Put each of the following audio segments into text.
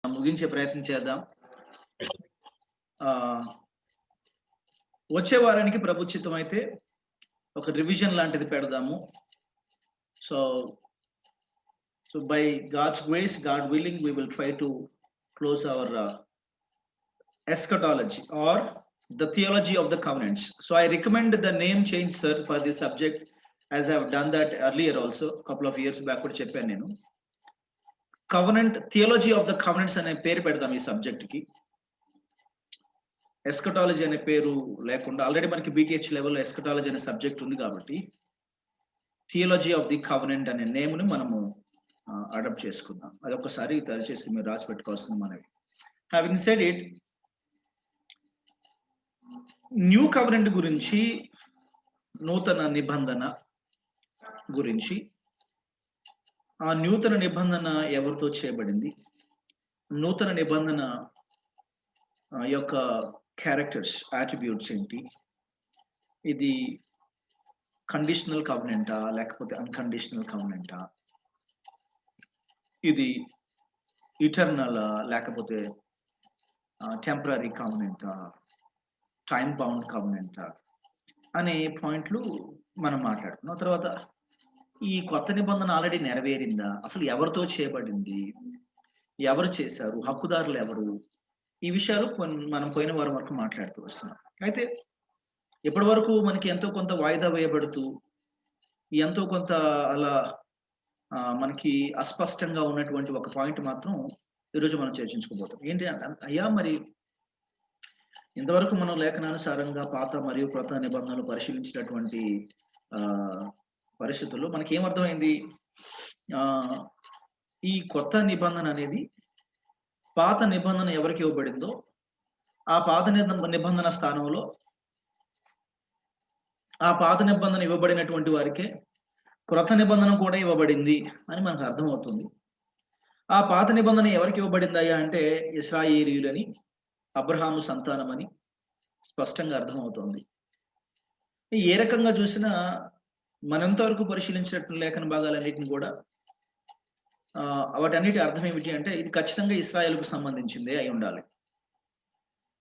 ముగించే ప్రయత్నం చేద్దాం. వచ్చే వారానికి ప్రభు చిత్తమైతే ఒక రివిజన్ లాంటిది పెడదాము. So by God's grace, God willing, we will try to close our eschatology or the theology of the covenants. So I recommend the name change, sir, for this subject, as I have done that earlier also, a couple of years backward చెప్పాను నేను. Covenant theology of the covenants అనే పేరు పెడదాం ఈ subject కి. Eschatology అనే పేరు లేకుండా ఆల్రెడీ మనకి బీటీహెచ్ లెవెల్లో ఎస్కటాలజీ అనే సబ్జెక్ట్ ఉంది కాబట్టి థియాలజీ ఆఫ్ ది కవనెంట్ అనే నేమ్ ని మనము అడాప్ట్ చేసుకుందాం. అదొకసారి దయచేసి మీరు రాసి పెట్టుకోవాల్సింది మనవి. Having said it, new covenant గురించి, నూతన నిబంధన గురించి, ఆ నూతన నిబంధన ఎవరితో చేయబడింది, నూతన నిబంధన యొక్క క్యారెక్టర్స్, అట్రిబ్యూట్స్ ఏంటి, ఇది కండిషనల్ కవనెంటా లేకపోతే అన్కండిషనల్ కవనెంటా, ఇది ఇటర్నల్ లేకపోతే టెంపరరీ కవనెంటా, టైం బౌండ్ కవనెంటా అనే పాయింట్లు మనం మాట్లాడుకున్నాం. తర్వాత ఈ కొత్త నిబంధన ఆల్రెడీ నెరవేరిందా, అసలు ఎవరితో చేయబడింది, ఎవరు చేశారు, హక్కుదారులు ఎవరు, ఈ విషయాలు మనం పోయిన వారం వరకు మాట్లాడుతూ వస్తున్నాం. అయితే ఇప్పటి వరకు మనకి ఎంతో కొంత వాయిదా వేయబడుతూ ఎంతో కొంత అలా మనకి అస్పష్టంగా ఉన్నటువంటి ఒక పాయింట్ మాత్రం ఈరోజు మనం చర్చించుకోబోతాం. ఏంటి అంటే, అయ్యా మరి ఇంతవరకు మనం లేఖనానుసారంగా పాత మరియు క్రొత్త నిబంధనలు పరిశీలించినటువంటి పరిస్థితుల్లో మనకి ఏమర్థమైంది, ఈ కొత్త నిబంధన అనేది పాత నిబంధన ఎవరికి ఇవ్వబడిందో ఆ పాత నిబంధన స్థానంలో ఆ పాత నిబంధన ఇవ్వబడినటువంటి వారికే క్రొత్త నిబంధన కూడా ఇవ్వబడింది అని మనకు అర్థమవుతుంది. ఆ పాత నిబంధన ఎవరికి ఇవ్వబడిందయ్యా అంటే ఇశ్రాయేలీయులని, అబ్రహాము సంతానమని స్పష్టంగా అర్థమవుతోంది. ఏ రకంగా చూసినా మనంతవరకు పరిశీలించినట్టు లేఖన భాగాలన్నిటిని కూడా వాటన్నిటి అర్థం ఏమిటి అంటే ఇది ఖచ్చితంగా ఇశ్రాయేలుకు సంబంధించిందే అయి ఉండాలి.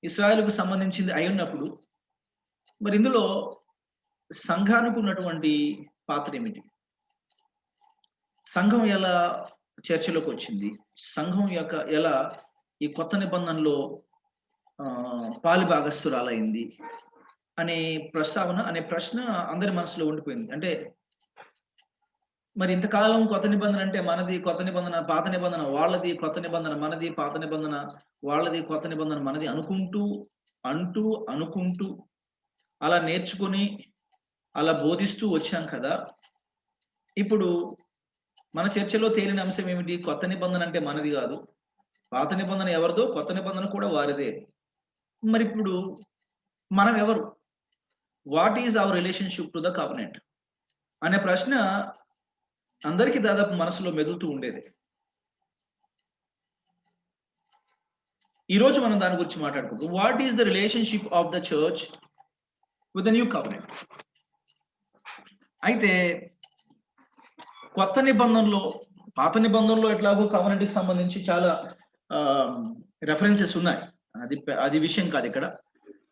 ఇశ్రాయేలుకు సంబంధించింది అయి ఉన్నప్పుడు మరి ఇందులో సంఘానికి ఉన్నటువంటి పాత్ర ఏమిటి, సంఘం ఎలా చర్చలోకి వచ్చింది, సంఘం యొక్క ఎలా ఈ కొత్త నిబంధనలో పాలి భాగస్థురాలైంది అనే ప్రశ్న అందరి మనసులో ఉండిపోయింది. అంటే మరి ఇంతకాలం కొత్త నిబంధన అంటే మనది, కొత్త నిబంధన పాత నిబంధన వాళ్ళది, కొత్త నిబంధన మనది, పాత నిబంధన వాళ్ళది, కొత్త నిబంధన మనది అనుకుంటూ అలా నేర్చుకుని అలా బోధిస్తూ వచ్చాం కదా. ఇప్పుడు మన చర్చలో తేలిన అంశం ఏమిటి, కొత్త నిబంధన అంటే మనది కాదు, పాత నిబంధన ఎవరిదో, కొత్త నిబంధన కూడా వారిదే. మరి ఇప్పుడు మనం ఎవరు, what is our relationship to the covenant అనే ప్రశ్న అందరికీ దాదాపు మనసులో మెదులుతూ ఉండేది. ఈరోజు మనం దాని గురించి మాట్లాడుకుంటాం. What is the relationship of the church with the new covenant. అయితే కొత్త నిబంధనలో, పాత నిబంధనలో ఎట్లాగో కవెనెంట్ కి సంబంధించి చాలా రెఫరెన్సెస్ ఉన్నాయి, అది విషయం కాదు ఇక్కడ.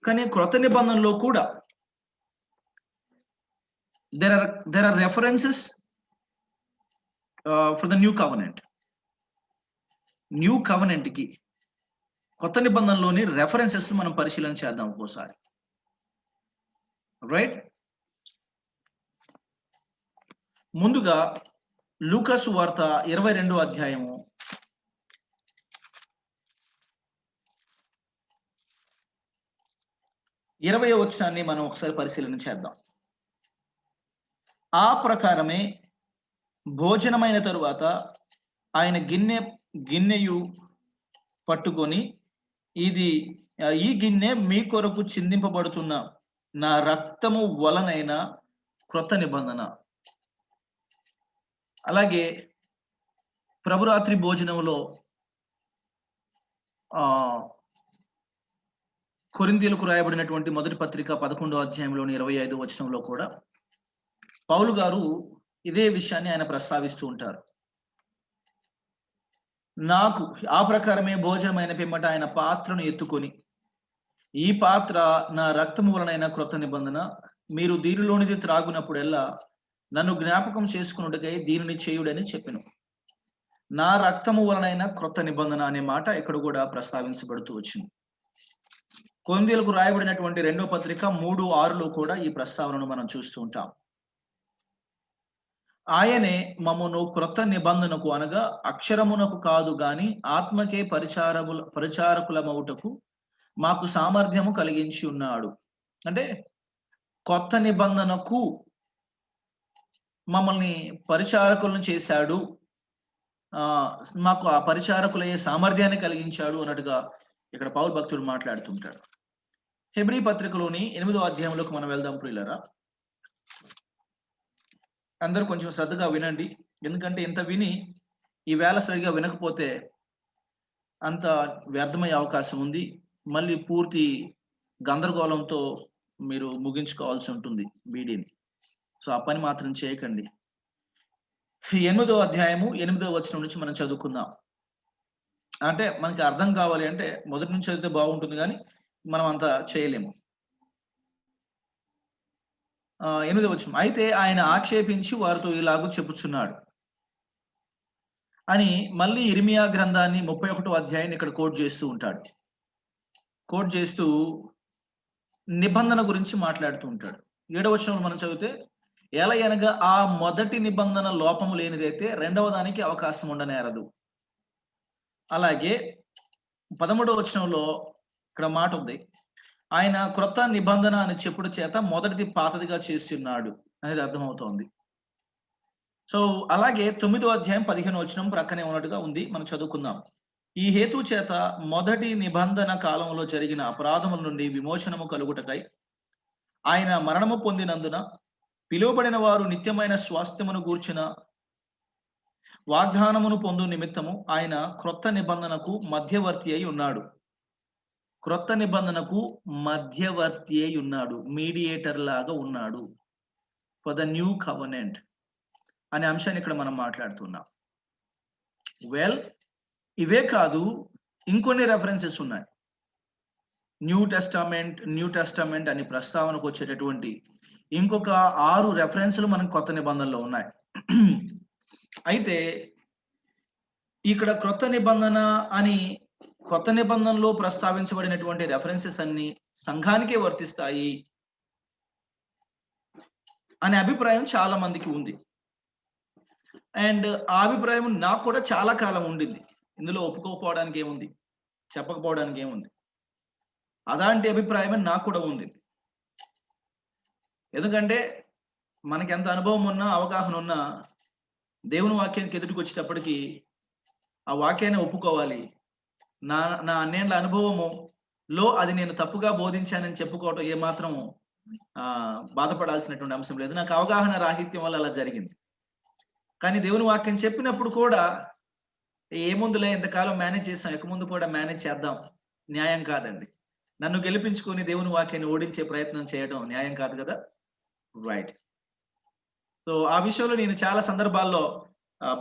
కానీ క్రొత్త నిబంధనలో కూడా there are references for the new covenant. New covenant కి కొత్త నిబంధనలోని రెఫరెన్సెస్ మనం పరిశీలన చేద్దాం ఒక్కోసారి. రైట్, ముందుగా లూకా సువార్త 22వ అధ్యాయము 20వ వచనాన్ని మనం ఒకసారి పరిశీలన చేద్దాం. ఆ ప్రకారమే భోజనమైన తరువాత ఆయన గిన్నెయు పట్టుకొని, ఈ గిన్నె మీ కొరకు చిందింపబడుతున్న నా రక్తము వలనైన క్రొత్త నిబంధన. అలాగే ప్రభురాత్రి భోజనంలో కొరింథీయులకు రాయబడినటువంటి మొదటి పత్రిక 11వ అధ్యాయంలోని 25వ వచనంలో కూడా పౌలు గారు ఇదే విషయాన్ని ఆయన ప్రస్తావిస్తూ ఉంటారు. నాకు ఆ ప్రకారమే భోజనమైన పిమ్మట ఆయన పాత్రను ఎత్తుకొని, ఈ పాత్ర నా రక్తము వలనైన క్రొత్త నిబంధన. మీరు దీనిలోనిది త్రాగునప్పుడెల్లా నన్ను జ్ఞాపకం చేసుకొనుటకై దీనిని చేయుడని చెప్పెను. నా రక్తము వలనైన క్రొత్త నిబంధన అనే మాట ఇక్కడ కూడా ప్రస్తావించబడుతూ వచ్చింది. కొరింథీయులకు రాయబడినటువంటి 2వ పత్రిక 3:6లో కూడా ఈ ప్రస్తావనను మనం చూస్తూ ఉంటాం. ఆయనే మమ్మును క్రొత్త నిబంధనకు అనగా అక్షరమునకు కాదు గాని ఆత్మకే పరిచారకులమవుటకు మాకు సామర్థ్యము కలిగించి ఉన్నాడు. అంటే కొత్త నిబంధనకు మమ్మల్ని పరిచారకులను చేశాడు. మాకు ఆ పరిచారకులయ్యే సామర్థ్యాన్ని కలిగించాడు అన్నట్టుగా ఇక్కడ పౌలు భక్తుడు మాట్లాడుతుంటాడు. హెబ్రీ పత్రికలోని 8వ అధ్యాయంలోకి మనం వెళ్దాం ప్రియులారా. అందరూ కొంచెం శ్రద్ధగా వినండి. ఎందుకంటే ఇంత విని ఈవేళ సరిగా వినకపోతే అంత వ్యర్థమయ్యే అవకాశం ఉంది. మళ్ళీ పూర్తి గందరగోళంతో మీరు ముగించుకోవాల్సి ఉంటుంది బీడీని. సో ఆ పని మాత్రం చేయకండి. 8వ అధ్యాయము 8వ వచనం నుంచి మనం చదువుకుందాం. అంటే మనకి అర్థం కావాలి అంటే మొదటి నుంచి చదివితే బాగుంటుంది కానీ మనం అంత చేయలేము. 8వ వచనం. అయితే ఆయన ఆక్షేపించి వారితో ఇలాగూ చెప్పుచున్నాడు అని మళ్ళీ ఇర్మియా గ్రంథాన్ని 31వ అధ్యాయాన్ని ఇక్కడ కోట్ చేస్తూ ఉంటాడు. కోట్ చేస్తూ నిబంధన గురించి మాట్లాడుతూ ఉంటాడు. 7వ వచనంలో మనం చదివితే ఎలయనగా ఆ మొదటి నిబంధన లోపము లేనిదైతే రెండవ దానికి అవకాశం ఉండనేరదు. అలాగే 13వ వచనంలో ఇక్కడ మాట ఉంది. ఆయన క్రొత్త నిబంధన అని చెప్పుడు చేత మొదటిది పాతదిగా చేస్తున్నాడు అనేది అర్థమవుతోంది. సో అలాగే 9వ అధ్యాయం 15వ వచనం ప్రక్కనే ఉన్నట్టుగా ఉంది. మనం చదువుకుందాం. ఈ హేతు చేత మొదటి నిబంధన కాలంలో జరిగిన అపరాధముల నుండి విమోచనము కలుగుటకై ఆయన మరణము పొందినందున పిలువబడిన వారు నిత్యమైన స్వాస్థ్యమును గూర్చిన వాగ్దానమును పొందు నిమిత్తము ఆయన క్రొత్త నిబంధనకు మధ్యవర్తి అయి ఉన్నాడు. క్రొత్త నిబంధనకు మధ్యవర్తి అయి ఉన్నాడు. మీడియేటర్ లాగా ఉన్నాడు. ఫర్ ద న్యూ కవెనెంట్ అనే అంశాన్ని ఇక్కడ మనం మాట్లాడుతున్నాం. వెల్, ఇవే కాదు ఇంకొన్ని రెఫరెన్సెస్ ఉన్నాయి. న్యూ టెస్టామెంట్ అని ప్రస్తావనకు వచ్చేటటువంటి ఇంకొక 6 రెఫరెన్స్లు మనకు కొత్త నిబంధనలో ఉన్నాయి. అయితే ఇక్కడ క్రొత్త నిబంధన అని కొత్త నిబంధనలో ప్రస్తావించబడినటువంటి రెఫరెన్సెస్ అన్ని సంఘానికే వర్తిస్తాయి అనే అభిప్రాయం చాలా మందికి ఉంది. అండ్ ఆ అభిప్రాయం నాకు కూడా చాలా కాలం ఉండింది. ఇందులో ఒప్పుకోకపోవడానికి ఏముంది, చెప్పకపోవడానికి ఏముంది. అలాంటి అభిప్రాయమే నాకు కూడా ఉంది. ఎందుకంటే మనకి ఎంత అనుభవం ఉన్నా, అవగాహన ఉన్నా, దేవుని వాక్యానికి ఎదుటికి వచ్చేటప్పటికి ఆ వాక్యాన్ని ఒప్పుకోవాలి. నా అన్నేళ్ల అనుభవములో అది నేను తప్పుగా బోధించానని చెప్పుకోవటం ఏమాత్రం బాధపడాల్సినటువంటి అంశం లేదు. నాకు అవగాహన రాహిత్యం వల్ల అలా జరిగింది. కానీ దేవుని వాక్యం చెప్పినప్పుడు కూడా ఏముందులే, ఇంతకాలం మేనేజ్ చేసాం, ఇక ముందు కూడా మేనేజ్ చేద్దాం, న్యాయం కాదండి. నన్ను గెలిపించుకొని దేవుని వాక్యాన్ని ఓడించే ప్రయత్నం చేయడం న్యాయం కాదు కదా. రైట్. సో ఆ విషయంలో నేను చాలా సందర్భాల్లో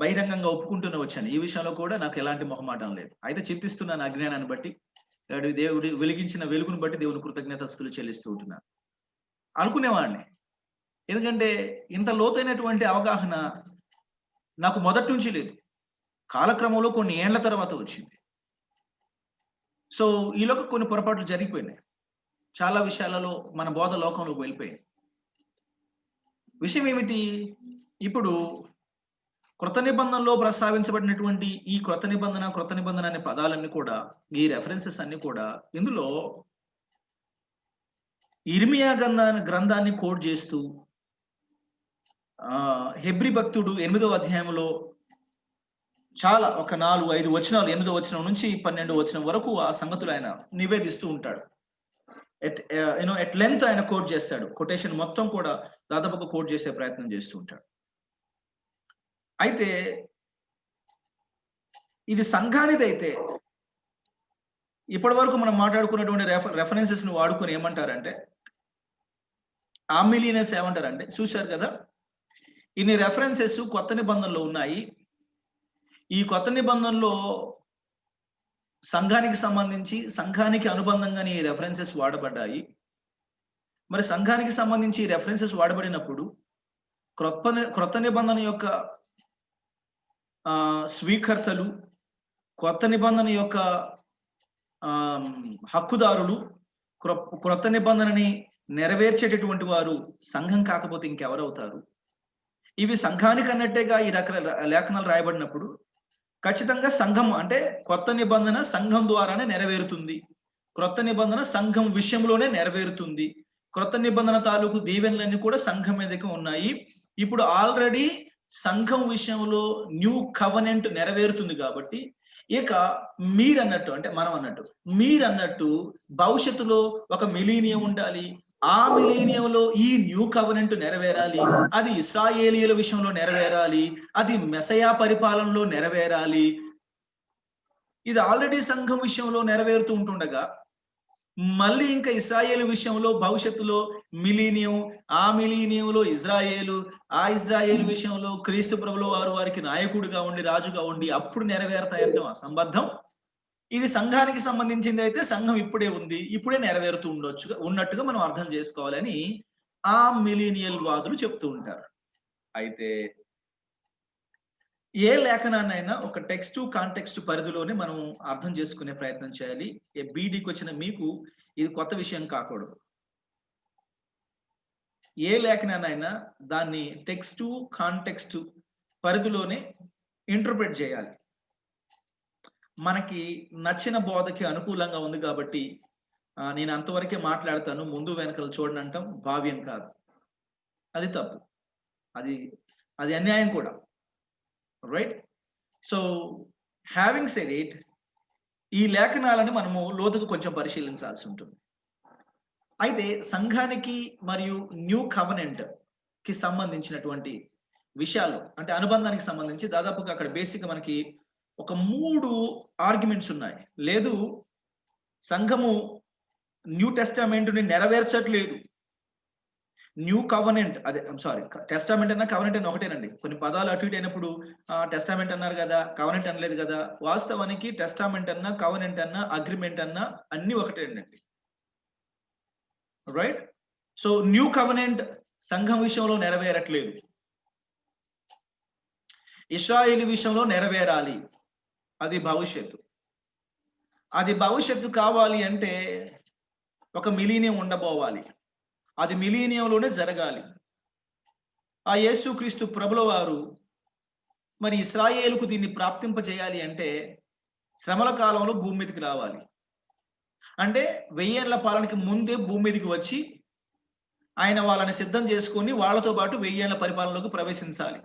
బహిరంగంగా ఒప్పుకుంటూనే వచ్చాను. ఈ విషయంలో కూడా నాకు ఎలాంటి మొహమాటం లేదు. అయితే చింతిస్తున్నాను అజ్ఞానాన్ని బట్టి, దేవుడు వెలిగించిన వెలుగును బట్టి దేవుని కృతజ్ఞతాస్తుతులు చెల్లిస్తూ ఉంటున్నాను. అనుకునేవాడిని. ఎందుకంటే ఇంత లోతైనటువంటి అవగాహన నాకు మొదటి నుంచి లేదు. కాలక్రమంలో కొన్ని ఏళ్ల తర్వాత వచ్చింది. సో ఈలోగా కొన్ని పొరపాట్లు జరిగిపోయినాయి. చాలా విషయాలలో మన బోధ లోకంలోకి వెళ్ళిపోయింది. విషయం ఏమిటి? ఇప్పుడు క్రొత్త నిబంధనలో ప్రస్తావించబడినటువంటి ఈ క్రొత్త నిబంధన అనే పదాలన్నీ కూడా, ఈ రెఫరెన్సెస్ అన్ని కూడా ఇందులో ఇర్మియా గ్రంథాన్ని కోట్ చేస్తూ హెబ్రీ భక్తుడు 8వ అధ్యాయంలో చాలా ఒక 4-5 వచనాలు, 8వ వచనం నుంచి 12వ వచనం వరకు ఆ సంగతులు ఆయన నివేదిస్తూ ఉంటాడు. ఎట్ లెంత్ ఆయన కోట్ చేస్తాడు. కొటేషన్ మొత్తం కూడా దాదాపుగా కోట్ చేసే ప్రయత్నం చేస్తూ ఉంటాడు. అయితే ఇది సంఘానిదైతే ఇప్పటి వరకు మనం మాట్లాడుకున్నటువంటి రెఫరెన్సెస్ ను వాడుకొని ఏమంటారంటే, ఆమిలీనెస్ ఏమంటారంటే, చూశారు కదా, ఇన్ని రెఫరెన్సెస్ కొత్త నిబంధనలో ఉన్నాయి. ఈ కొత్త నిబంధనలో సంఘానికి సంబంధించి సంఘానికి అనుబంధంగానే ఈ రెఫరెన్సెస్ వాడబడ్డాయి. మరి సంఘానికి సంబంధించి ఈ రెఫరెన్సెస్ వాడబడినప్పుడు క్రొత్త నిబంధన యొక్క స్వీకర్తలు, కొత్త నిబంధన యొక్క హక్కుదారులు, క్రొత్త నిబంధనని నెరవేర్చేటటువంటి వారు సంఘం కాకపోతే ఇంకెవరవుతారు? ఇవి సంఘానికి అన్నట్టేగా ఈ లేఖనాలు రాయబడినప్పుడు ఖచ్చితంగా సంఘం అంటే కొత్త నిబంధన సంఘం ద్వారానే నెరవేరుతుంది. క్రొత్త నిబంధన సంఘం విషయంలోనే నెరవేరుతుంది. క్రొత్త నిబంధన తాలూకు దీవెనలన్నీ కూడా సంఘం మీదకి ఉన్నాయి. ఇప్పుడు ఆల్రెడీ సంఘం విషయంలో న్యూ కవెనెంట్ నెరవేరుతుంది కాబట్టి ఇక మీరన్నట్టు అంటే మనం అన్నట్టు మీరన్నట్టు భవిష్యత్తులో ఒక మిలీనియం ఉండాలి. ఆ మిలీనియంలో ఈ న్యూ కవెనెంట్ నెరవేరాలి. అది ఇశ్రాయేలీయుల విషయంలో నెరవేరాలి. అది మెసయా పరిపాలనలో నెరవేరాలి. ఇది ఆల్రెడీ సంఘం విషయంలో నెరవేరుతూ ఉంటుండగా మళ్ళీ ఇంకా ఇశ్రాయేలు విషయంలో భవిష్యత్తులో మిలీనియం, ఆ మిలీనియంలో ఇజ్రాయేలు, ఆ ఇజ్రాయేలు విషయంలో క్రీస్తు ప్రభుల వారికి నాయకుడిగా ఉండి రాజుగా ఉండి అప్పుడు నెరవేరుతాయంటే అసంబద్ధం. ఇది సంఘానికి సంబంధించింది అయితే సంఘం ఇప్పుడే ఉంది, ఇప్పుడే నెరవేరుతూ ఉన్నట్టుగా మనం అర్థం చేసుకోవాలని ఆ మిలీనియల్ వాదులు చెప్తూ ఉంటారు. అయితే ఏ లేఖనాన్నైనా ఒక టెక్స్ట్ కాంటెక్స్ట్ పరిధిలోనే మనం అర్థం చేసుకునే ప్రయత్నం చేయాలి. బీడీకి వచ్చిన మీకు ఇది కొత్త విషయం కాకూడదు. ఏ లేఖనాన్నైనా దాన్ని టెక్స్ట్ కాంటెక్స్ట్ పరిధిలోనే ఇంటర్ప్రెట్ చేయాలి. మనకి నచ్చిన బోధకి అనుకూలంగా ఉంది కాబట్టి నేను అంతవరకే మాట్లాడతాను, ముందు వెనకలు చూడండి అంటాం భావ్యం కాదు. అది తప్పు, అది అన్యాయం కూడా. Right? So having said it, ఈ లేఖనాలను మనము లోతుగా కొంచెం పరిశీలించాల్సి ఉంటుంది. అయితే సంఘానికి మరియు న్యూ కవెనెంట్ కి సంబంధించినటువంటి విషయాలు అంటే అనుబంధానికి సంబంధించి దాదాపుగా అక్కడ బేసిక్ మనకి ఒక 3 ఆర్గ్యుమెంట్స్ ఉన్నాయి. లేదు సంఘము న్యూ టెస్టామెంట్ ని నెరవేర్చట్లేదు, న్యూ కవెనెంట్ అదే సారీ టెస్టామెంట్ అన్నా కవెనెంట్ అన్న ఒకటేనండి. కొన్ని పదాలు అటు ఇటు అయినప్పుడు టెస్టామెంట్ అన్నారు కదా, కవెనెంట్ అనలేదు కదా. వాస్తవానికి టెస్టామెంట్ అన్నా కవెనెంట్ అన్నా అగ్రిమెంట్ అన్నా అన్ని ఒకటేనండి. రైట్? సో న్యూ కవెనెంట్ సంఘం విషయంలో నెరవేరట్లేదు, ఇశ్రాయేలు విషయంలో నెరవేరాలి. అది భవిష్యత్తు. అది భవిష్యత్తు కావాలి అంటే ఒక మిలీనియం ఉండబోవాలి. అది మిలీనియంలోనే జరగాలి. ఆ యేసుక్రీస్తు ప్రభుల వారు మరి ఇశ్రాయేలుకు దీన్ని ప్రాప్తింపజేయాలి అంటే శ్రమల కాలంలో భూమి మీదకి రావాలి. అంటే 1000 ఏళ్ల పాలనకి ముందే భూమి మీదకి వచ్చి ఆయన వాళ్ళని సిద్ధం చేసుకొని వాళ్ళతో పాటు 1000 ఏళ్ల పరిపాలనలోకి ప్రవేశించాలి.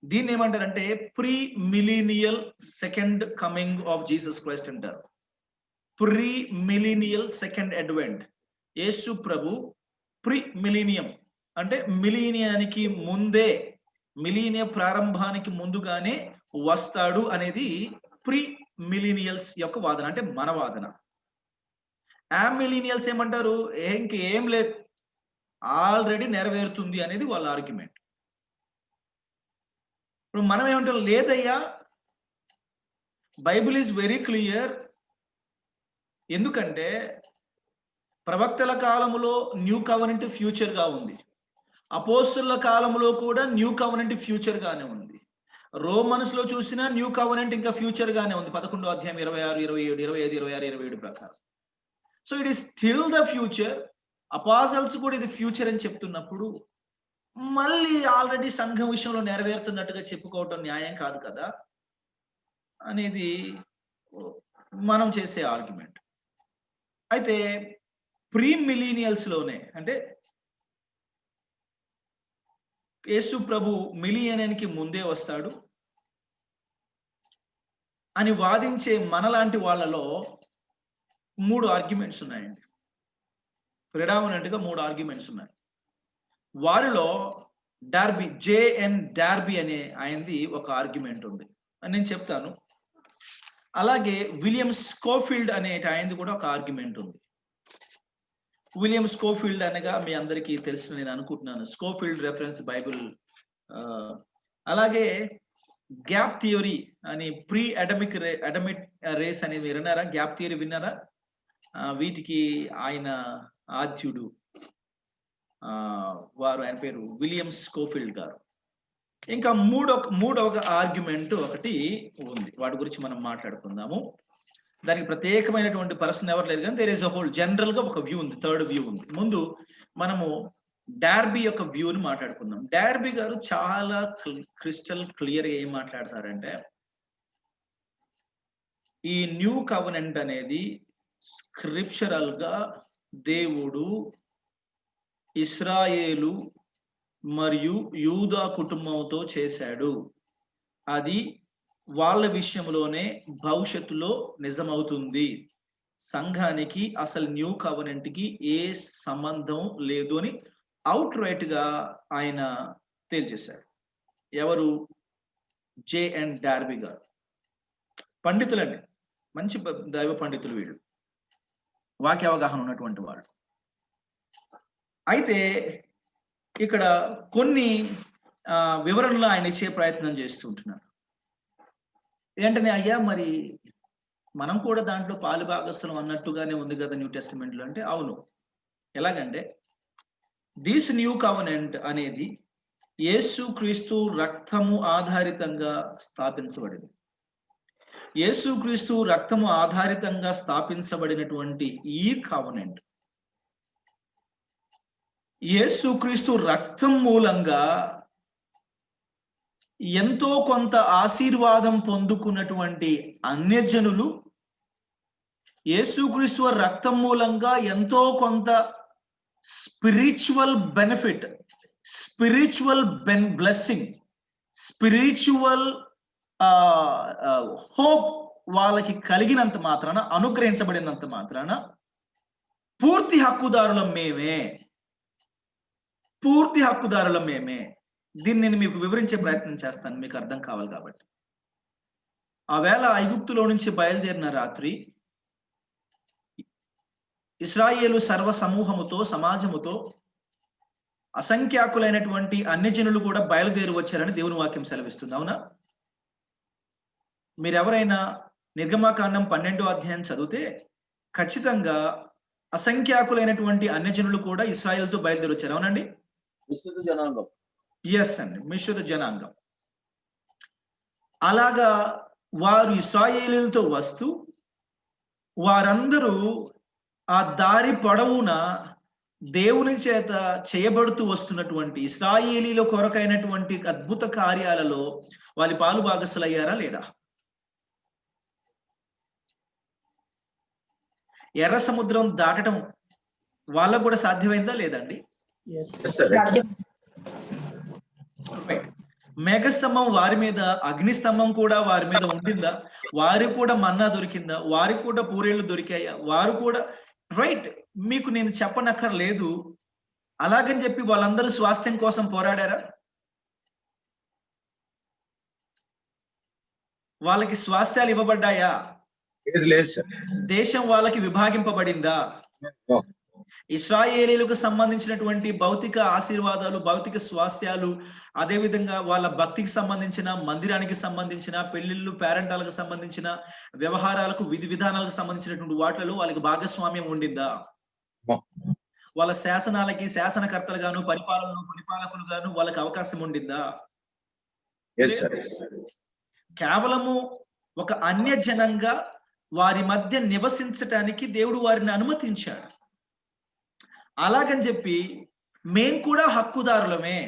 దీన్ని ఏమంటారంటే pre millennial second coming of Jesus Christ అంటారు. Pre millennial second advent. యేసు ప్రభు ప్రీ మిలీనియం అంటే మిలీనియానికి ముందే, మిలీనియ ప్రారంభానికి ముందుగానే వస్తాడు అనేది ప్రీ మిలీనియల్స్ యొక్క వాదన, అంటే మన వాదన. ఆ మిలీనియల్స్ ఏమంటారు, ఇంకేం లేదు, ఆల్రెడీ నెరవేరుతుంది అనేది వాళ్ళ ఆర్గ్యుమెంట్. ఇప్పుడు మనం ఏమంటాం, లేదయ్యా బైబిల్ ఈజ్ వెరీ క్లియర్. ఎందుకంటే ప్రవక్తల కాలంలో న్యూ కవెనెంట్ ఫ్యూచర్ గా ఉంది, అపోస్తుల కాలంలో కూడా న్యూ కవెనెంట్ ఫ్యూచర్ గానే ఉంది, రోమన్స్ లో చూసినా న్యూ కవెనెంట్ ఇంకా ఫ్యూచర్ గానే ఉంది. 11వ అధ్యాయం 26, 27, 25, 26, 27 ప్రకారం. So it is still the future. Apostles కూడా ఇది ఫ్యూచర్ అని చెప్తున్నప్పుడు మళ్ళీ ఆల్రెడీ సంఘం విషయంలో నెరవేరుతున్నట్టుగా చెప్పుకోవటం న్యాయం కాదు కదా అనేది మనం చేసే ఆర్గ్యుమెంట్. అయితే ప్రీ మిలీనియల్స్ లోనే అంటే యేసు ప్రభు మిలియనానికి ముందే వస్తాడు అని వాదించే మనలాంటి వాళ్ళలో 3 ఆర్గ్యుమెంట్స్ ఉన్నాయండి. ప్రెడామినెంట్ గా 3 ఆర్గ్యుమెంట్స్ ఉన్నాయి. వారిలో డార్బీ, జేఎన్ డార్బీ అనే ఆయనది ఒక ఆర్గ్యుమెంట్ ఉంది అని నేను చెప్తాను. అలాగే విలియం స్కోఫీల్డ్ అనే ఆయనది కూడా ఒక ఆర్గ్యుమెంట్ ఉంది. విలియం స్కోఫీల్డ్ అనగా మీ అందరికీ తెలిసిన నేను అనుకుంటున్నాను. Scofield reference Bible. అలాగే గ్యాప్ థియరీ అని ప్రీ అడమిక్ రేస్ అనేది మీరు విన్నారా? గ్యాప్ థియరీ విన్నారా? వీటికి ఆయన ఆద్యుడు ఆయన పేరు విలియం స్కోఫీల్డ్ గారు. ఇంకా మూడవ ఆర్గ్యుమెంట్ ఒకటి ఉంది, వాటి గురించి మనం మాట్లాడుకుందాము. దానికి ప్రత్యేకమైనటువంటి పర్సన్ ఎవరు లేరు, కానీ there is a whole general గా ఒక వ్యూ ఉంది, థర్డ్ వ్యూ ఉంది. ముందు మనము డార్బీ యొక్క వ్యూని మాట్లాడుకుందాం. డార్బీ గారు చాలా క్రిస్టల్ క్లియర్ గా ఏం మాట్లాడతారంటే, ఈ న్యూ కవెనెంట్ అనేది స్క్రిప్చరల్ గా దేవుడు ఇశ్రాయేలు మరియు యూదా కుటుంబంతో చేశాడు. అది వాళ్ళ విషయంలోనే భవిష్యత్తులో నిజమవుతుంది. సంఘానికి అసలు న్యూ కవెనెంట్ కి ఏ సంబంధం లేదు అని అవుట్ రైట్ గా ఆయన తేల్చేశారు. ఎవరు? జేఎన్ డార్బీ గారు. పండితులండి, మంచి దైవ పండితులు వీళ్ళు, వాక్య అవగాహన ఉన్నటువంటి వాళ్ళు. అయితే ఇక్కడ కొన్ని వివరణలు ఆయన ఇచ్చే ప్రయత్నం చేస్తుంటున్నారు. ఏంటనే, అయ్యా మరి మనం కూడా దాంట్లో పాలు భాగస్థలం అన్నట్టుగానే ఉంది కదా న్యూ టెస్టిమెంట్ లో అంటే, అవును. ఎలాగంటే, దిస్ న్యూ కవెనెంట్ అనేది యేసు క్రీస్తు రక్తము ఆధారితంగా స్థాపించబడింది. యేసు క్రీస్తు రక్తము ఆధారితంగా స్థాపించబడినటువంటి ఈ కవెనెంట్ యేసు క్రీస్తు రక్తం మూలంగా ఎంతో కొంత ఆశీర్వాదం పొందుకున్నటువంటి అన్యజనులు యేసుక్రీస్తు రక్తం మూలంగా ఎంతో కొంత spiritual benefit, spiritual blessing, spiritual hope వాళ్ళకి కలిగినంత మాత్రాన, అనుగ్రహించబడినంత మాత్రాన పూర్తి హక్కుదారులం మేమే. దీన్ని నేను మీకు వివరించే ప్రయత్నం చేస్తాను, మీకు అర్థం కావాలి కాబట్టి. ఆవేళ ఐగుప్తులో నుంచి బయలుదేరిన రాత్రి ఇశ్రాయేలు సర్వ సమూహముతో, సమాజముతో, అసంఖ్యాకులైనటువంటి అన్యజనులు కూడా బయలుదేరి వచ్చారని దేవుని వాక్యం సెలవిస్తుంది. అవునా? మీరెవరైనా నిర్గమాకాండం 12వ అధ్యాయం చదివితే ఖచ్చితంగా అసంఖ్యాకులైనటువంటి అన్యజనులు కూడా ఇశ్రాయేలుతో బయలుదేరి వచ్చారు. అవునండి? మిశ్రిత జనాంగం. ఎస్ అండి, మిశ్రిత జనాంగం. అలాగా వారు ఇశ్రాయేలీలతో వస్తూ వారందరూ ఆ దారి పొడవున దేవుని చేత చేయబడుతూ వస్తున్నటువంటి ఇశ్రాయేలీల కొరకైనటువంటి అద్భుత కార్యాలలో వాళ్ళ పాలు భాగస్థులయ్యారా లేదా? ఎర్ర సముద్రం దాటడం వాళ్ళకు కూడా సాధ్యమైందా లేదండి? మేఘస్తంభం వారి మీద, అగ్నిస్తంభం కూడా వారి మీద ఉండిందా? వారికి కూడా మన్నా దొరికిందా? వారికి కూడా పూరేళ్లు దొరికాయా? వారు కూడా రైట్, మీకు నేను చెప్పనక్కర్లేదు. అలాగని చెప్పి వాళ్ళందరూ స్వాస్థ్యం కోసం పోరాడారా? వాళ్ళకి స్వాస్థ్యాలు ఇవ్వబడ్డాయా? దేశం వాళ్ళకి విభాగింపబడిందా? ఇశ్రాయేలీలకు సంబంధించినటువంటి భౌతిక ఆశీర్వాదాలు, భౌతిక స్వాస్థ్యాలు, అదే విధంగా వాళ్ళ భక్తికి సంబంధించిన, మందిరానికి సంబంధించిన, పెళ్లిళ్ళు, పేరెంటాలకు సంబంధించిన వ్యవహారాలకు, విధి విధానాలకు సంబంధించినటువంటి వాటిలో వాళ్ళకి భాగస్వామ్యం ఉండిందా? వాళ్ళ శాసనాలకి శాసనకర్తలుగాను, పరిపాలకులుగాను వాళ్ళకి అవకాశం ఉండిందా? కేవలము ఒక అన్యజనంగా వారి మధ్య నివసించటానికి దేవుడు వారిని అనుమతించాడు. అలాగని చెప్పి మేం కూడా హక్కుదారులమే,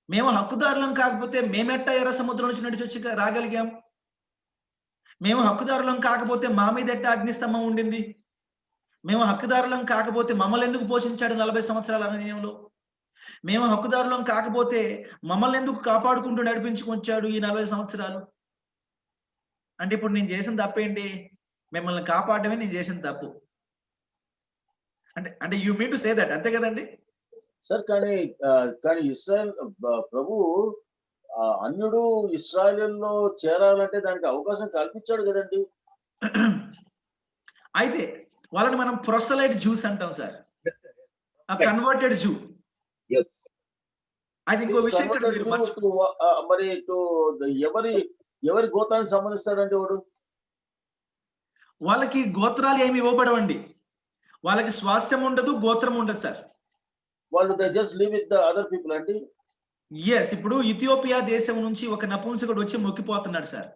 మేము హక్కుదారులం కాకపోతే మేమెట్టా ఎర్ర సముద్రం నుంచి నడిచి రాగలిగాం? మేము హక్కుదారులం కాకపోతే మా మీద ఎట్టా అగ్నిస్తంభం ఉండింది? మేము హక్కుదారులం కాకపోతే మమ్మల్ని ఎందుకు పోషించాడు 40 సంవత్సరాల అరణ్యంలో? మేము హక్కుదారులం కాకపోతే మమ్మల్ని ఎందుకు కాపాడుకుంటూ నడిపించుకొచ్చాడు ఈ 40 సంవత్సరాలు? అంటే ఇప్పుడు నేను చేసిన తప్పేంటి? మిమ్మల్ని కాపాడమే నేను చేసిన తప్పు అంటే you mean to say that, అంతే కదండి సార్? కానీ ఇశ్రాయేల్ ప్రభు అన్యుడు ఇశ్రాయేల్లో చేరాలంటే దానికి అవకాశం కల్పించాడు కదండి. అయితే వాళ్ళని మనం ప్రొసలైట్ జ్యూస్ అంటాం సార్, కన్వర్టెడ్ జూ. అది ఇంకో విషయం ఇక్కడ మీరు మరి ఎవరి గోత్రానికి సంబంధిస్తాడంటే వాడు? వాళ్ళకి గోత్రాలు ఏమి ఇవ్వబడవండి, వాళ్ళకి స్వాస్థ్యం ఉండదు, గోత్రం ఉండదు సార్. వాళ్ళు they just live with the other people అండి. ఎస్, ఇప్పుడు ఇథియోపియా దేశం నుంచి ఒక నపుంసకుడు వచ్చి మొక్కిపోతున్నాడు సార్.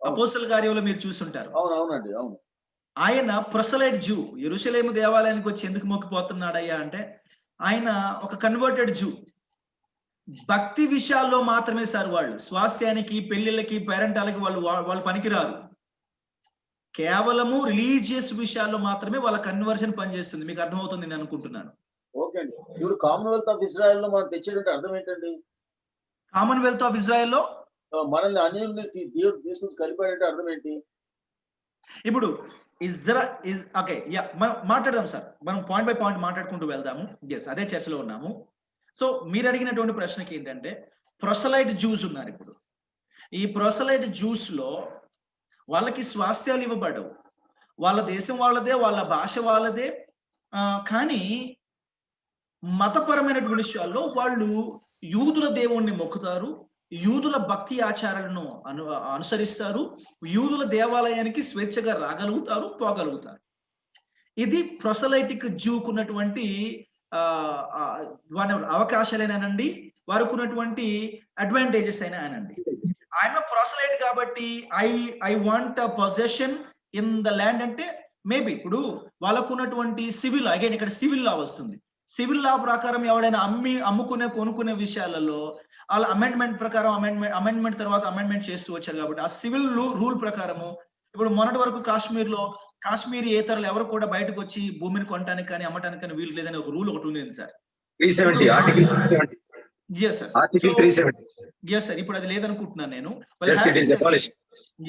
అపోస్తల కార్యంలో మీరు చూస్తుంటారు. అవునండి, అవును. ఆయన ప్రొసలైట్ జూ, యెరూషలేము దేవాలయానికి వచ్చి ఎందుకు మొక్కిపోతున్నాడయ్యా అంటే ఆయన ఒక కన్వర్టెడ్ జూ. భక్తి విషయాల్లో మాత్రమే సార్ వాళ్ళు, స్వాస్థ్యానికి, పెళ్లిళ్ళకి, పేరెంటాలకి వాళ్ళు పనికిరారు. కేవలము రిలీజియస్ విషయాల్లో మాత్రమే వాళ్ళ కన్వర్షన్ పనిచేస్తుంది. మీకు అర్థమవుతుంది నేను అనుకుంటున్నాను. ఓకే అండి. ఇప్పుడు కామన్వెల్త్ ఆఫ్ ఇజ్రాయెల్ లో మనం తెచ్చేటంటే అర్థం ఏంటండి? కామన్వెల్త్ ఆఫ్ ఇజ్రాయెల్ లో మనల్ని అన్యుల్ని దేవుడు తీసుకొచ్చి కలిపాడంటే అర్థం ఏంటి? ఇప్పుడు ఓకే, మనం మాట్లాడదాం సార్, మనం పాయింట్ బై పాయింట్ మాట్లాడుకుంటూ వెళ్దాము. ఎస్, అదే చర్చలో ఉన్నాము. సో మీరు అడిగినటువంటి ప్రశ్నకి ఏంటంటే, ప్రొసలైట్ జ్యూస్ ఉన్నారు. ఇప్పుడు ఈ ప్రొసలైట్ జ్యూస్ లో వాళ్ళకి స్వాస్థ్యాలు ఇవ్వబడవు, వాళ్ళ దేశం వాళ్ళదే, వాళ్ళ భాష వాళ్ళదే. కానీ మతపరమైనటువంటి విషయాల్లో వాళ్ళు యూదుల దేవుణ్ణి మొక్కుతారు, యూదుల భక్తి ఆచారాలను అనుసరిస్తారు, యూదుల దేవాలయానికి స్వేచ్ఛగా రాగలుగుతారు, పోగలుగుతారు. ఇది ప్రొసలైటిక్ జూకున్నటువంటి అవకాశాలేనానండి, వారికి ఉన్నటువంటి అడ్వాంటేజెస్ అయినా అనండి. ఐఎమ్ ప్రొసలైట్ కాబట్టి I want possession in the land అంటే మేబీ ఇప్పుడు వాళ్ళకు ఉన్నటువంటి సివిల్, అగైన్ ఇక్కడ సివిల్ లా వస్తుంది. సివిల్ లా ప్రకారం ఎవడైనా కొనుక్కునే విషయాలలో వాళ్ళ అమెండ్మెంట్ ప్రకారం అమెండ్మెంట్ తర్వాత అమెండ్మెంట్ చేస్తూ వచ్చారు కాబట్టి ఆ సివిల్ రూల్ ప్రకారము ఇప్పుడు మొన్నటి వరకు కాశ్మీరీ ఏతరులు ఎవరు కూడా బయటకు వచ్చి భూమిని కొనడానికి కానీ అమ్మటానికి కానీ వీలు లేదని ఒక రూల్ ఒకటి ఉంది sir. 370 article 370. yes sir, article 370. yes sir, ఇప్పుడు అది లేదనుకుంటున్నాను నేను. yes, it is abolished.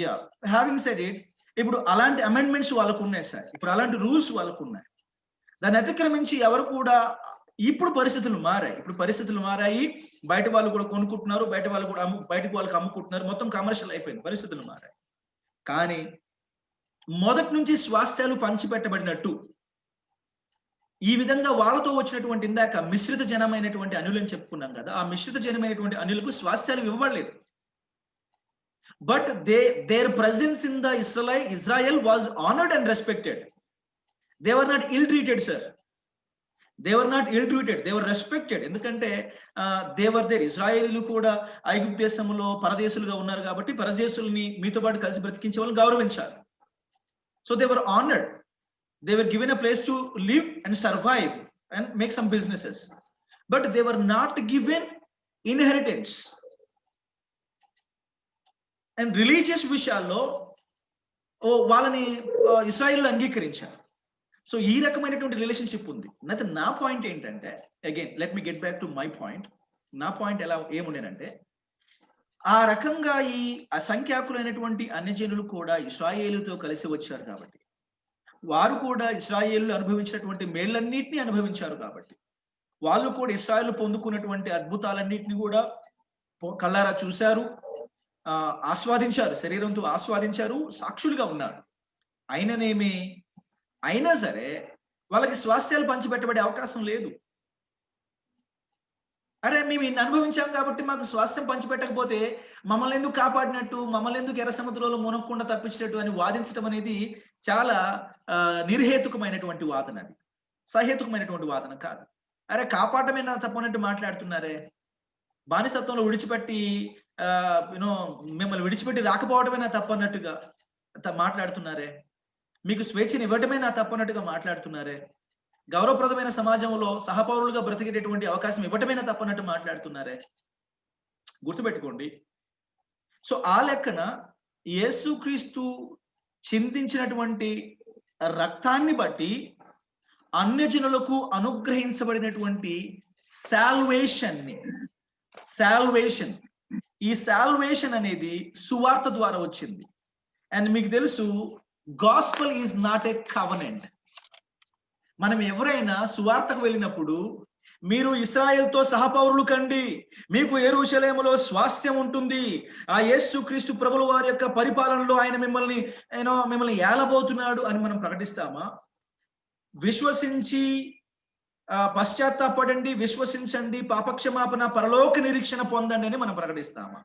yeah, having said it, ఇప్పుడు అలాంటి అమెండ్మెంట్స్ వాళ్ళకు ఉన్నాయి సార్, ఇప్పుడు అలాంటి రూల్స్ వాళ్ళకు ఉన్నాయి. దాన్ని అతిక్రమించి ఎవరు కూడా, ఇప్పుడు పరిస్థితులు మారాయి, బయట వాళ్ళు కూడా కొనుక్కుంటున్నారు, బయటకు వాళ్ళకి అమ్ముకుంటున్నారు, మొత్తం కమర్షియల్ అయిపోయింది, పరిస్థితులు మారాయి. కానీ మొదటి నుంచి స్వాస్థ్యాలు పంచిపెట్టబడినట్టు ఈ విధంగా వాళ్ళతో వచ్చినటువంటి ఇందాక మిశ్రిత జనమైనటువంటి అనులని చెప్పుకున్నాం కదా, ఆ మిశ్రిత జనమైనటువంటి అనులకు స్వాస్థ్యాలు ఇవ్వబడలేదు. But their presence in the Israel was honored and respected. They were not ill-treated, sir. They were not ill-treated. They were respected. ఎందుకంటే they were there. ఇజ్రాయేలీలు కూడా ఐగుప్తు దేశంలో పరదేశులుగా ఉన్నారు కాబట్టి పరదేశుల్ని మీతో పాటు కలిసి బ్రతికించే వాళ్ళని గౌరవించారు. So they were honored. They were given a place to live and survive and make some businesses. But they were not given inheritance. And religious విషయాల్లో వాళ్ళని ఇస్రాయేల్ అంగీకరించారు. సో ఈ రకమైనటువంటి రిలేషన్షిప్ ఉంది. అయితే నా పాయింట్ ఏంటంటే, again let me get back to my point. నా పాయింట్ ఏముండేనంటే, ఆ రకంగా ఈ అసంఖ్యాకులైనటువంటి అన్యజనులు కూడా ఇశ్రాయేలుతో కలిసి వచ్చారు కాబట్టి, వారు కూడా ఇశ్రాయేలు అనుభవించినటువంటి మేళ్ళన్నిటినీ అనుభవించారు కాబట్టి, వాళ్ళు కూడా ఇశ్రాయేలు పొందుకున్నటువంటి అద్భుతాలన్నిటిని కూడా కళ్ళారా చూశారు, ఆస్వాదించారు, శరీరంతో ఆస్వాదించారు, సాక్షులుగా ఉన్నారు. అయినా సరే వాళ్ళకి స్వాస్థ్యాలు పంచిపెట్టబడే అవకాశం లేదు. అరే మేము ఇన్ని అనుభవించాం కాబట్టి మాకు స్వాస్థ్యం పంచిపెట్టకపోతే మమ్మల్ని ఎందుకు కాపాడినట్టు, మమ్మల్ని ఎందుకు ఎర్ర సముద్రంలో మునగకుండా తప్పించినట్టు అని వాదించడం అనేది చాలా నిర్హేతుకమైనటువంటి వాదన, అది సహేతుకమైనటువంటి వాదన కాదు. అరే కాపాడమే నా తప్పనట్టు మాట్లాడుతున్నారే, బానిసత్వంలో విడిచిపెట్టి మిమ్మల్ని విడిచిపెట్టి రాకపోవడమే నా తప్పన్నట్టుగా మాట్లాడుతున్నారే, మీకు స్వేచ్ఛను ఇవ్వటమే నా తప్పన్నట్టుగా మాట్లాడుతున్నారే, గౌరవప్రదమైన సమాజంలో సహపౌరులుగా బ్రతికేటటువంటి అవకాశం ఇవ్వటమే నా తప్పన్నట్టు మాట్లాడుతున్నారే. గుర్తుపెట్టుకోండి. సో ఆ లెక్కన యేసుక్రీస్తు చిందించినటువంటి రక్తాన్ని బట్టి అన్యజనులకు అనుగ్రహించబడినటువంటి సాల్వేషన్, ఈ సాల్వేషన్ అనేది సువార్త ద్వారా వచ్చింది. అండ్ మీకు తెలుసు, gospel is not a covenant. మనం ఎవరైనా సువార్తకు వెళ్ళినప్పుడు మీరు ఇశ్రాయేలుతో సహపౌరులు కండి, మీకు యెరూషలేములో స్వాస్థ్యం ఉంటుంది, ఆ యేసుక్రీస్తు ప్రభుల వారి యొక్క పరిపాలనలో ఆయన మిమ్మల్ని ఏలబోతున్నాడు అని మనం ప్రకటిస్తామా? విశ్వసించి పశ్చాత్తాపడండి, విశ్వసించండి, పాపక్షమాపణ, పరలోక నిరీక్షణ పొందండి అని మనం ప్రకటిస్తామా?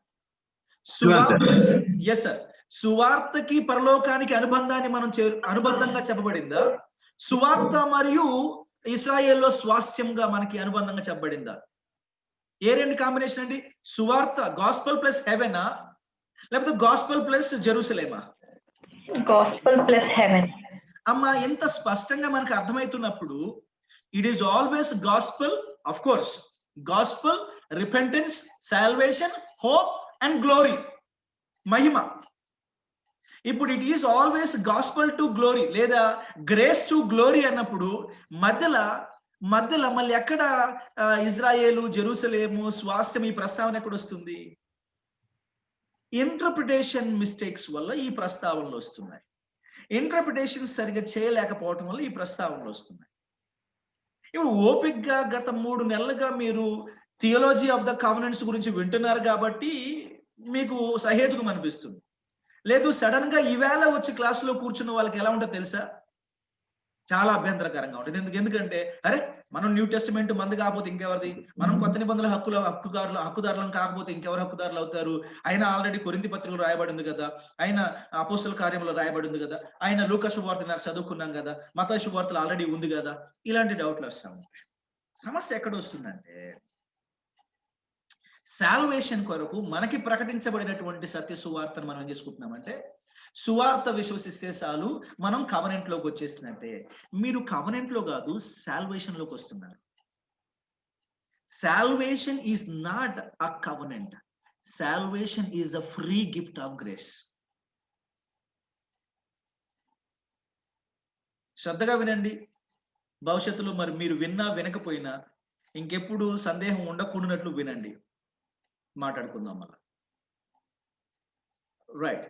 Yes sir. సువార్తకి పరలోకానికి అనుబంధాన్ని మనం అనుబంధంగా చెప్పబడిందా? సువార్త మరియు ఇశ్రాయేల్లో స్వాస్థ్యంగా మనకి అనుబంధంగా చెప్పబడిందా? ఏ రెండు కాంబినేషన్ అండి? సువార్త గాస్పల్ ప్లస్ హెవెనా, లేకపోతే గాస్పల్ ప్లస్ జెరూసలేమా? Gospel plus heaven. అమ్మా, ఎంత స్పష్టంగా మనకు అర్థమవుతున్నప్పుడు it is always gospel, of course gospel, repentance, salvation, hope and glory, మహిమ. ఇప్పుడు it is always gospel to glory లేదా గ్రేస్ టు గ్లోరీ అన్నప్పుడు మధ్యలో మళ్ళీ ఎక్కడ ఇజ్రాయేలు, జెరూసలేము, స్వాస్థ్యం ఈ ప్రస్తావన ఎక్కడ వస్తుంది? ఇంటర్ప్రిటేషన్ మిస్టేక్స్ వల్ల ఈ ప్రస్తావనలు వస్తున్నాయి. ఇంటర్ప్రిటేషన్ సరిగా చేయలేకపోవటం వల్ల ఈ ప్రస్తావనలు వస్తున్నాయి. ఇప్పుడు ఓపిక్గా గత 3 నెలలుగా మీరు థియాలజీ ఆఫ్ ద కవెనెంట్స్ గురించి వింటున్నారు కాబట్టి మీకు సహేతుకం అనిపిస్తుంది. లేదు, సడన్ గా ఈవేళ వచ్చి క్లాసులో కూర్చున్న వాళ్ళకి ఎలా ఉంటుందో తెలుసా? చాలా అభ్యంతరకరంగా ఉంటుంది. ఎందుకంటే అరే, మనం న్యూ టెస్టిమెంట్ మంది కాకపోతే ఇంకెవరిది? మనం కొత్త నిబంధనల హక్కుదారులం కాకపోతే ఇంకెవరు హక్కుదారులు అవుతారు? ఆయన ఆల్రెడీ కొరింథీ పత్రికలో రాయబడింది కదా, ఆయన అపోస్తల కార్యంలో రాయబడింది కదా, ఆయన లూకా శుభవార్త చదువుకున్నాం కదా, మత్తయి శుభవార్తలు ఆల్రెడీ ఉంది కదా. ఇలాంటి డౌట్లు వస్తాము. సమస్య ఎక్కడ వస్తుందంటే, సాల్వేషన్ కొరకు మనకి ప్రకటించబడినటువంటి సత్య సువార్తను మనం ఏం చేసుకుంటున్నామంటే, సువార్త విశ్వసిస్తే చాలు మనం కవనెంట్ లోకి వచ్చేస్తున్నట్టే. మీరు కవనెంట్ లో కాదు, సాల్వేషన్ లోకి వస్తున్నారు. Salvation is not a covenant, salvation is a free gift of grace. శ్రద్ధగా వినండి. భవిష్యత్తులో మరి మీరు విన్నా వినకపోయినా ఇంకెప్పుడు సందేహం ఉండకూడనట్లు వినండి. మాట్లాడుకుందాం మళ్ళా. Right.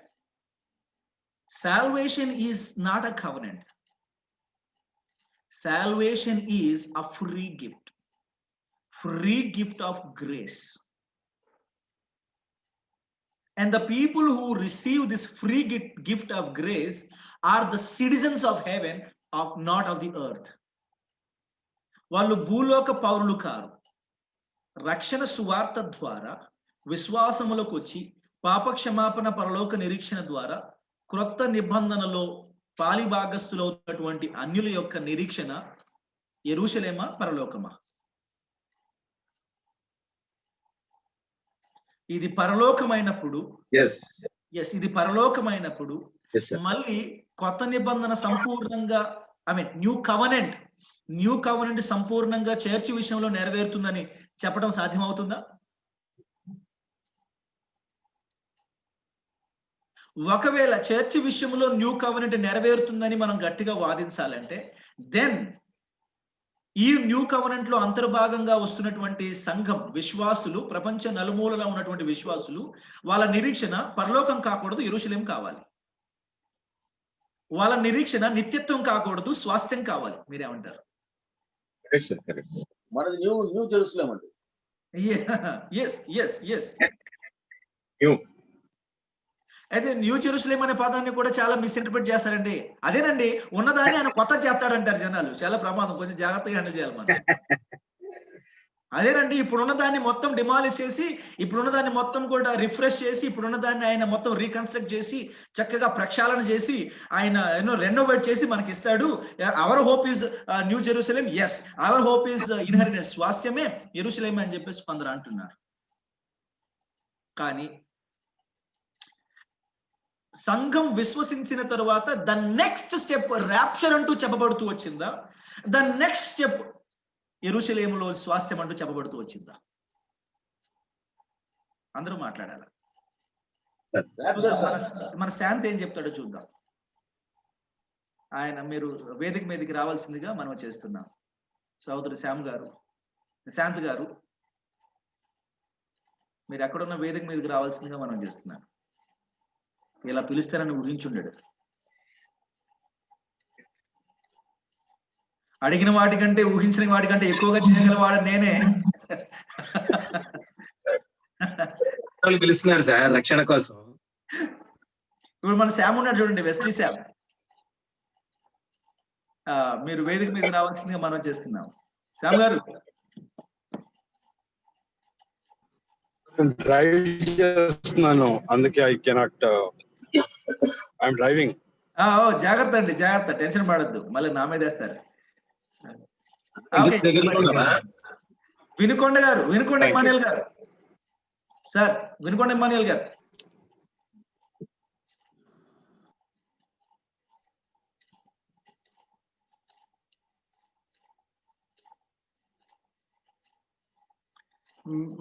Salvation is not a covenant. Salvation is a free gift of grace. And the people who receive this free gift of grace are the citizens of heaven, not of the earth. వాళ్ళు భూలోక పౌరులు car. రక్షణ సువార్త ద్వారా విశ్వాసములకు వచ్చి పాపక్షమాపణ, పరలోక నిరీక్షణ ద్వారా క్రొత్త నిబంధనలో పాలిభాగస్తులవుతున్నటువంటి అన్యుల యొక్క నిరీక్షణ యెరూషలేమా, పరలోకమా? ఇది పరలోకమైనప్పుడు, ఇది పరలోకమైనప్పుడు మళ్ళీ కొత్త నిబంధన సంపూర్ణంగా, న్యూ కవనెంట్ సంపూర్ణంగా చర్చి విషయంలో నెరవేరుతుందని చెప్పడం సాధ్యమవుతుందా? ఒకవేళ చర్చి విషయంలో న్యూ కవెనెంట్ నెరవేరుతుందని మనం గట్టిగా వాదించాలంటే, దెన్ ఈ న్యూ కవెనెంట్ లో అంతర్భాగంగా వస్తున్నటువంటి సంఘం విశ్వాసులు, ప్రపంచ నలుమూలలో ఉన్నటువంటి విశ్వాసులు, వాళ్ళ నిరీక్షణ పరలోకం కాకూడదు, యెరూషలేం కావాలి. వాళ్ళ నిరీక్షణ నిత్యత్వం కాకూడదు, స్వాస్థ్యం కావాలి. మీరేమంటారు? మనది న్యూ జెరూసలేం అండి. అయితే న్యూ జెరూసలేం అనే పదాన్ని కూడా చాలా మిస్ఇంటర్ప్రిట్ చేస్తారండి. అదేనండి, ఉన్నదాన్ని ఆయన కొత్త చేస్తాడంటారు జనాలు. చాలా ప్రమాదం, కొంచెం జాగ్రత్తగా హ్యాండిల్ చేయాలి మనం. అదేనండి, ఇప్పుడున్న దాన్ని మొత్తం డిమాలిష్ చేసి, ఇప్పుడున్న దాన్ని మొత్తం కూడా రిఫ్రెష్ చేసి, ఇప్పుడున్న దాన్ని ఆయన మొత్తం రీకన్స్ట్రక్ట్ చేసి, చక్కగా ప్రక్షాళన చేసి, ఆయన రెనోవేట్ చేసి మనకి ఇస్తాడు. Our hope is new Jerusalem. Yes, our hope is inheritance, స్వాస్థ్యమే యెరూషలేం అని చెప్పేసి కొందరు అంటున్నారు. కానీ సంఘం విశ్వసించిన తరువాత ద నెక్స్ట్ స్టెప్ ర్యాప్చర్ అంటూ చెప్పబడుతూ వచ్చిందా? ద నెక్స్ట్ స్టెప్ యెరూషలేములో స్వాస్థ్యం అంటూ చెప్పబడుతూ వచ్చిందా? అందరూ మాట్లాడాలి. మన శాంతి ఏం చెప్తాడో చూద్దాం. ఆయన మీరు వేదిక మీదకి రావాల్సిందిగా మనం చేస్తున్నాం. సహోదరు శాంత్ గారు మీరు ఎక్కడున్న వేదిక మీదకి రావాల్సిందిగా మనం చేస్తున్నాం. ఇలా పిలుస్తారని ఊహించుండడు. అడిగిన వాటికంటే ఊహించిన వాటికంటే ఎక్కువగా చేయగలవాడు నేనే. పిలుస్తున్నారు సార్ రక్షణ కోసం. ఇప్పుడు మన శామ్ ఉన్నాడు చూడండి, వెస్లీ శామ్. మీరు వేదిక మీద రావాల్సిందిగా మనం చేస్తున్నాం. శ్యామ్ గారు డ్రైవ్ చేస్తున్నాను, అందుకే ఐ కెనాట్. I'm driving. జాగ్రత్త అండి, జాగ్రత్త, టెన్షన్ పడద్దు, మళ్ళీ నా మీద వేస్తారు. వినుకొండ ఇమానియల్ గారు సార్, వినుకొండ ఇమానియల్ గారు.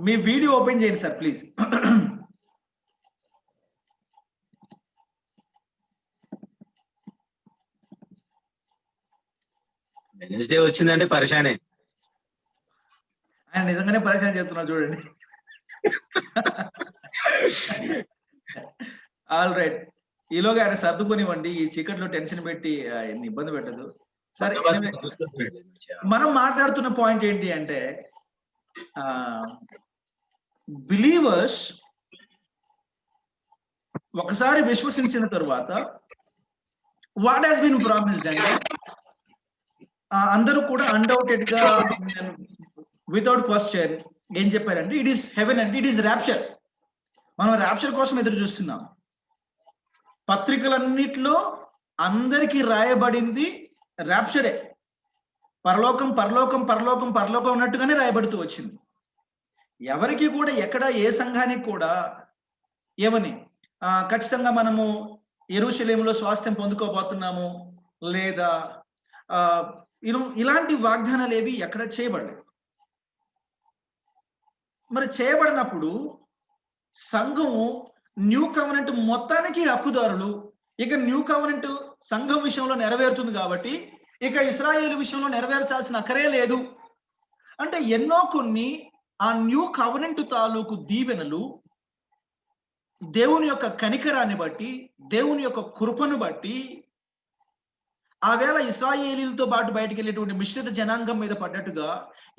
మీ వీడియో ఓపెన్ చేయండి సార్ ప్లీజ్. వెడ్నెస్డే వచ్చిందంటే పరిశానే. ఆయన నిజంగానే పరిశాన్ చేస్తున్నారు చూడండి. ఆల్ రైట్, ఈలోగా ఆయన సర్దుకునివ్వండి, ఈ చీకట్లో టెన్షన్ పెట్టి ఆయన్ని ఇబ్బంది పెట్టదు. సరే, మనం మాట్లాడుతున్న పాయింట్ ఏంటి అంటే, బిలీవర్స్ ఒకసారి విశ్వసించిన తరువాత వాట్ హాస్ బీన్ ప్రామిస్డ్ అంటే, అందరూ కూడా అన్డౌటెడ్ గా వితౌట్ క్వశ్చన్ ఏం చెప్పారంటే, it is heaven and it is rapture. మనం ర్యాప్చర్ కోసం ఎదురు చూస్తున్నాం. పత్రికలన్నిట్లో అందరికీ రాయబడింది ర్యాప్చరే. పరలోకం పరలోకం పరలోకం పరలోకం ఉన్నట్టుగానే రాయబడుతూ వచ్చింది. ఎవరికి కూడా ఎక్కడ ఏ సంఘానికి కూడా ఏమని ఖచ్చితంగా మనము యెరూషలేములో స్వాస్థ్యం పొందుకోబోతున్నాము లేదా ఇలాంటి వాగ్దానాలు ఏవి ఎక్కడ చేయబడలేదు. మరి చేయబడినప్పుడు సంఘము న్యూ కవెనెంట్ మొత్తానికి హక్కుదారులు. ఇక న్యూ కవెనెంట్ సంఘం విషయంలో నెరవేరుతుంది కాబట్టి ఇక ఇశ్రాయేలు విషయంలో నెరవేర్చాల్సిన అక్కరే లేదు అంటే, ఎన్నో కొన్ని ఆ న్యూ కవెనెంట్ తాలూకు దీవెనలు దేవుని యొక్క కనికరాన్ని బట్టి, దేవుని యొక్క కృపను బట్టి ఆవేళ ఇశ్రాయేలీలతో పాటు బయటికి వెళ్ళేటువంటి మిశ్రిత జనాంగం మీద పడ్డట్టుగా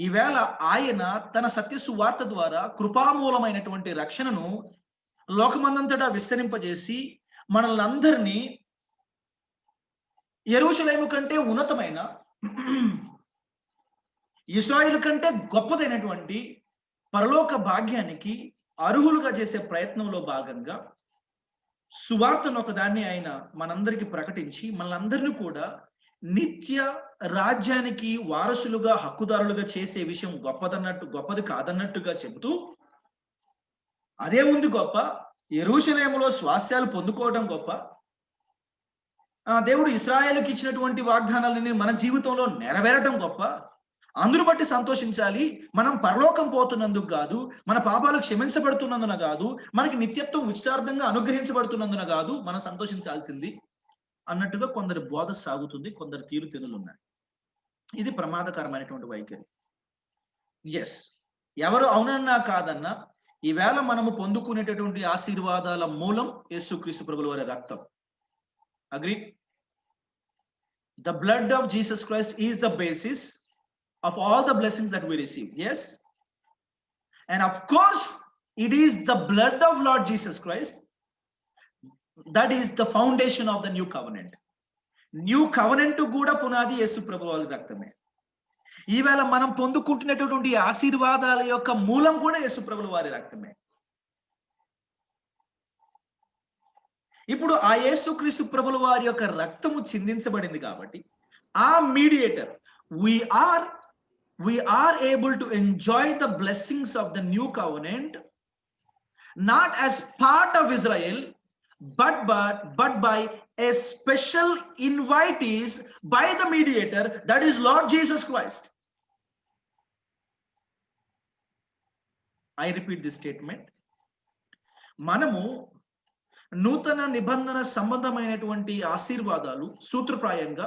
ఈవేళ ఆయన తన సత్య సువార్త ద్వారా కృపామూలమైనటువంటి రక్షణను లోకమందంతటా విస్తరింపజేసి మనల్ని అందరినీ యెరూషలేము కంటే ఉన్నతమైన, ఇశ్రాయేలు కంటే గొప్పదైనటువంటి పరలోక భాగ్యానికి అర్హులుగా చేసే ప్రయత్నంలో భాగంగా సువార్తను ఒకదాన్ని ఆయన మనందరికీ ప్రకటించి మనందరినీ కూడా నిత్య రాజ్యానికి వారసులుగా హక్కుదారులుగా చేసే విషయం గొప్పది కాదన్నట్టుగా చెబుతూ, అదే ఉంది గొప్ప, యెరూషలేములో స్వాస్థ్యాలు పొందుకోవడం గొప్ప, దేవుడు ఇశ్రాయేలుకి ఇచ్చినటువంటి వాగ్దానాలని మన జీవితంలో నెరవేరటం గొప్ప, అందును బట్టి సంతోషించాలి. మనం పరలోకం పోతున్నందుకు కాదు, మన పాపాలు క్షమించబడుతున్నందున కాదు, మనకి నిత్యత్వం ఉచితార్థంగా అనుగ్రహించబడుతున్నందున కాదు మనం సంతోషించాల్సింది అన్నట్టుగా కొందరి బోధ సాగుతుంది, కొందరు తీరుతెన్నులు ఉన్నాయి. ఇది ప్రమాదకరమైనటువంటి వైఖరి. ఎస్, ఎవరు అవునన్నా కాదన్నా ఈవేళ మనము పొందుకునేటటువంటి ఆశీర్వాదాల మూలం యేసుక్రీస్తు ప్రభుల వారి రక్తం. Agree? The blood of Jesus Christ is the basis of all the blessings that we receive. Yes, and of course it is the blood of Lord Jesus Christ that is the foundation of the new covenant. New covenant కూడా పునాది యేసు ప్రభువు వారి రక్తమే. ఈవేళ మనం పొందుకుంటున్నటువంటి ఆశీర్వాదాల యొక్క మూలం కూడా యేసు ప్రభువు వారి రక్తమే. ఇప్పుడు ఆ యేసుక్రీస్తు ప్రభుల వారి యొక్క రక్తము చిందించబడింది కాబట్టి ఆ mediator we are able to enjoy the blessings of the new covenant not as part of Israel but by a special invitees by the mediator, that is Lord Jesus Christ. I repeat this statement. మనము నూతన నిబంధన సంబంధమైనటువంటి ఆశీర్వాదాలు సూత్రప్రాయంగా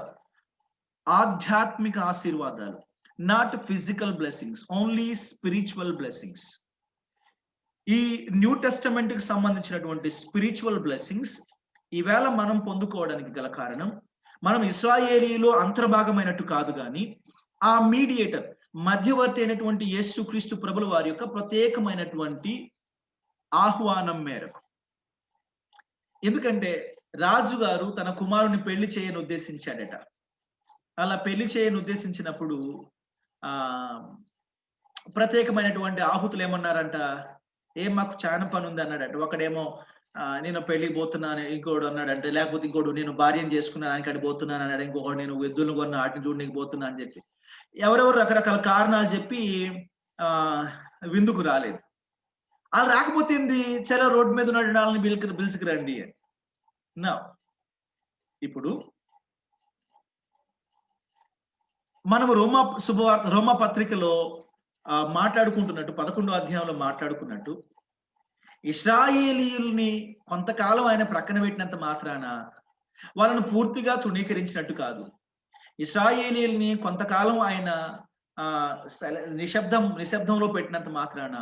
ఆధ్యాత్మిక ఆశీర్వాదాలు, not physical blessings, only spiritual blessings. ఈ new testament కి సంబంధించినటువంటి స్పిరిచువల్ బ్లెస్సింగ్స్ ఈవేళ మనం పొందుకోవడానికి గల కారణం, మనం ఇశ్రాయేలీలో అంతర్భాగమైనట్టు కాదు, కానీ ఆ మీడియేటర్ మధ్యవర్తి అయినటువంటి యేసుక్రీస్తు ప్రభుల వారి యొక్క ప్రత్యేకమైనటువంటి ఆహ్వానం మేరకు. ఎందుకంటే రాజుగారు తన కుమారుని పెళ్లి చేయని ఉద్దేశించాడట. అలా పెళ్లి చేయని ఉద్దేశించినప్పుడు ప్రత్యేకమైనటువంటి ఆహుతులు ఏమన్నారంట, మాకు చాలా పని ఉంది అన్నాడంట. ఒకడేమో నేను పెళ్లికి పోతున్నాను, ఇంకోడు అన్నాడంటే, లేకపోతే ఇంకోడు నేను భార్యను చేసుకున్నాను ఆయనకాడికి పోతున్నాను అన్నాడు, ఇంకొకడు నేను ఎద్దులను కొన్న వాటిని చూడడానికి పోతున్నా అని చెప్పి ఎవరెవరు రకరకాల కారణాలు చెప్పి విందుకు రాలేదు. వాళ్ళు రాకపోతే ఏంది, చాలా రోడ్డు మీద ఉన్న వాళ్ళని పిలుచుకురండి అని. నా ఇప్పుడు మనము రోమా పత్రికలో మాట్లాడుకుంటున్నట్టు 11వ అధ్యాయంలో మాట్లాడుకున్నట్టు, ఇశ్రాయేలీయుల్ని కొంతకాలం ఆయన ప్రక్కన పెట్టినంత మాత్రాన వాళ్ళను పూర్తిగా తృణీకరించినట్టు కాదు. ఇశ్రాయేలీయుల్ని కొంతకాలం ఆయన నిశ్శబ్దంలో పెట్టినంత మాత్రాన,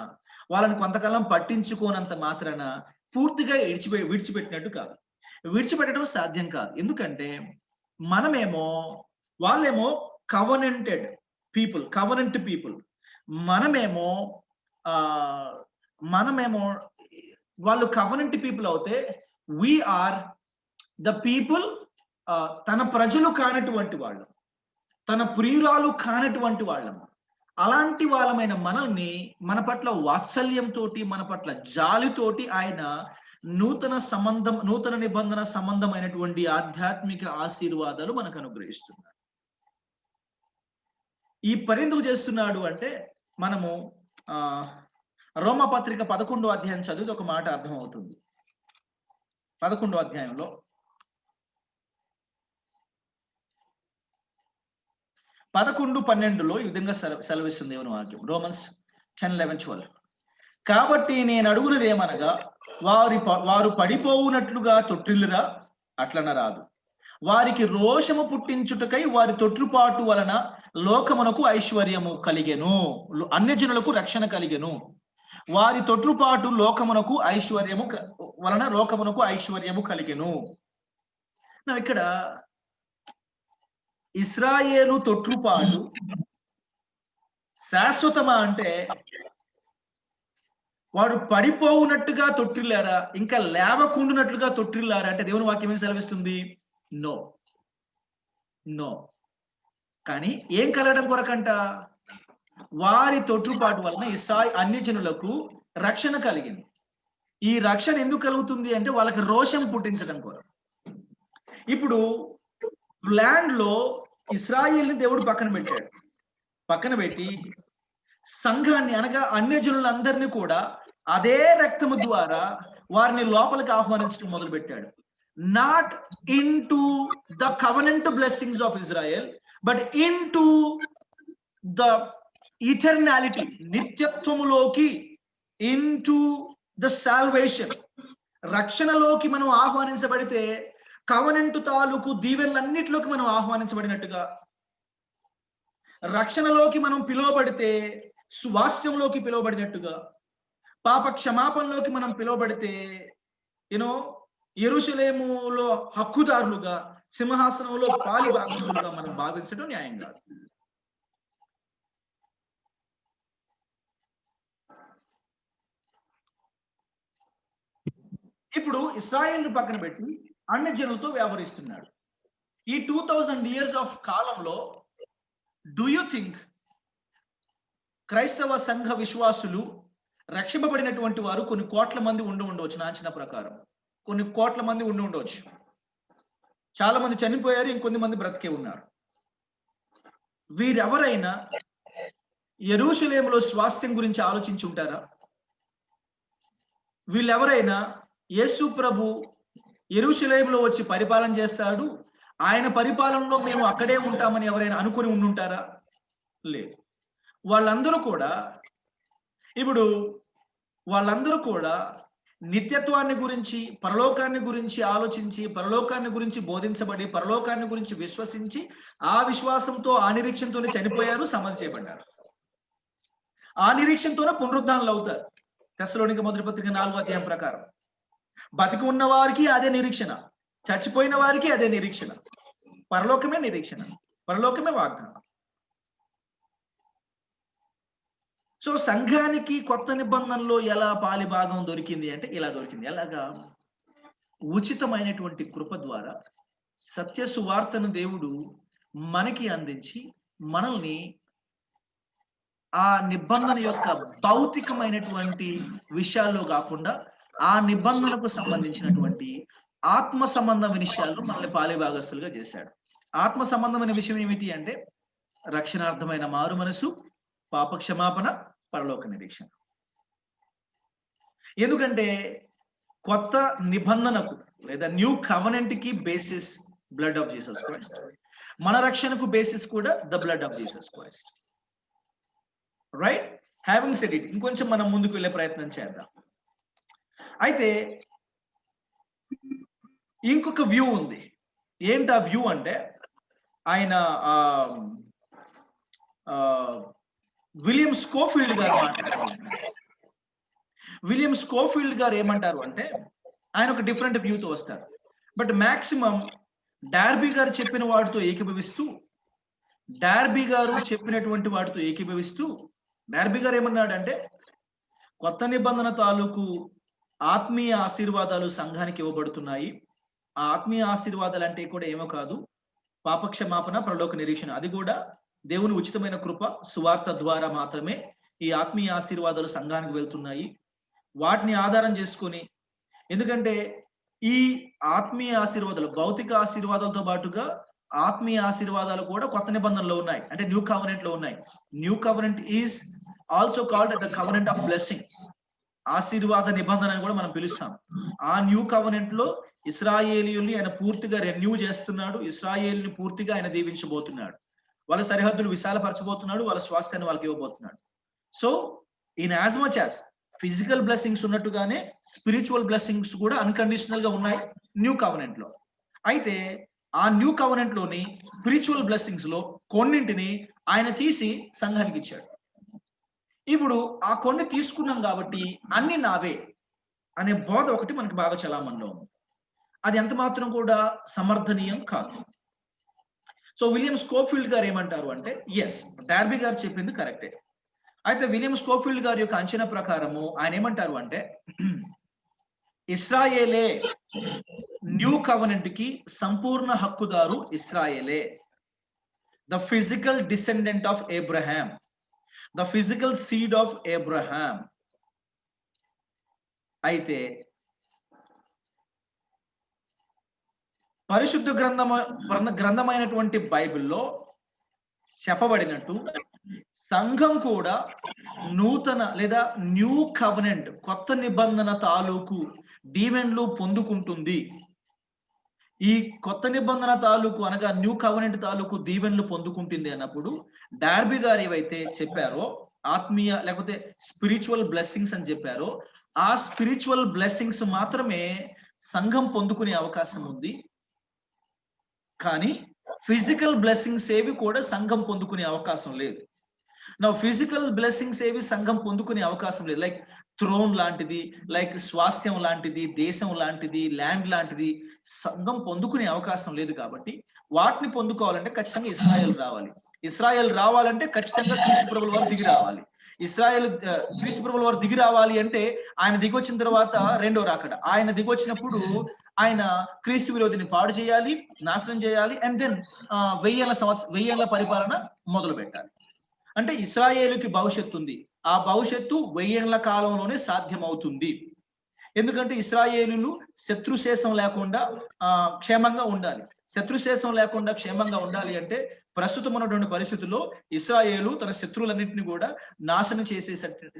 వాళ్ళని కొంతకాలం పట్టించుకోనంత మాత్రాన పూర్తిగా విడిచిపెట్టినట్టు కాదు. విడిచిపెట్టడం సాధ్యం కాదు. ఎందుకంటే వాళ్ళేమో కవనెంట్ పీపుల్, మనమేమో వాళ్ళు కవనెంట్ పీపుల్ అవుతే వీఆర్ ద పీపుల్, తన ప్రజలు కానటువంటి వాళ్ళు, తన ప్రియురాలు కానటువంటి వాళ్ళము. అలాంటి వాళ్ళమైన మనల్ని మన పట్ల వాత్సల్యంతో, మన పట్ల జాలితోటి ఆయన నూతన నిబంధన సంబంధమైనటువంటి ఆధ్యాత్మిక ఆశీర్వాదాలు మనకు అనుగ్రహిస్తున్నాడు. ఈ పని ఎందుకు చేస్తున్నాడు అంటే, మనము రోమపత్రిక 11వ అధ్యాయం చదివితే ఒక మాట అర్థమవుతుంది. 11వ అధ్యాయంలో 11-12 ఈ విధంగా సెలవిస్తుంది దేవుని వాక్యం. రోమన్స్ 10:11-12. కాబట్టి నేను అడుగునది ఏమనగా, వారు పడిపోవునట్లుగా తొట్టిల్లురా, అట్లన రాదు. వారికి రోషము పుట్టించుటకై వారి తొట్రుపాటు వలన లోకమునకు ఐశ్వర్యము కలిగెను, అన్యజనులకు రక్షణ కలిగెను. వారి తొట్రుపాటు లోకమునకు ఐశ్వర్యము కలిగెను. ఇక్కడ ఇశ్రాయేలు తొట్రుపాటు శాశ్వతమా అంటే, వాడు పడిపోవునట్టుగా తొట్టిల్లారా, ఇంకా లేవకుండునట్లుగా తొట్టిల్లారా అంటే దేవుని వాక్యం ఏం సెలవిస్తుంది? నో. కానీ ఏం కలగడం కొరకంట? వారి తొట్రుపాటు వలన అన్యజనులకు రక్షణ కలిగింది. ఈ రక్షణ ఎందుకు కలుగుతుంది అంటే, వాళ్ళకి రోషం పుట్టించడం కొరకు. ఇప్పుడు ల్యాండ్ లో ఇశ్రాయేల్ని దేవుడు పక్కన పెట్టి సంఘాన్ని అనగా అన్యజనులందరినీ కూడా అదే రక్తము ద్వారా వారిని లోపలికి ఆహ్వానించడం మొదలు పెట్టాడు. Not into the covenant blessings of Israel, but into the eternality, నిత్యత్వములోకి, ఇన్ టు ద సాల్వేషన్, రక్షణలోకి మనం ఆహ్వానించబడితే, కవనెంట్ తాలూకు దీవెనలన్నిటిలోకి మనం ఆహ్వానించబడినట్టుగా, రక్షణలోకి మనం పిలువబడితే స్వాస్థ్యంలోకి పిలువబడినట్టుగా, పాప క్షమాపణలోకి మనం పిలువబడితే యెరూషలేములో హక్కుదారులుగా, సింహాసనంలో పాలి భాగస్తులుగా మనం భావించడం న్యాయం కాదు. ఇప్పుడు ఇశ్రాయేల్ను పక్కన పెట్టి అన్ని జనులతో వ్యవహరిస్తున్నాడు. ఈ 2000 years ఆఫ్ కాలంలో డూ యూ థింక్ క్రైస్తవ సంఘ విశ్వాసులు రక్షింపబడినటువంటి వారు కొన్ని కోట్ల మంది ఉండవచ్చు? నా అంచనా ప్రకారం కొన్ని కోట్ల మంది ఉండవచ్చు. చాలా మంది చనిపోయారు, ఇంకొన్ని మంది బ్రతికే ఉన్నారు. వీరెవరైనా యెరూషలేములో స్వాస్థ్యం గురించి ఆలోచించి ఉంటారా? వీళ్ళెవరైనా యేసు ప్రభు యెరూషలేములో వచ్చి పరిపాలన చేస్తాడు, ఆయన పరిపాలనలో మేము అక్కడే ఉంటామని ఎవరైనా అనుకుని ఉండుంటారా? లేదు. వాళ్ళందరూ కూడా నిత్యత్వాన్ని గురించి, పరలోకాన్ని గురించి ఆలోచించి, పరలోకాన్ని గురించి బోధించబడి, పరలోకాన్ని గురించి విశ్వసించి, ఆ విశ్వాసంతో, ఆ నిరీక్షణతోనే చనిపోయారు, సమాధి చేయబడ్డారు. ఆ నిరీక్షణతోనే పునరుద్ధానాలు అవుతారు. తెస్సలోనిక మొదటి పత్రిక 4వ అధ్యాయం ప్రకారం బతికి ఉన్న వారికి అదే నిరీక్షణ, చచ్చిపోయిన వారికి అదే నిరీక్షణ. పరలోకమే నిరీక్షణ, పరలోకమే వాగ్దానం. సో సంఘానికి కొత్త నిబంధనలో ఎలా పాలి భాగం దొరికింది అంటే ఇలా దొరికింది. ఎలాగా? ఉచితమైనటువంటి కృప ద్వారా సత్య సువార్తను దేవుడు మనకి అందించి, మనల్ని ఆ నిబంధన యొక్క భౌతికమైనటువంటి విషయాల్లో కాకుండా ఆ నిబంధనకు సంబంధించినటువంటి ఆత్మ సంబంధమైన విషయాల్లో మనల్ని పాలిభాగస్తులుగా చేశాడు. ఆత్మ సంబంధమైన విషయం ఏమిటి అంటే రక్షణార్థమైన మారు మనసు, పాప క్షమాపణ, పరలోక నిరీక్షణ. ఎందుకంటే కొత్త నిబంధనకు లేదా న్యూ కవెనెంట్ కి basis blood of Jesus Christ. మన రక్షణకు బేసిస్ కూడా the blood of Jesus Christ. Right? Having said it, ఇంకొంచెం మనం ముందుకు వెళ్ళే ప్రయత్నం చేద్దాం. అయితే ఇంకొక వ్యూ ఉంది. ఏంటి ఆ వ్యూ అంటే ఆయన విలియం స్కోఫీల్డ్ గారు మాట్లాడుతున్నారు. విలియం స్కోఫీల్డ్ గారు ఏమంటారు అంటే ఆయన ఒక డిఫరెంట్ వ్యూతో వస్తారు. బట్ మాక్సిమం డార్బీ గారు చెప్పిన వాటితో ఏకీభవిస్తూ, డార్బీ గారు చెప్పినటువంటి వాటితో ఏకీభవిస్తూ డార్బీ గారు ఏమన్నాడంటే కొత్త నిబంధన తాలూకు ఆత్మీయ ఆశీర్వాదాలు సంఘానికి ఇవ్వబడుతున్నాయి. ఆ ఆత్మీయ ఆశీర్వాదాలు అంటే కూడా ఏమో కాదు, పాపక్షమాపణ, పరలోక నిరీక్షణ. అది కూడా దేవుని ఉచితమైన కృప, సువార్త ద్వారా మాత్రమే ఈ ఆత్మీయ ఆశీర్వాదాలు సంఘానికి వెళ్తున్నాయి. వాటిని ఆధారం చేసుకొని, ఎందుకంటే ఈ ఆత్మీయ ఆశీర్వాదాలు భౌతిక ఆశీర్వాదాలతో పాటుగా ఆత్మీయ ఆశీర్వాదాలు కూడా కొత్త నిబంధనలో ఉన్నాయి, అంటే న్యూ కవెనెంట్ లో ఉన్నాయి. New covenant is also called the covenant of blessing. ఆశీర్వాద నిబంధన అని కూడా మనం పిలుస్తాం. ఆ న్యూ కవెనెంట్ లో ఇశ్రాయేలీయుల్ని ఆయన పూర్తిగా రెన్యూ చేస్తున్నాడు. ఇశ్రాయేలుని పూర్తిగా ఆయన దీవించబోతున్నాడు. వాళ్ళ సరిహద్దులు విశాలపరచబోతున్నాడు. వాళ్ళ స్వాస్థ్యాన్ని వాళ్ళకి ఇవ్వబోతున్నాడు. So in as much as physical blessings ఉన్నట్టుగానే స్పిరిచువల్ బ్లెస్సింగ్స్ కూడా అన్కండిషనల్ గా ఉన్నాయి న్యూ కవెనెంట్ లో. అయితే ఆ న్యూ కవెనెంట్ లోని స్పిరిచువల్ బ్లెస్సింగ్స్ లో కొన్నింటిని ఆయన తీసి సంఘానికి ఇచ్చాడు. ఇప్పుడు ఆ కొన్ని తీసుకున్నాం కాబట్టి అన్ని నావే అనే బోధ ఒకటి మనకి బాగా చలామణిలో ఉంది. అది ఎంత మాత్రం కూడా సమర్థనీయం కాదు. సో విలియం స్కోఫీల్డ్ గారు ఏమంటారు అంటే ఎస్, డార్బీ గారు చెప్పింది కరెక్టే. అయితే విలియం స్కోఫీల్డ్ గారి యొక్క అంచనా ప్రకారము ఆయన ఏమంటారు అంటే ఇస్రాయేలే న్యూ కవెనెంట్ కి సంపూర్ణ హక్కుదారు. ఇస్రాయేలే the physical descendant of Abraham, the physical seed of Abraham. అయితే పరిశుద్ధ గ్రంథమైనటువంటి బైబిల్లో చెప్పబడినట్టు సంఘం కూడా నూతన లేదా న్యూ కవెనెంట్ కొత్త నిబంధన తాలూకు దీవెన్లు పొందుకుంటుంది. ఈ కొత్త నిబంధన తాలూకు అనగా న్యూ కవెనెంట్ తాలూకు దీవెన్లు పొందుకుంటుంది అన్నప్పుడు డార్బీ గారు ఏవైతే చెప్పారో ఆత్మీయ లేకపోతే స్పిరిచువల్ బ్లెస్సింగ్స్ అని చెప్పారో ఆ స్పిరిచువల్ బ్లెస్సింగ్స్ మాత్రమే సంఘం పొందుకునే అవకాశం ఉంది. కానీ ఫిజికల్ బ్లెస్సింగ్స్ ఏవి కూడా సంఘం పొందుకునే అవకాశం లేదు. నా ఫిజికల్ బ్లెస్సింగ్స్ ఏవి సంఘం పొందుకునే అవకాశం లేదు. లైక్ థ్రోన్ లాంటిది, లైక్ స్వాస్థ్యం లాంటిది, దేశం లాంటిది, ల్యాండ్ లాంటిది సంఘం పొందుకునే అవకాశం లేదు. కాబట్టి వాటిని పొందుకోవాలంటే ఖచ్చితంగా ఇశ్రాయేల్ రావాలి. ఇశ్రాయేల్ రావాలంటే ఖచ్చితంగా క్రీస్తు ప్రభువుల వారు దిగి రావాలి. ఇశ్రాయేల్ క్రీస్తు ప్రభువుల వారు దిగి రావాలి అంటే ఆయన దిగొచ్చిన తర్వాత రెండో రాకడ. ఆయన దిగొచ్చినప్పుడు ఆయన క్రీస్తు విరోధిని పాడు చేయాలి, నాశనం చేయాలి, అండ్ దెన్ 1000 పరిపాలన మొదలు పెట్టాలి. అంటే ఇశ్రాయేలుకి భవిష్యత్తు ఉంది. ఆ భవిష్యత్తు 1000 కాలంలోనే సాధ్యమవుతుంది. ఎందుకంటే ఇశ్రాయేలులు శత్రుశేషం లేకుండా క్షేమంగా ఉండాలి. శత్రుశేషం లేకుండా క్షేమంగా ఉండాలి అంటే ప్రస్తుతం ఉన్నటువంటి పరిస్థితుల్లో ఇశ్రాయేలు తన శత్రువులన్నింటినీ కూడా నాశనం చేసే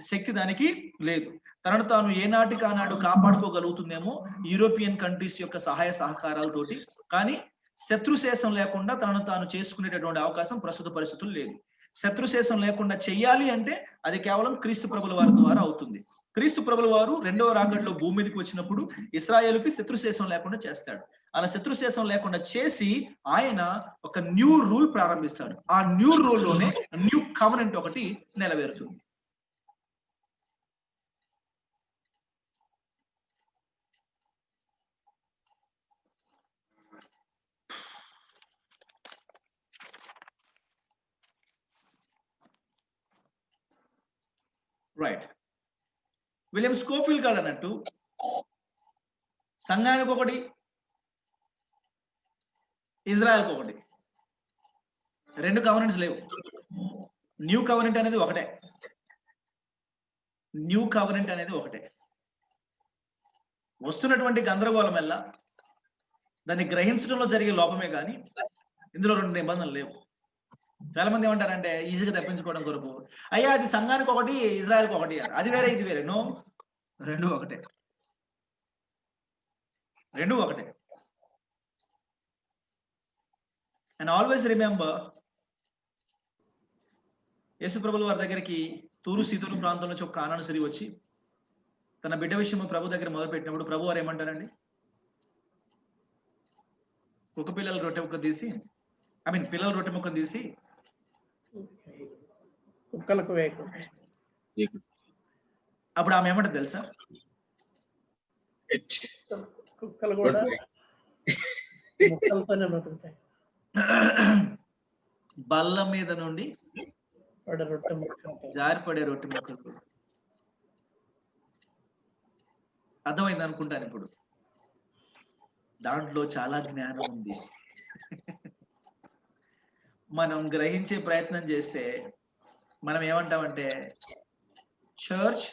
శక్తి దానికి లేదు. తనను తాను ఏనాటికి ఆనాడు కాపాడుకోగలుగుతుందేమో యూరోపియన్ కంట్రీస్ యొక్క సహాయ సహకారాలతోటి. కానీ శత్రుశేషం లేకుండా తనను తాను చేసుకునేటటువంటి అవకాశం ప్రస్తుత పరిస్థితులు లేదు. శత్రుశేషం లేకుండా చెయ్యాలి అంటే అది కేవలం క్రీస్తు ప్రభుల వారి ద్వారా అవుతుంది. క్రీస్తు ప్రభుల వారు రెండవ రాకడలో భూమి మీదకి వచ్చినప్పుడు ఇశ్రాయేలుకి శత్రుశేషం లేకుండా చేస్తాడు. అలా శత్రుశేషం లేకుండా చేసి ఆయన ఒక న్యూ రూల్ ప్రారంభిస్తాడు. ఆ న్యూ రూల్ లోనే న్యూ కవెనెంట్ ఒకటి నెరవేరుతుంది. రైట్. విలియం స్కోఫీల్డ్ గారు అన్నట్టు సంఘానికి ఒకటి, ఇజ్రాయెల్కి ఒకటి, రెండు కవెనెంట్స్ లేవు. న్యూ కవెనెంట్ అనేది ఒకటే. న్యూ కవెనెంట్ అనేది ఒకటే. వస్తున్నటువంటి గందరగోళం వల్ల దాన్ని గ్రహించడంలో జరిగే లోపమే కానీ ఇందులో రెండు నిబంధనలు లేవు. చాలా మంది ఏమంటారంటే ఈజీగా తప్పించుకోవడం కొరకు, అయ్యా అది సంఘానికి ఒకటి, ఇజ్రాయెల్కి ఒకటి, అది వేరే ఇది వేరే. నో, రెండు ఒకటే, రెండు ఒకటే. అండ్ ఆల్వేస్ రిమెంబర్, యేసు ప్రభుల వారి దగ్గరికి తూరు సీతూరు ప్రాంతం నుంచి ఒక కానాను స్త్రీ వచ్చి తన బిడ్డ విషయం ప్రభు దగ్గర మొదలుపెట్టినప్పుడు ప్రభు వారు ఏమంటారండి? కుక్క పిల్లల రొట్టె ముక్క తీసి, పిల్లల రొట్టె ముక్క తీసి కుక్కలకు వేయకు. అప్పుడు ఆమె ఏమంటది తెలుసా? కుక్కలు కూడా ముక్కలతోనే బతుకుతాయి. బల్ల మీద నుండి రొట్టె ముక్క జారిపడే రొట్టె ముక్కలు. అర్థమైంది అనుకుంటాను. ఇప్పుడు దాంట్లో చాలా జ్ఞానం ఉంది. మనం గ్రహించే ప్రయత్నం చేస్తే మనం ఏమంటామంటే చర్చ్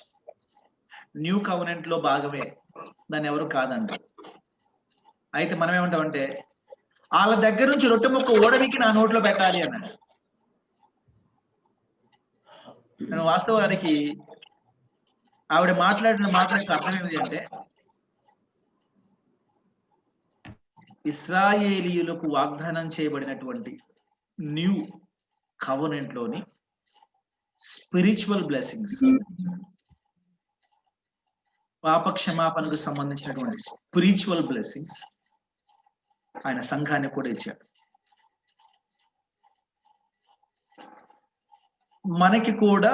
న్యూ కవెనెంట్ లో భాగమే, దాన్ని ఎవరు కాదంటారు. అయితే మనం ఏమంటామంటే వాళ్ళ దగ్గర నుంచి రొట్టె ముక్క ఓడనికి నా నోట్లో పెట్టాలి అన్నాడు. నేను వాస్తవానికి ఆవిడ మాట్లాడిన మాటలకు అర్థం ఏమిటి అంటే, ఇశ్రాయేలీయులకు వాగ్దానం చేయబడినటువంటి న్యూ కవెనెంట్ లోని స్పిరిచువల్ బ్లెస్సింగ్స్, పాప క్షమాపణకు సంబంధించినటువంటి స్పిరిచువల్ బ్లెస్సింగ్స్ ఆయన సంఘానికి కూడా ఇచ్చాడు. మనకి కూడా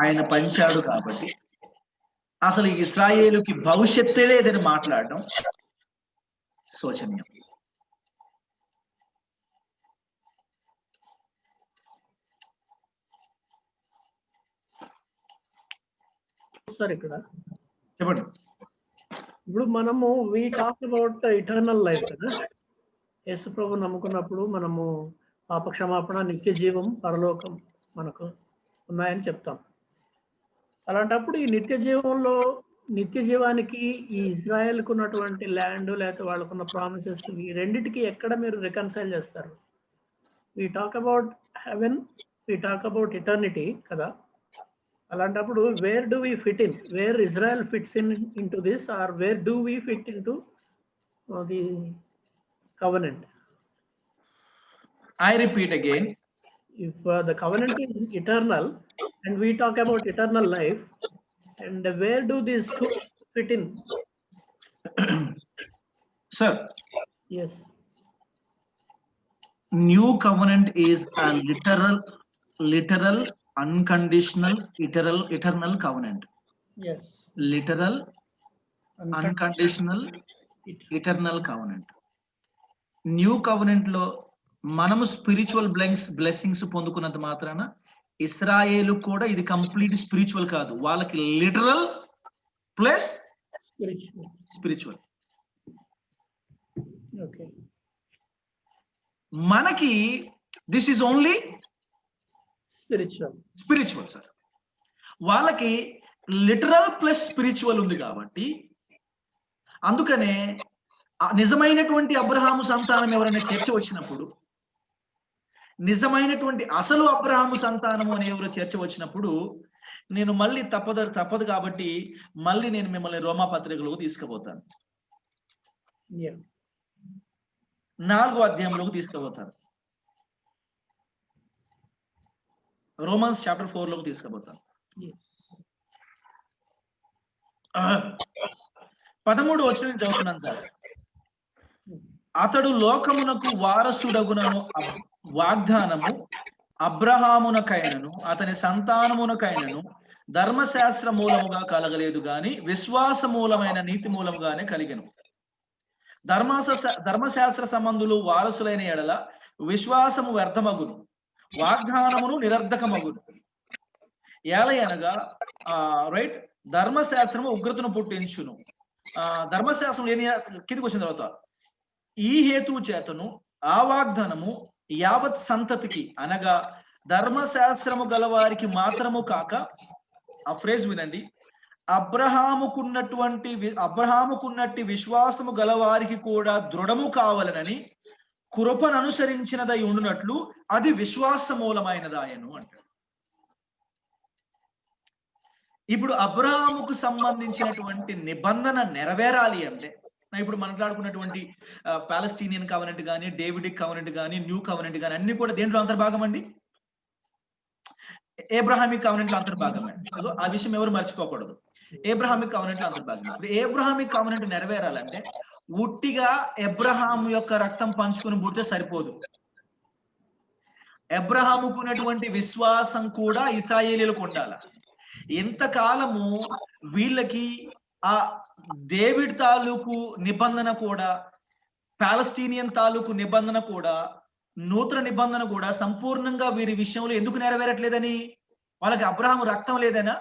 ఆయన పంచాడు. కాబట్టి అసలు ఇశ్రాయేలుకి భవిష్యత్తే లేదని మాట్లాడడం శోచనీయం. సార్ ఇక్కడ చెప్పండి. ఇప్పుడు మనము we talk about eternal life కదా. యేసు ప్రభు నమ్ముకున్నప్పుడు మనము పాప క్షమాపణ, నిత్య జీవం, పరలోకం మనకు ఉన్నాయని చెప్తాం. అలాంటప్పుడు ఈ నిత్య జీవానికి ఈ ఇజ్రాయెల్కు ఉన్నటువంటి ల్యాండ్ లేకపోతే వాళ్ళకున్న ప్రామిసెస్, ఈ రెండిటికి ఎక్కడ మీరు రికన్సైల్ చేస్తారు? We talk about heaven, we talk about eternity కదా. అలాంటప్పుడు where do we fit in, where Israel fits in to this, or where do we fit in to the covenant? I repeat again, if the covenant is eternal and we talk about eternal life, and where do these two fit in? sir, Yes. New covenant is a literal unconditional eternal covenant. Yes. Literal unconditional eternal covenant. New covenant లో మనము spiritual blessings పొందుకున్నంత మాత్రాన ఇశ్రాయేలు కూడా ఇది complete spiritual కాదు, వాళ్ళకి literal plus spiritual. Okay. మనకి this is only spiritual sir. వాళ్ళకి లిటరల్ ప్లస్ స్పిరిచువల్ ఉంది కాబట్టి అందుకనే నిజమైనటువంటి అబ్రహాము సంతానం ఎవరైనా చర్చ వచ్చినప్పుడు, నిజమైనటువంటి అసలు అబ్రహాము సంతానము అని ఎవరు చర్చ వచ్చినప్పుడు, నేను మళ్ళీ తప్పదు కాబట్టి మళ్ళీ నేను మిమ్మల్ని రోమా పత్రికలోకి తీసుకుపోతాను, 4వ అధ్యాయంలోకి తీసుకుపోతాను, రోమన్స్ చాప్టర్ 4లోకి తీసుకుపోతాను. 13వ వచనం చదువుతున్నాను సార్. అతడు లోకమునకు వారసుడగునను వాగ్దానము అబ్రహామునకైనను అతని సంతానమునకైనను ధర్మశాస్త్ర మూలముగా కలగలేదు గాని విశ్వాస మూలమైన నీతి మూలముగానే కలిగెను. ధర్మశాస్త్ర సంబంధులు వారసులైన ఎడల విశ్వాసము వ్యర్థమగును, వాగ్దానమును నిరర్ధకమగును. ఏలయనగా రైట్, ధర్మశాస్త్రము ఉగ్రతను పుట్టించును. ధర్మశాస్త్రం లేని కిందికి వచ్చిన తర్వాత ఈ హేతువు చేతను ఆ వాగ్దానము యావత్ సంతతికి అనగా ధర్మశాస్త్రము గలవారికి మాత్రము కాక, ఆ ఫ్రేజ్ వినండి, అబ్రహాముకున్నట్టి విశ్వాసము గలవారికి కూడా దృఢము కావాలనని కృపను అనుసరించినదై ఉండునట్లు అది విశ్వాస మూలమైనదాయను అంటాడు. ఇప్పుడు అబ్రహాముకు సంబంధించినటువంటి నిబంధన నెరవేరాలి అంటే, ఇప్పుడు మాట్లాడుకున్నటువంటి పాలస్తీనియన్ కవెనెంట్ కానీ, డేవిడిక్ కవెనెంట్ కానీ, న్యూ కవెనెంట్ కానీ అన్ని కూడా దేంట్లో అంతర్భాగం అండి? ఏబ్రహామిక్ కవెనెంట్ లో అంతర్భాగమే. ఆ విషయం ఎవరు మర్చిపోకూడదు. ఏబ్రహామిక్ కవెనెంట్ లో అంతర్భాగం. ఇప్పుడు ఏబ్రహామిక్ కవెనెంట్ నెరవేరాలంటే ఉట్టిగా అబ్రహాం యొక్క రక్తం పంచుకుని పుడితే సరిపోదు. అబ్రహాముకు ఉన్నటువంటి విశ్వాసం కూడా ఇశ్రాయేలీయులకు ఉండాలి. ఎంతకాలము వీళ్ళకి ఆ డేవిడ్ తాలూకు నిబంధన కూడా, పాలస్తీనియన్ తాలూకు నిబంధన కూడా, నూతన నిబంధన కూడా సంపూర్ణంగా వీరి విషయంలో ఎందుకు నెరవేరట్లేదని? వాళ్ళకి అబ్రహాం రక్తం లేదనా,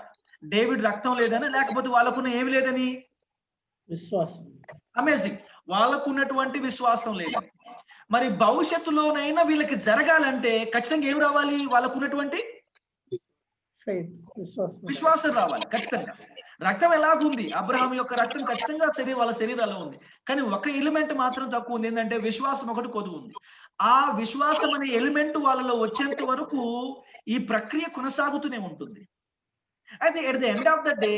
డేవిడ్ రక్తం లేదనా, లేకపోతే వాళ్ళకున్న ఏమి లేదని? విశ్వాసం. అమేజింగ్. వాళ్ళకున్నటువంటి విశ్వాసం లేదని. మరి భవిష్యత్తులోనైనా వీళ్ళకి జరగాలంటే ఖచ్చితంగా ఏం రావాలి? వాళ్ళకున్నటువంటి విశ్వాసం రావాలి ఖచ్చితంగా. రక్తం ఎలాగుంది? అబ్రహాం యొక్క రక్తం ఖచ్చితంగా వాళ్ళ శరీరాల్లో ఉంది. కానీ ఒక ఎలిమెంట్ మాత్రం తక్కువ ఉంది, ఏంటంటే విశ్వాసం ఒకటి కొద్దు ఉంది. ఆ విశ్వాసం అనే ఎలిమెంట్ వాళ్ళలో వచ్చేంత వరకు ఈ ప్రక్రియ కొనసాగుతూనే ఉంటుంది. అయితే at the end of the day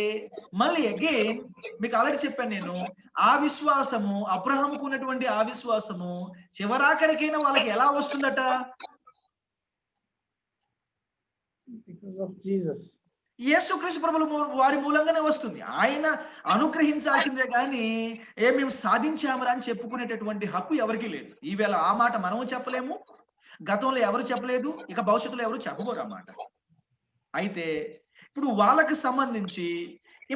మళ్ళీ అగైన్ మీకు ఆల్రెడీ చెప్పాను నేను, ఆ విశ్వాసము, అబ్రహాముకు ఉన్నటువంటి ఆ విశ్వాసము చివరాఖరికైనా వాళ్ళకి ఎలా వస్తుందట? యేసుక్రీస్తు ప్రభుల వారి మూలంగానే వస్తుంది. ఆయన అనుగ్రహించాల్సిందే గాని మేము సాధించామరా అని చెప్పుకునేటటువంటి హక్కు ఎవరికీ లేదు. ఈవేళ ఆ మాట మనము చెప్పలేము, గతంలో ఎవరు చెప్పలేదు, ఇక భవిష్యత్తులో ఎవరు చెప్పబోరు అన్నమాట. అయితే ఇప్పుడు వాళ్ళకి సంబంధించి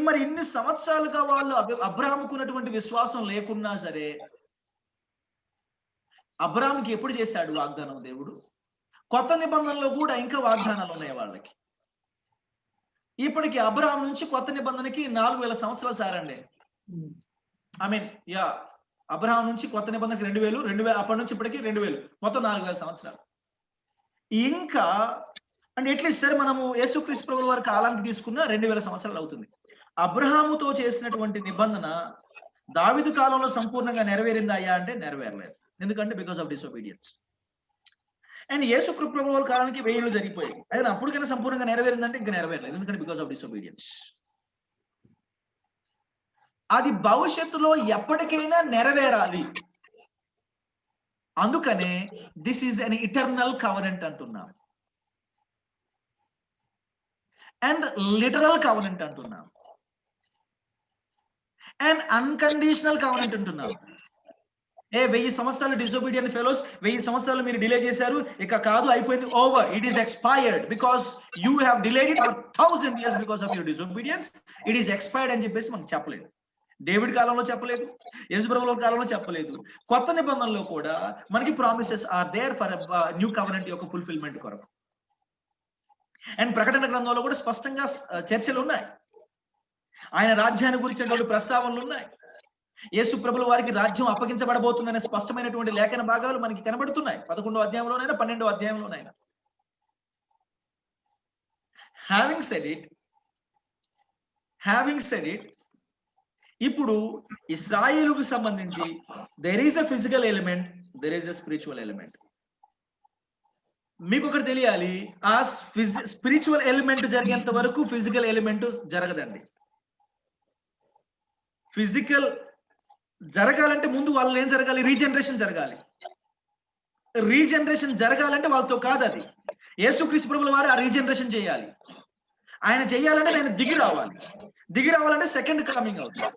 మరి ఇన్ని సంవత్సరాలుగా వాళ్ళు అబ్రహాముకున్నటువంటి విశ్వాసం లేకున్నా సరే, అబ్రహాముకి ఎప్పుడు చేశాడు వాగ్దానం దేవుడు? కొత్త నిబంధనలో కూడా ఇంకా వాగ్దానాలు ఉన్నాయి వాళ్ళకి. ఇప్పటికి అబ్రహాం నుంచి కొత్త నిబంధనకి 4000 సంవత్సరాలు సారండి. అబ్రహాం నుంచి కొత్త నిబంధనకి 2000 అప్పటి నుంచి ఇప్పటికి 2000, మొత్తం 4000 సంవత్సరాలు. ఇంకా అంటే ఎట్లీస్ట్ సరే మనము యేసుక్రీస్తు ప్రభుల వారి కాలానికి తీసుకున్న 2000 సంవత్సరాలు అవుతుంది. అబ్రహాముతో చేసినటువంటి నిబంధన దావీదు కాలంలో సంపూర్ణంగా నెరవేరిందా అయ్యా అంటే నెరవేరలేదు. ఎందుకంటే బికాస్ ఆఫ్ డిసోబీడియన్స్. అండ్ యేసుక్రీస్తు ప్రభుల వారి కాలానికి 1000 ఏళ్ళు జరిగిపోయాయి. అయితే అప్పటికైనా సంపూర్ణంగా నెరవేరిందంటే ఇంకా నెరవేరలేదు, ఎందుకంటే బికాస్ ఆఫ్ డిసోబీడియన్స్. అది భవిష్యత్తులో ఎప్పటికైనా నెరవేరాలి. అందుకనే this is an eternal covenant అంటున్నాం, అండ్ లిటరల్ కవెనెంట్ అంటున్నాం, అండ్ అన్కండిషనల్ కవెనెంట్ అంటున్నాం. 1000 సంవత్సరాలు డిసోబీడియెంట్ ఫెలోస్, 1000 సంవత్సరాలు మీరు డిలే చేశారు, ఇక కాదు, అయిపోయింది, over, it is expired because you have delayed it for 1000 years because of your disobedience. It is expired అని చెప్పేసి మనకు చెప్పలేదు. డేవిడ్ కాలంలో చెప్పలేదు, యేసు ప్రభువుల కాలంలో చెప్పలేదు. కొత్త నిబంధనలో కూడా మనకి promises are there for new covenant యొక్క ఫుల్ఫిల్మెంట్ కొరకు. అండ్ ప్రకటన గ్రంథంలో కూడా స్పష్టంగా చర్చలు ఉన్నాయి, ఆయన రాజ్యాన్ని గురించినటువంటి ప్రస్తావనలు ఉన్నాయి. యేసు ప్రభుల వారికి రాజ్యం అప్పగించబడబోతుందనే స్పష్టమైనటువంటి లేఖన భాగాలు మనకి కనబడుతున్నాయి. 11వ అధ్యాయంలోనైనా 12వ అధ్యాయంలోనైనా. హ్యావింగ్ సెడ్ ఇట్, ఇప్పుడు ఇశ్రాయేలుకు సంబంధించి there is a physical element, there is a spiritual element. మీకు ఒకటి తెలియాలి, ఆ స్పిరిచువల్ ఎలిమెంట్ జరిగేంత వరకు ఫిజికల్ ఎలిమెంట్ జరగదండి. ఫిజికల్ జరగాలంటే ముందు వాళ్ళు ఏం జరగాలి? రీజనరేషన్ జరగాలి. రీజనరేషన్ జరగాలంటే వాళ్ళతో కాదు, అది యేసుక్రీస్తు ప్రభుల వారు ఆ రీజనరేషన్ చేయాలి. ఆయన చేయాలంటే ఆయన దిగి రావాలంటే సెకండ్ కమింగ్ అవుతుంది.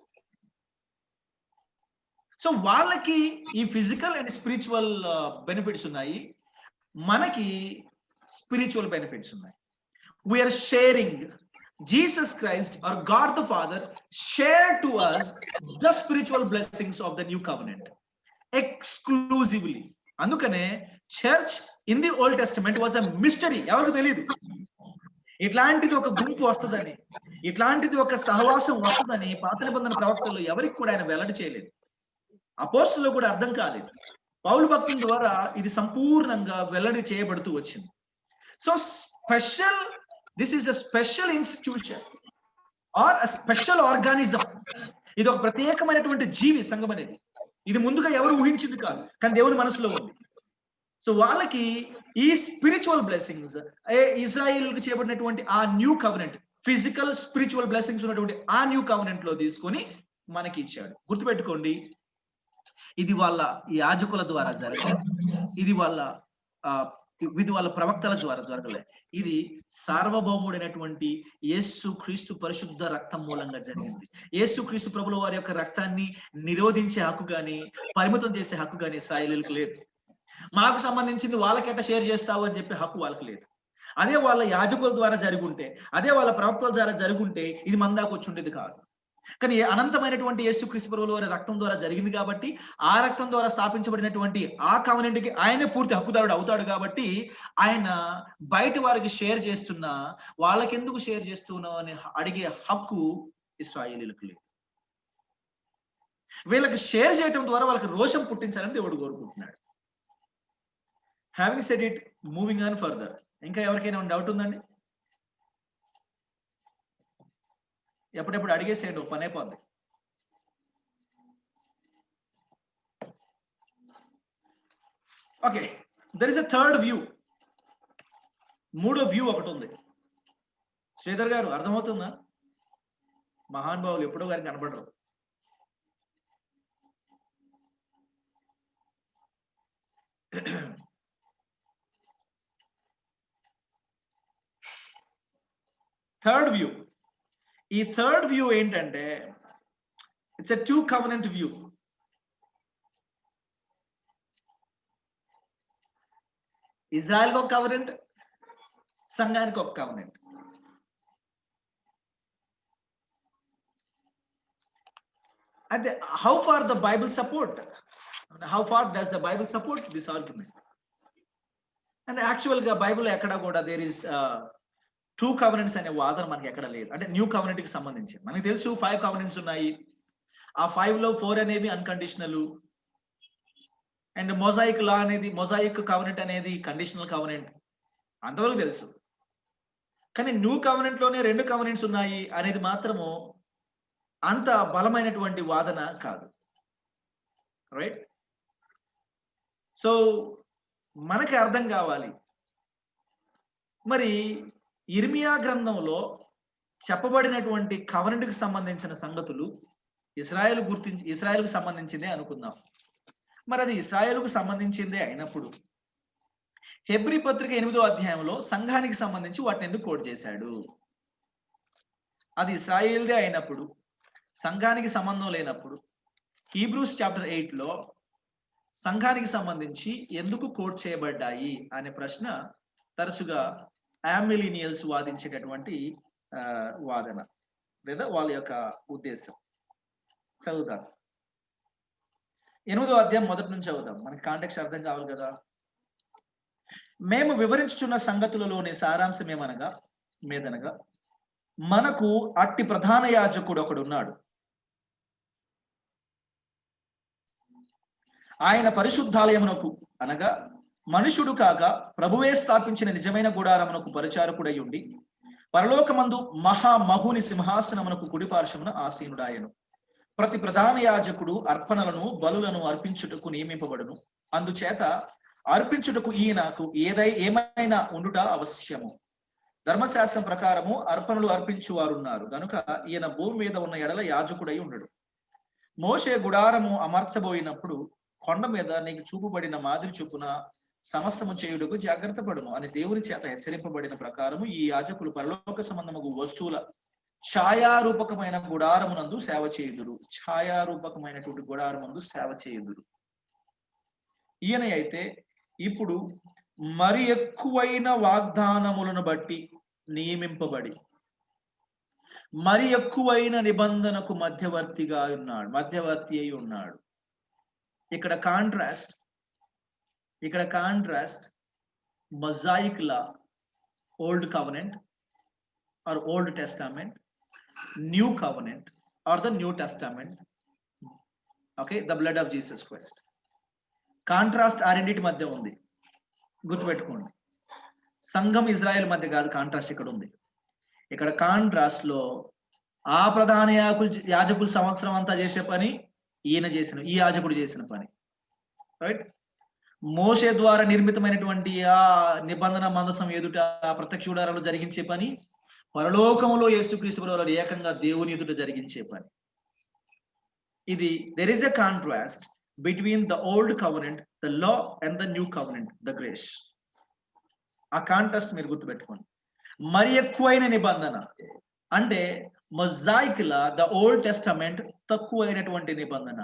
సో వాళ్ళకి ఈ ఫిజికల్ అండ్ స్పిరిచువల్ బెనిఫిట్స్ ఉన్నాయి, మనకి స్పిరిచువల్ బెనిఫిట్స్ ఉన్నాయి. We're sharing Jesus Christ or God the Father shared to us the spiritual blessings of the new covenant exclusively. Andukane church in the Old Testament was a mystery. ఎవరికి తెలియదు ఇట్లాంటిది ఒక గుంపు వస్తుందని, ఇట్లాంటిది ఒక సహవాసం వస్తుందని పాత నిబంధన ప్రవక్తల్లో ఎవరికి కూడా ఆయన వెల్లడి చేయలేదు. అపోస్తలులకు కూడా అర్థం కాలేదు. పౌలు భక్తుల ద్వారా ఇది సంపూర్ణంగా వెల్లడి చేయబడుతూ వచ్చింది. So special, this is a special institution or a special organism. ఇది ఒక ప్రత్యేకమైనటువంటి జీవి సంఘం అనేది. ఇది ముందుగా ఎవరు ఊహించింది కాదు, కానీ దేవుని మనసులో ఉంది. సో వాళ్ళకి ఈ స్పిరిచువల్ బ్లెస్సింగ్స్, ఇజ్రాయిల్ కి చేయబడినటువంటి ఆ new covenant, physical spiritual blessings ఉన్నటువంటి ఆ న్యూ కవెనెంట్ లో తీసుకొని మనకి ఇచ్చాడు. గుర్తుపెట్టుకోండి, ఇది వాళ్ళ యాజకుల ద్వారా జరగలేదు, ఇది వాళ్ళ ప్రవక్తల ద్వారా జరగలేదు, ఇది సార్వభౌముడైనటువంటి యేసు క్రీస్తు పరిశుద్ధ రక్తం మూలంగా జరిగింది. యేసు క్రీస్తు ప్రభుల వారి యొక్క రక్తాన్ని నిరోధించే హక్కు గాని, పరిమితం చేసే హక్కు గాని ఇశ్రాయేలీయులకు లేదు. మాకు సంబంధించింది వాళ్ళకెట్ట షేర్ చేస్తావు అని చెప్పి హక్కు వాళ్ళకి లేదు. అదే వాళ్ళ యాజకుల ద్వారా జరుగుంటే, అదే వాళ్ళ ప్రవక్తల ద్వారా జరుగుంటే ఇది మన దాకా వచ్చి ఉండేది కాదు. కానీ అనంతమైనటువంటి యేసు క్రీస్తు ప్రభువుల వారి రక్తం ద్వారా జరిగింది కాబట్టి, ఆ రక్తం ద్వారా స్థాపించబడినటువంటి ఆ కవెనెంట్ కి ఆయనే పూర్తి హక్కుదారుడు అవుతాడు. కాబట్టి ఆయన బయట వారికి షేర్ చేస్తున్నా, వాళ్ళకెందుకు షేర్ చేస్తున్నావు అని అడిగే హక్కు ఇశ్రాయేలీయులకు లేదు. వీళ్ళకి షేర్ చేయటం ద్వారా వాళ్ళకి రోషం పుట్టించాలని దేవుడు కోరుకుంటున్నాడు. Having said it, moving on further. ఇంకా ఎవరికైనా డౌట్ ఉందండి? ఎప్పుడెప్పుడు అడిగేసేయండి, పని అయిపోద్ది. Okay, there is a third view. మూడో వ్యూ ఒకటి ఉంది. శ్రీధర్ గారు అర్థమవుతుందా? మహానుభావులు ఎప్పుడో గారికి కనబడరు. Third view. ఈ థర్డ్ వ్యూ ఏంటంటే, it's a two covenant view. ఇజ్రాయెల్కి ఒక కవెనెంట్, సంఘానికి ఒక కవెనెంట్. అయితే how far the Bible support, how far does the Bible support this argument? And actual గా బైబిల్ ఎక్కడ కూడా దేర్ ఇస్ టూ కవెనెంట్స్ అనే వాదన మనకి ఎక్కడ లేదు. అంటే న్యూ కవెనెంట్ కి సంబంధించి మనకి తెలుసు 5 కవెనెంట్స్ ఉన్నాయి. ఆ 5 లో 4 అనేవి అన్కండిషనల్, అండ్ మొజాయిక్ లా అనేది, మొజాయిక్ కవెనెంట్ అనేది కండిషనల్ కవెనెంట్, అంతవరకు తెలుసు. కానీ న్యూ కవెనెంట్ లోనే 2 కవెనెంట్స్ ఉన్నాయి అనేది మాత్రము అంత బలమైనటువంటి వాదన కాదు. రైట్? సో మనకి అర్థం కావాలి, మరి ఇర్మియా గ్రంథంలో చెప్పబడినటువంటి కవెనెంట్కి సంబంధించిన సంగతులు ఇశ్రాయేలుకు సంబంధించిందే అనుకుందాం. మరి అది ఇశ్రాయేలుకు సంబంధించిందే అయినప్పుడు హెబ్రీ పత్రిక 8వ అధ్యాయంలో సంఘానికి సంబంధించి వాటిని ఎందుకు కోట్ చేశాడు? అది ఇశ్రాయేల్దే అయినప్పుడు, సంఘానికి సంబంధం లేనప్పుడు హీబ్రూస్ చాప్టర్ 8లో సంఘానికి సంబంధించి ఎందుకు కోట్ చేయబడ్డాయి అనే ప్రశ్న తరచుగా ఆమిలీనియల్స్ వాదించేటటువంటి వాదన లేదా వాళ్ళ యొక్క ఉద్దేశం. చదువుతాం, 8వ అధ్యాయం మొదటి నుంచి చదువుతాం, మనకి కాంటెక్స్ట్ అర్థం కావాలి కదా. మేము వివరించుచున్న సంగతులలోని సారాంశం మీదనగా మనకు అట్టి ప్రధాన యాజకుడు ఒకడున్నాడు. ఆయన పరిశుద్ధాలయమునకు అనగా మనుషుడు కాగా ప్రభువే స్థాపించిన నిజమైన గుడారమునకు పరిచారకుడై ఉండి పరలోకమందు మహామహుని సింహాసనమునకు కుడిపార్శ్వమున ఆసీనుడాయను. ప్రతి ప్రధాన యాజకుడు అర్పణలను బలులను అర్పించుటకు నియమింపబడును. అందుచేత అర్పించుటకు ఈయనకు ఏమైనా ఉండుట అవశ్యము. ధర్మశాస్త్రం ప్రకారము అర్పణలు అర్పించువారున్నారు గనుక ఈయన భూమి మీద ఉన్న ఎడల యాజకుడై ఉండడు. మోషే గుడారము అమర్చబోయినప్పుడు కొండ మీద నీకు చూపబడిన మాదిరి చొప్పున సమస్తము చేయుటకు జాగ్రత్త పడుము అని దేవుని చేత హెచ్చరింపబడిన ప్రకారము ఈ యాజకులు పరలోక సంబంధము వస్తువుల ఛాయారూపకమైన గుడారమునందు సేవ చేయుదురు. ఛాయారూపకమైనటువంటి గుడారమునందు సేవ చేయుదురు. ఈయన అయితే ఇప్పుడు మరి ఎక్కువైన వాగ్దానములను బట్టి నియమింపబడి మరి ఎక్కువైన నిబంధనకు మధ్యవర్తి అయి ఉన్నాడు. ఇక్కడ contrast Mosaic law, old covenant or old testament, new covenant or the new testament, okay, the blood of Jesus Christ. Contrast ఆ రెండింటి మధ్య ఉంది, గుర్తుపెట్టుకోండి. సంఘం ఇజ్రాయెల్ మధ్య కాదు కాంట్రాస్ట్ ఇక్కడ ఉంది. ఇక్కడ కాంట్రాస్ట్ లో ఆ ప్రధాన యాజకులు సంవత్సరం అంతా చేసే పని ఈ యాజకుడు చేసిన పని, రైట్? మోషే ద్వారా నిర్మితమైనటువంటి ఆ నిబంధన మందసం ఎదుట ప్రత్యక్ష గుడారంలో జరిగించే పని, పరలోకములో యేసుక్రీస్తు ప్రభువులో ఏకంగా దేవుని ఎదుట జరిగించే పని. ఇది there is a contrast between the old covenant, the law and the new covenant, the grace. ఆ కాంట్రాస్ట్ మీరు గుర్తుపెట్టుకోండి. మరి ఎక్కువైన నిబంధన అంటే Mosaic law, the old testament తక్కువైనటువంటి నిబంధన.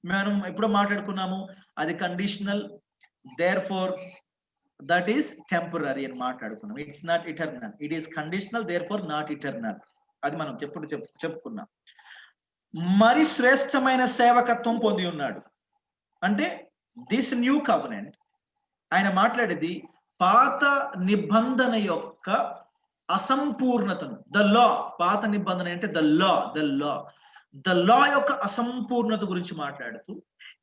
మనం ఎప్పుడు మాట్లాడుకున్నాము, అది conditional, therefore that is temporary అని మాట్లాడుకున్నాం. It's not eternal, it is conditional, therefore not eternal. అది మనం చెప్పుకున్నాం. మరి శ్రేష్టమైన సేవకత్వం పొంది ఉన్నాడు అంటే దిస్ న్యూ కవెనెంట్. ఆయన మాట్లాడేది పాత నిబంధన యొక్క అసంపూర్ణతను, ద లా. పాత నిబంధన అంటే ద లా యొక్క అసంపూర్ణత గురించి మాట్లాడుతూ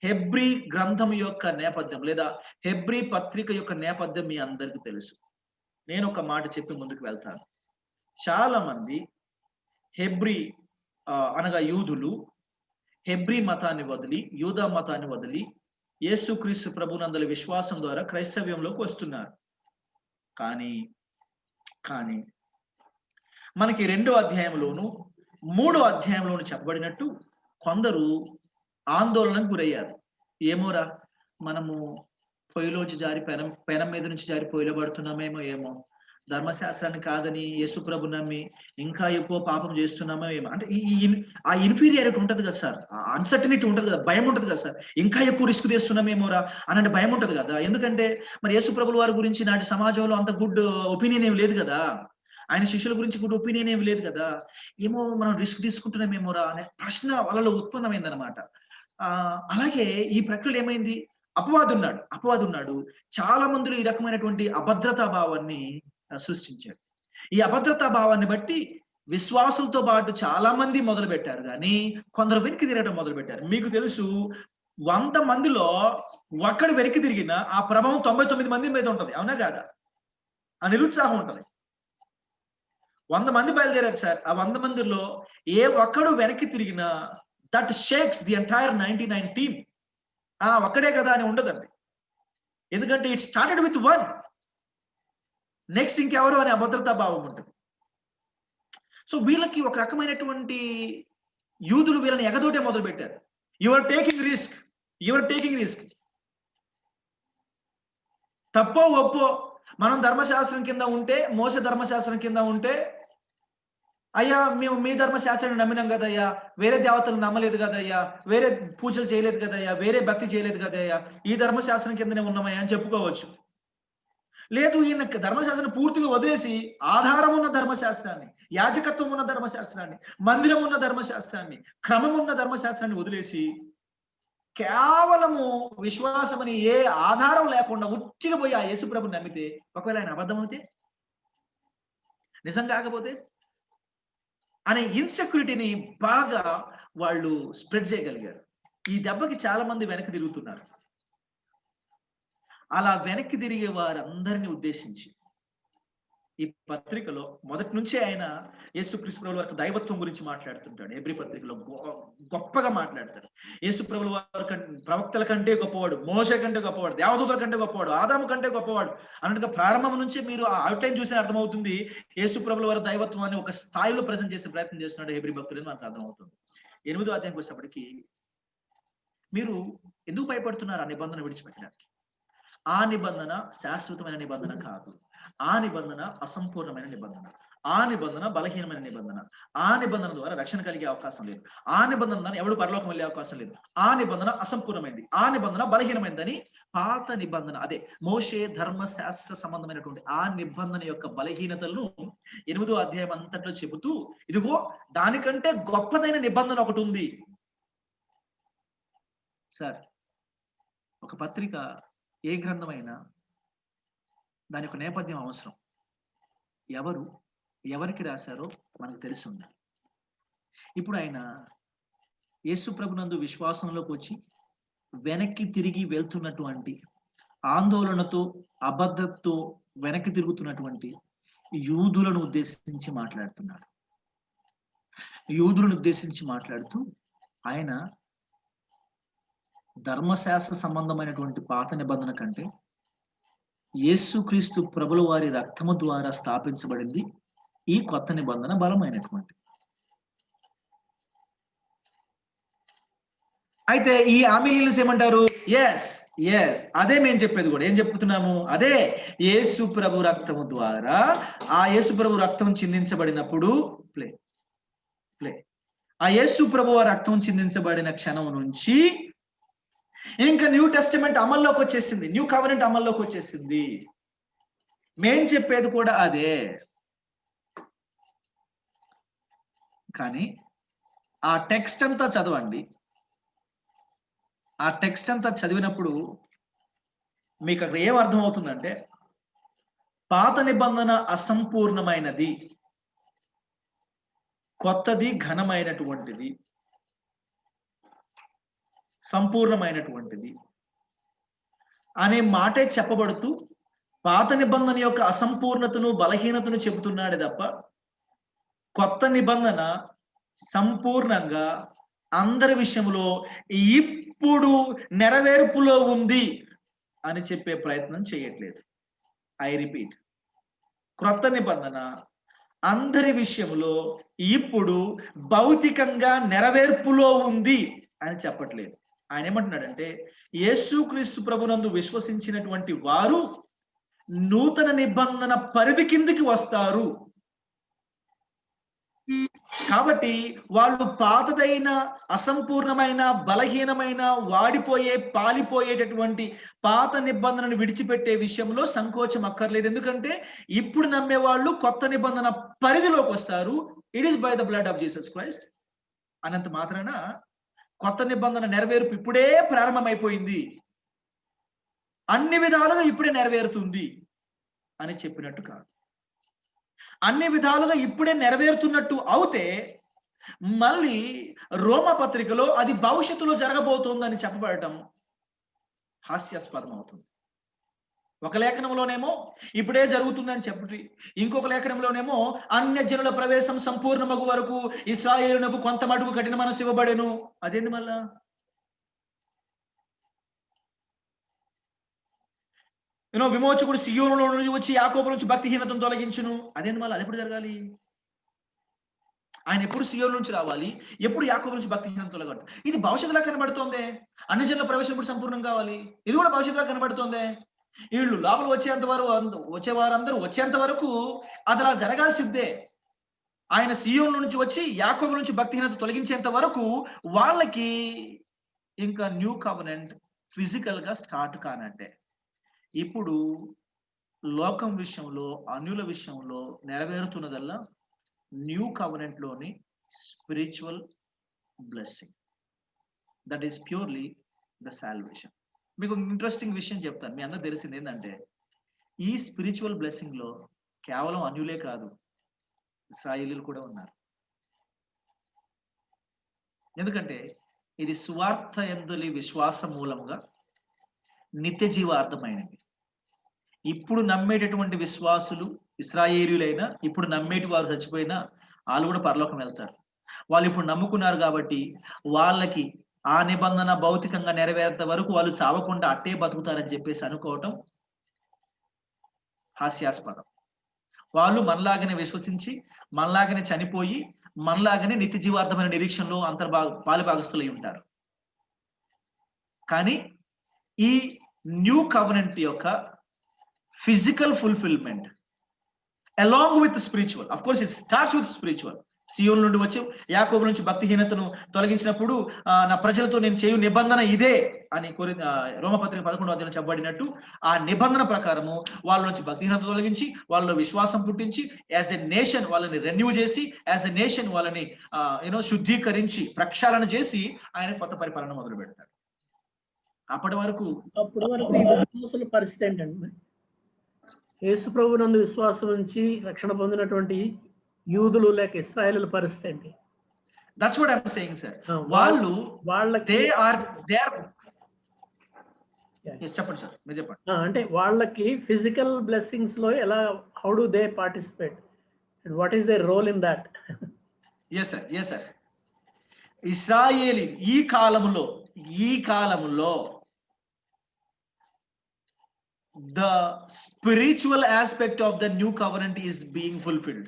హెబ్రీ గ్రంథం యొక్క నేపథ్యం లేదా హెబ్రీ పత్రిక యొక్క నేపథ్యం మీ అందరికీ తెలుసు. నేను ఒక మాట చెప్పి ముందుకు వెళ్తాను. చాలా మంది హెబ్రీ అనగా యూదులు హెబ్రీ మతాన్ని వదిలి, యూదా మతాన్ని వదిలి యేసుక్రీస్తు ప్రభునందలి విశ్వాసం ద్వారా క్రైస్తవ్యంలోకి వస్తున్నారు. కానీ మనకి 2వ అధ్యాయంలోను 3వ అధ్యాయంలోను చెప్పబడినట్టు కొందరు ఆందోళనకు గురయ్యారు. ఏమోరా, మనము పొయ్యిలోంచి జారి పెనం మీద నుంచి జారి పొయ్యిలో పడుతున్నామేమో, ఏమో ధర్మశాస్త్రాన్ని కాదని యేసు ప్రభు నమ్మి ఇంకా ఎక్కువ పాపం చేస్తున్నామో ఏమో. అంటే ఆ ఇన్ఫీరియారిటీ ఉంటది కదా సార్, అన్సర్టనిటీ ఉంటది కదా, భయం ఉంటది కదా సార్. ఇంకా ఎక్కువ రిస్క్ చేస్తున్నామేమోరా అనంటే భయం ఉంటది కదా. ఎందుకంటే మరి యేసు ప్రభుల వారి గురించి నాటి సమాజంలో అంత గుడ్ ఒపీనియన్ ఏమి లేదు కదా, ఆయన శిష్యుల గురించి గుడ్ ఒపీనియన్ ఏమి లేదు కదా. ఏమో మనం రిస్క్ తీసుకుంటున్నామేమోరా అనే ప్రశ్న వాళ్ళలో ఉత్పన్నమైందనమాట. అలాగే ఈ ప్రక్రియలో ఏమైంది, అపవాది ఉన్నాడు. చాలా మందిలో ఈ రకమైనటువంటి అభద్రతా భావాన్ని సృష్టించారు. ఈ అభద్రతా భావాన్ని బట్టి విశ్వాసులతో పాటు చాలా మంది మొదలు పెట్టారు, కానీ కొందరు వెనక్కి తిరగడం మొదలు పెట్టారు. మీకు తెలుసు, 100 మందిలో ఒక్కడు వెనక్కి తిరిగినా ఆ ప్రభావం 99 మంది మీద ఉంటది, అవునా కాదా? ఆ నిరుత్సాహం ఉంటది. 100 మంది బయలుదేరారు సార్, ఆ 100 మందిలో ఏ ఒక్కడు వెనక్కి తిరిగినా that shakes the entire 99 team. ఒక్కడే కదా అని ఉండదండి. ఎందుకంటే ఇట్ స్టార్టెడ్ విత్ 1, నెక్స్ట్ ఇంకెవరు అనే అభద్రతా భావం ఉంటుంది. సో వీళ్ళకి ఒక రకమైనటువంటి యూదులు వీళ్ళని ఎగదోటే మొదలు పెట్టారు. You're taking risk. తప్పో ఒప్పో, మనం ధర్మశాస్త్రం కింద ఉంటే, మోసే ధర్మశాస్త్రం కింద ఉంటే, అయ్యా మేము మీ ధర్మశాస్త్రాన్ని నమ్మినాం కదయ్యా, వేరే దేవతలు నమ్మలేదు కదయ్యా, వేరే పూజలు చేయలేదు కదయ్యా, వేరే భక్తి చేయలేదు కదయ్యా, ఈ ధర్మశాస్త్రం కిందనే ఉన్నామయ్యా అని చెప్పుకోవచ్చు. లేదు, ఈయన ధర్మశాస్త్రం పూర్తిగా వదిలేసి ఆధారం ఉన్న ధర్మశాస్త్రాన్ని, యాజకత్వం ఉన్న ధర్మశాస్త్రాన్ని, మందిరం ఉన్న ధర్మశాస్త్రాన్ని, క్రమం ఉన్న ధర్మశాస్త్రాన్ని వదిలేసి కేవలము విశ్వాసమని ఏ ఆధారం లేకుండా ఉట్టిగా పోయి ఆ యేసు ప్రభుని నమ్మితే, ఒకవేళ ఆయన అబద్ధం అవుతే, నిజం కాకపోతే అనే ఇన్సెక్యూరిటీని బాగా వాళ్ళు స్ప్రెడ్ చేయగలిగారు. ఈ దెబ్బకి చాలా మంది వెనక్కి తిరుగుతున్నారు. అలా వెనక్కి తిరిగే వారందరినీ ఉద్దేశించి ఈ పత్రికలో మొదటి నుంచే ఆయన యేసుక్రీస్తు ప్రభుల వారి దైవత్వం గురించి మాట్లాడుతుంటాడు. హెబ్రీ పత్రికలో గొప్పగా మాట్లాడతారు. యేసు ప్రభుల వారి ప్రవక్తల కంటే గొప్పవాడు, మోషే కంటే గొప్పవాడు, దేవదూతల కంటే గొప్పవాడు, ఆదాము కంటే గొప్పవాడు అన్నట్టుగా ప్రారంభం నుంచి మీరు ఆ అవుట్లైన్ చూసిన అర్థమవుతుంది. యేసు ప్రభుల వారి దైవత్వాన్ని ఒక స్థాయిలో ప్రజెంట్ చేసే ప్రయత్నం చేస్తున్నాడు హెబ్రీ భక్తులు, మనకు అర్థమవుతుంది. 8వ అధ్యాయంకి వచ్చేటప్పటికి మీరు ఎందుకు భయపడుతున్నారు ఆ నిబంధన విడిచిపెట్టడానికి? ఆ నిబంధన శాశ్వతమైన నిబంధన కాదు. ఆ నిబంధన అసంపూర్ణమైన నిబంధన. ఆ నిబంధన బలహీనమైన నిబంధన. ఆ నిబంధన ద్వారా రక్షణ కలిగే అవకాశం లేదు. ఆ నిబంధన ద్వారా ఎవడు పరలోకం వెళ్ళే అవకాశం లేదు. ఆ నిబంధన అసంపూర్ణమైంది, ఆ నిబంధన బలహీనమైందని పాత నిబంధన, అదే మోషే ధర్మశాస్త్ర సంబంధమైనటువంటి ఆ నిబంధన యొక్క బలహీనతలను 8వ అధ్యాయం అంతట్లో చెబుతూ, ఇదిగో దానికంటే గొప్పదైన నిబంధన ఒకటి ఉంది. సార్, ఒక పత్రిక ఏ గ్రంథమైనా దాని యొక్క నేపథ్యం అవసరం. ఎవరికి రాశారో మనకు తెలిసి ఉండాలి. ఇప్పుడు ఆయన యేసు ప్రభునందు విశ్వాసంలోకి వచ్చి వెనక్కి తిరిగి వెళ్తున్నటువంటి ఆందోళనతో, అబద్ధతతో వెనక్కి తిరుగుతున్నటువంటి యూదులను ఉద్దేశించి మాట్లాడుతున్నాడు. యూదులను ఉద్దేశించి మాట్లాడుతూ ఆయన ధర్మశాస్త్ర సంబంధమైనటువంటి పాత నిబంధన కంటే యేసుక్రీస్తు ప్రభుల వారి రక్తము ద్వారా స్థాపించబడింది ఈ కొత్త నిబంధన బలమైనటువంటి. అయితే ఈ ఆమీలీన్స్ ఏమంటారు? ఎస్ అదే మేము చెప్పేది కూడా. ఏం చెప్తున్నాము? అదే యేసు ప్రభు రక్తము ద్వారా, ఆ యేసు ప్రభు రక్తం చిందించబడినప్పుడు ఆ యేసు ప్రభు రక్తం చిందించబడిన క్షణం నుంచి ఇంకా న్యూ టెస్టమెంట్ అమల్లోకి వచ్చేసింది, న్యూ కవెనెంట్ అమల్లోకి వచ్చేసింది. మేం చెప్పేది కూడా అదే. కానీ ఆ టెక్స్ట్ అంతా చదవండి. ఆ టెక్స్ట్ అంతా చదివినప్పుడు మీకు అక్కడ ఏం అర్థం అవుతుందంటే, పాత నిబంధన అసంపూర్ణమైనది, కొత్తది ఘనమైనటువంటిది, సంపూర్ణమైనటువంటిది అనే మాటే చెప్పబడుతూ పాత నిబంధన యొక్క అసంపూర్ణతను, బలహీనతను చెబుతున్నాడు తప్ప కొత్త నిబంధన సంపూర్ణంగా అందరి విషయంలో ఇప్పుడు నెరవేర్పులో ఉంది అని చెప్పే ప్రయత్నం చేయట్లేదు. ఐ రిపీట్, క్రొత్త నిబంధన అందరి విషయంలో ఇప్పుడు భౌతికంగా నెరవేర్పులో ఉంది అని చెప్పట్లేదు. ఆయన ఏమంటున్నాడంటే, యేసుక్రీస్తు ప్రభునందు విశ్వసించినటువంటి వారు నూతన నిబంధన పరిధి కిందికి వస్తారు. కాబట్టి వాళ్ళు పాతదైన, అసంపూర్ణమైన, బలహీనమైన, వాడిపోయే, పాలిపోయేటటువంటి పాత నిబంధనను విడిచిపెట్టే విషయంలో సంకోచం అక్కర్లేదు. ఎందుకంటే ఇప్పుడు నమ్మే వాళ్ళు కొత్త నిబంధన పరిధిలోకి వస్తారు. It is by the blood of Jesus Christ అనంత మాత్రాన కొత్త నిబంధన నెరవేర్పు ఇప్పుడే ప్రారంభమైపోయింది, అన్ని విధాలుగా ఇప్పుడే నెరవేరుతుంది అని చెప్పినట్టు కాదు. అన్ని విధాలుగా ఇప్పుడే నెరవేరుతున్నట్టు అవుతే మళ్ళీ రోమా పత్రికలో అది భవిష్యత్తులో జరగబోతోందని చెప్పబడటం హాస్యాస్పదం అవుతుంది. ఒక లేఖనంలోనేమో ఇప్పుడే జరుగుతుందని చెప్పి, ఇంకొక లేఖనంలోనేమో అన్యజనుల ప్రవేశం సంపూర్ణమగు వరకు ఇశ్రాయేలునకు కొంత మటుకు కఠిన మనసు ఇవ్వబడెను. అదేంది మళ్ళా? విమోచకుడు సియోనులో నుంచి వచ్చి యాకోబు నుంచి భక్తిహీనతను తొలగించును. అదేంది మళ్ళీ? అది ఎప్పుడు జరగాలి? ఆయన ఎప్పుడు సియోను నుంచి రావాలి, ఎప్పుడు యాకోబు నుంచి భక్తిహీనత తొలగట్టు. ఇది భవిష్యత్తులా కనబడుతోంది. అన్యజనుల ప్రవేశం ఇప్పుడు సంపూర్ణం కావాలి, ఇది కూడా భవిష్యత్తులా కనబడుతోంది. వీళ్ళు లోపల వచ్చేవారందరూ వచ్చేంత వరకు అది అలా జరగాల్సిందే. ఆయన సియోను నుంచి వచ్చి యాకోబు నుంచి భక్తిహీనత తొలగించేంత వరకు వాళ్ళకి ఇంకా న్యూ కవెనెంట్ ఫిజికల్ గా స్టార్ట్ కానంటే. ఇప్పుడు లోకం విషయంలో, అన్యుల విషయంలో నెరవేరుతున్నదల్లా న్యూ కవెనెంట్ లోని spiritual blessing. That is purely the salvation. మీకు ఇంట్రెస్టింగ్ విషయం చెప్తాను. మీ అందరికి తెలిసింది ఏంటంటే, ఈ స్పిరిచువల్ బ్లెస్సింగ్ లో కేవలం అన్యులే కాదు, ఇశ్రాయేలీలు కూడా ఉన్నారు. ఎందుకంటే ఇది సువార్త యందలి విశ్వాసం మూలంగా నిత్య జీవార్థమైనది. ఇప్పుడు నమ్మేటటువంటి విశ్వాసులు, ఇశ్రాయేలీయులైనా, ఇప్పుడు నమ్మేటి వారు చచ్చిపోయినా వాళ్ళు కూడా పరలోకం వెళ్తారు. వాళ్ళు ఇప్పుడు నమ్ముకున్నారు కాబట్టి వాళ్ళకి ఆ నిబంధన భౌతికంగా నెరవేరేంత వరకు వాళ్ళు చావకుండా అట్టే బతుకుతారని చెప్పేసి అనుకోవటం హాస్యాస్పదం. వాళ్ళు మనలాగానే విశ్వసించి, మనలాగానే చనిపోయి, మనలాగానే నిత్య జీవార్థమైన నిరీక్షణలో పాలుభాగస్తులై ఉంటారు. కానీ ఈ న్యూ కవెనెంట్ యొక్క physical fulfilment along with spiritual, of course it starts with spiritual. సియోను నుండి వచ్చి యాకోబు నుంచి భక్తిహీనతను తొలగించినప్పుడు నా ప్రజలతో నేను చేయు నిబంధన ఇదే అని రోమపత్రిక 11వ అధ్యాయంలో చెప్పబడినట్టు ఆ నిబంధన ప్రకారము వాళ్ళ నుంచి భక్తిహీనత తొలగించి వాళ్ళలో విశ్వాసం పుట్టించి యాజ్ ఎ నేషన్ వాళ్ళని రెన్యూ చేసి, యాజ్ ఎ నేషన్ వాళ్ళని శుద్ధీకరించి ప్రక్షాళన చేసి ఆయన కొత్త పరిపాలన మొదలు పెడతాడు. అప్పటి వరకు ఈ విశ్వాసుల పరిస్థితి ఏంటంటే, యేసు ప్రభునందు విశ్వాసం నుంచి రక్షణ పొందినటువంటి యూదులు లేక ఇశ్రాయేలుల పరిస్థితి ఏంటి? That's what I am saying sir. వాళ్ళు వాళ్ళకి చెప్పండి సార్, మీరు చెప్పండి. అంటే వాళ్ళకి ఫిజికల్ బ్లెస్సింగ్స్ లో ఎలా, how do they participate, what is their role in that? Yes sir. ఇశ్రాయేలీ ఈ కాలంలో the spiritual aspect of the new covenant is being fulfilled.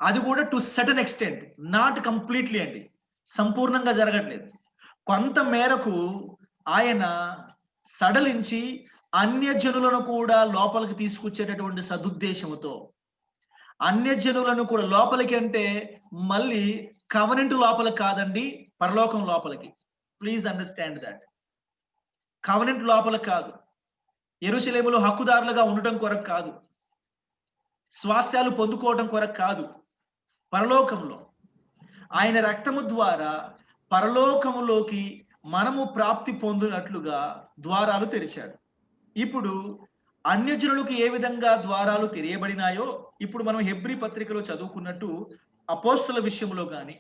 అది కూడా to certain extent, not completely అండి, సంపూర్ణంగా జరగట్లేదు. కొంత మేరకు ఆయన సడలించి అన్యజనులను కూడా లోపలికి తీసుకొచ్చేటటువంటి సదుద్దేశంతో, అన్యజనులను కూడా లోపలికి అంటే మళ్ళీ కవనెంట్ లోపలికి కాదండి, పరలోకం లోపలికి. Please understand that. కవనెంట్ లోపలికి కాదు, యెరూషలేములో హక్కుదారులుగా ఉండటం కొరకు కాదు, స్వాస్థ్యాలు పొందుకోవడం కొరకు కాదు, పరలోకంలో ఆయన రక్తము ద్వారా పరలోకములోకి మనము ప్రాప్తి పొందినట్లుగా ద్వారాలు తెరిచాడు. ఇప్పుడు అన్యజనులకు ఏ విధంగా ద్వారాలు తెరియబడినాయో, ఇప్పుడు మనం హెబ్రీ పత్రికలో చదువుకున్నట్టు అపోస్తల విషయంలో కానీ,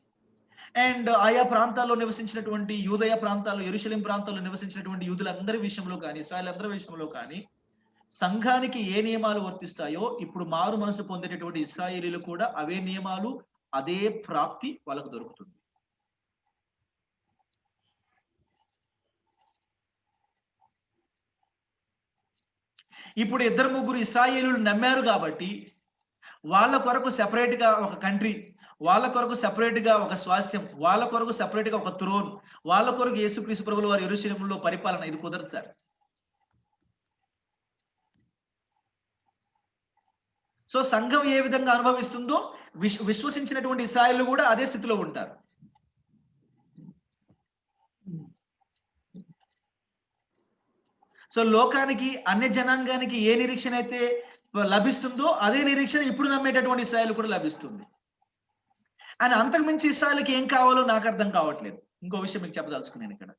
అండ్ ఆయా ప్రాంతాల్లో నివసించినటువంటి యూదయ ప్రాంతాల్లో, యెరూషలేం ప్రాంతాల్లో నివసించినటువంటి యూదులందరి విషయంలో కానీ, ఇశ్రాయేల్ అందరి విషయంలో కానీ సంఘానికి ఏ నియమాలు వర్తిస్తాయో, ఇప్పుడు మారు మనసు పొందేటటువంటి ఇశ్రాయేలీలు కూడా అవే నియమాలు, అదే ప్రాప్తి వాళ్ళకు దొరుకుతుంది. ఇప్పుడు 2-3 ఇశ్రాయేలీలు నమ్మారు కాబట్టి వాళ్ళ కొరకు సెపరేట్ గా ఒక కంట్రీ, వాళ్ళ కొరకు సెపరేట్ గా ఒక స్వాస్థ్యం, వాళ్ళ కొరకు సెపరేట్ గా ఒక థ్రోన్, వాళ్ళ కొరకు యేసుక్రీస్తు ప్రభువుల వారి యెరూషలేములో పరిపాలన, ఇది కుదరదు సార్. సో సంఘం ఏ విధంగా అనుభవిస్తుందో విశ్వసించినటువంటి ఇశ్రాయేలు కూడా అదే స్థితిలో ఉంటారు. సో లోకానికి, అన్య జనాంగానికి ఏ నిరీక్షణ అయితే లభిస్తుందో అదే నిరీక్షణ ఇప్పుడు నమ్మేటటువంటి ఇశ్రాయేలు కూడా లభిస్తుంది. అని అంతకుమించి ఇశ్రాయేలుకి ఏం కావాలో నాకు అర్థం కావట్లేదు. ఇంకో విషయం మీకు చెప్పదలుచుకున్నాను ఇక్కడ.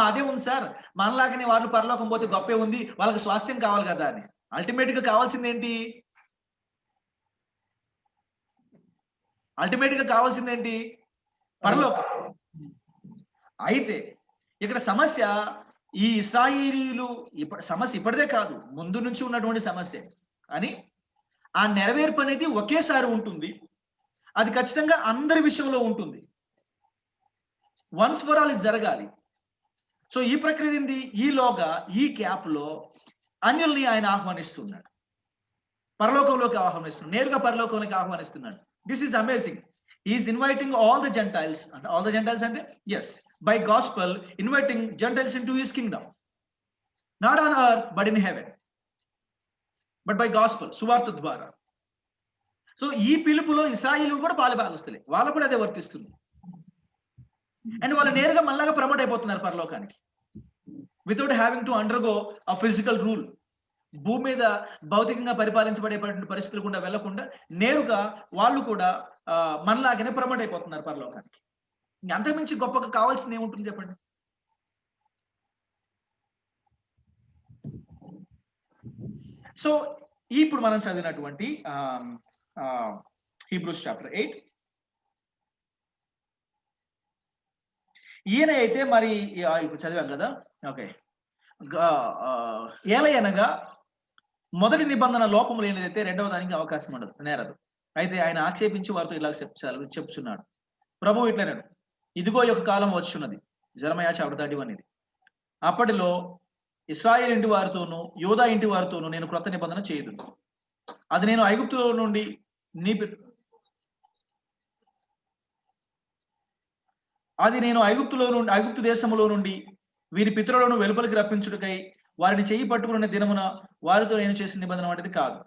అదే ఉంది సార్, మనలాగానే వాళ్ళు పరలోకం పోతే గొప్పే ఉంది, వాళ్ళకి స్వాస్థ్యం కావాలి కదా అని. అల్టిమేట్ గా కావాల్సింది ఏంటి? పరలోకం. అయితే ఇక్కడ సమస్య, ఈ ఇశ్రాయేలీలు సమస్య ఇప్పటిదే కాదు, ముందు నుంచి ఉన్నటువంటి సమస్య. అని ఆ నెరవేర్పు అనేది ఒకేసారి ఉంటుంది, అది ఖచ్చితంగా అందరి విషయంలో ఉంటుంది, వన్స్ ఫర్ ఆల్ ఇది జరగాలి. సో ఈ ప్రక్రియ ఏంది? ఈలోగా ఈ గ్యాప్ లో అన్యుల్ని ఆయన ఆహ్వానిస్తున్నాడు, పరలోకంలోకి ఆహ్వానిస్తున్నాడు, నేరుగా పరలోకంలోకి ఆహ్వానిస్తున్నాడు. This is amazing. He is inviting all the Gentiles, and all the Gentiles, and yes, by gospel inviting Gentiles into his kingdom, not on earth but in heaven, but by gospel, సువార్త ద్వారా. So ఈ పిలుపులో ఇశ్రాయేలు కూడా పాలుభాగస్తులే, వాళ్ళు కూడా అదే వర్తిస్తుంది. అండ్ వాళ్ళు నేరుగా మళ్ళాగా ప్రమోట్ అయిపోతున్నారు పరలోకానికి, without having to undergo a physical rule. భూమి మీద భౌతికంగా పరిపాలించబడే పరిస్థితులు కూడా వెళ్లకుండా నేరుగా వాళ్ళు కూడా మనలాగానే ప్రమోట్ అయిపోతున్నారు పరలోకానికి. అంతకుమించి గొప్పగా కావాల్సింది ఏముంటుంది చెప్పండి? సో ఇప్పుడు మనం చదివినటువంటి హీబ్రూస్ చాప్టర్ 8, ఈయన అయితే మరి ఇప్పుడు చదివాం కదా. ఓకే, ఏలయనగా మొదటి నిబంధన లోపము లేనిదైతే రెండవ దానికి అవకాశం ఉండదు, నేరదు. అయితే ఆయన ఆక్షేపించి వారితో ఇలా చెప్తున్నాడు, ప్రభువు ఇట్లనేడు, ఇదిగో యొక్క కాలం వచ్చున్నది, జెరమయా చాప్టర్ 31, అప్పటిలో ఇశ్రాయేల్ ఇంటి వారితోనూ యోధా ఇంటి వారితోనూ నేను క్రొత్త నిబంధన చేయదు. అది నేను ఐగుప్తులో నుండి ఐగుప్తు దేశములో నుండి వీరి పితరులను వెలుపలికి రప్పించుటకై వారిని చేయి పట్టుకున్న దినమున వారితో నేను చేసిన నిబంధన వంటిది కాదు.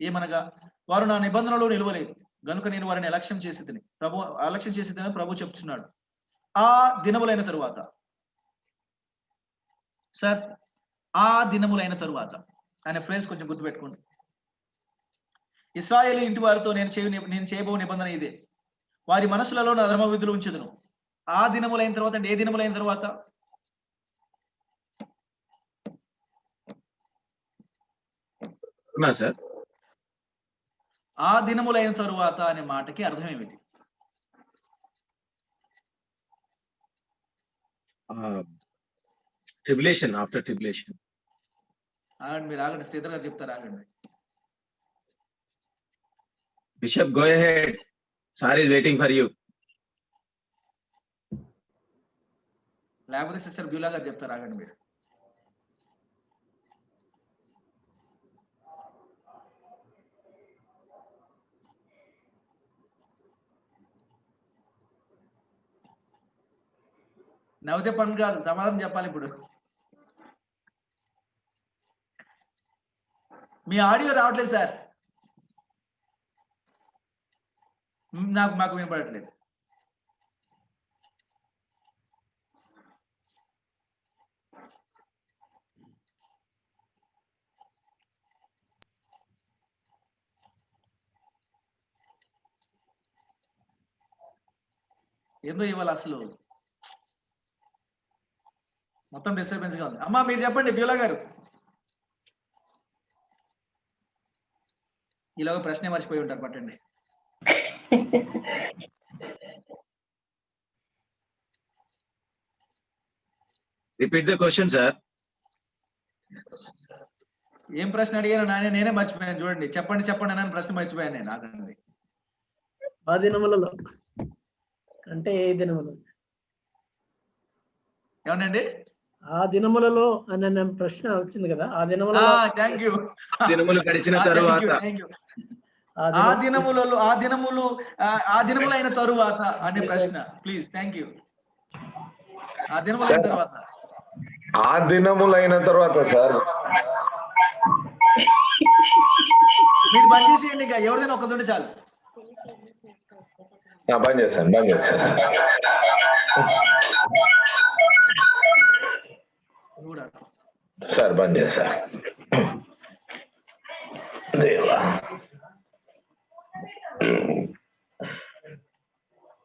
ఏమనగా వారు నా నిబంధనలో నిలవలేదు గనుక నేను వారిని అలక్ష్యం చేసేదని ప్రభు చెప్తున్నాడు. ఆ దినములైన తరువాత, సార్ ఆ దినములైన తరువాత అనే ఫ్రేజ్ కొంచెం గుర్తుపెట్టుకోండి. ఇశ్రాయేలు ఇంటి వారితో నేను చేయబో నిబంధన ఇదే, వారి మనసులలో నా ధర్మ విధులు ఉంచుదును. ఆ దినములైన తర్వాత అంటే ఏ దినములైన తర్వాత? సార్ ఆ దినములైన తరువాత అనే మాటకి అర్థం ఏమిటి? Tribulation, after tribulation. ఆగండి, మీరు ఆగండి, శ్రీధర్ గారు చెప్తారు, ఆగండి. Bishop, go ahead. Sir is waiting for you. లేకపోతే సిస్టర్ బ్యూలా గారు చెప్తారు, ఆగండి మీరు. నవ్వుతే పని కాదు, సమాధానం చెప్పాలి ఇప్పుడు. మీ ఆడియో రావట్లేదు సార్, మాకు వినపడట్లేదు. ఏందో ఇవాళ అసలు మొత్తం డిస్టర్బెన్స్ గా ఉంది. అమ్మా మీరు చెప్పండి బ్యూలా గారు. ఇలాగ ప్రశ్నే మర్చిపోయి ఉంటారు, పట్టండి. Repeat the question, sir. ఏం ప్రశ్న అడిగాను నేనే మర్చిపోయాను, చూడండి. చెప్పండి చెప్పండి అని ప్రశ్న మర్చిపోయాను నేను. ఆగండి. ఆ దినములలో అంటే ఏ దినములు? ఏమనండి? ఆ దినములలో అనే ప్రశ్న వచ్చింది కదా. ఆ దినములలో థ్యాంక్ యూ. దినములు గడిచిన తరువాత, ఆ దినములు అయిన తరువాత అనే ప్రశ్న ప్లీజ్. Thank you. ఆ దినములైన తర్వాత, ఆ దినములైన తర్వాత సార్ మీరు బంద్ చేసేయండి, ఇంకా ఎవరిదైనా ఒక్కదుంటే చాలు. బంద్ చేస్తాను. సార్ బంద్ చేస్తా. దేవా,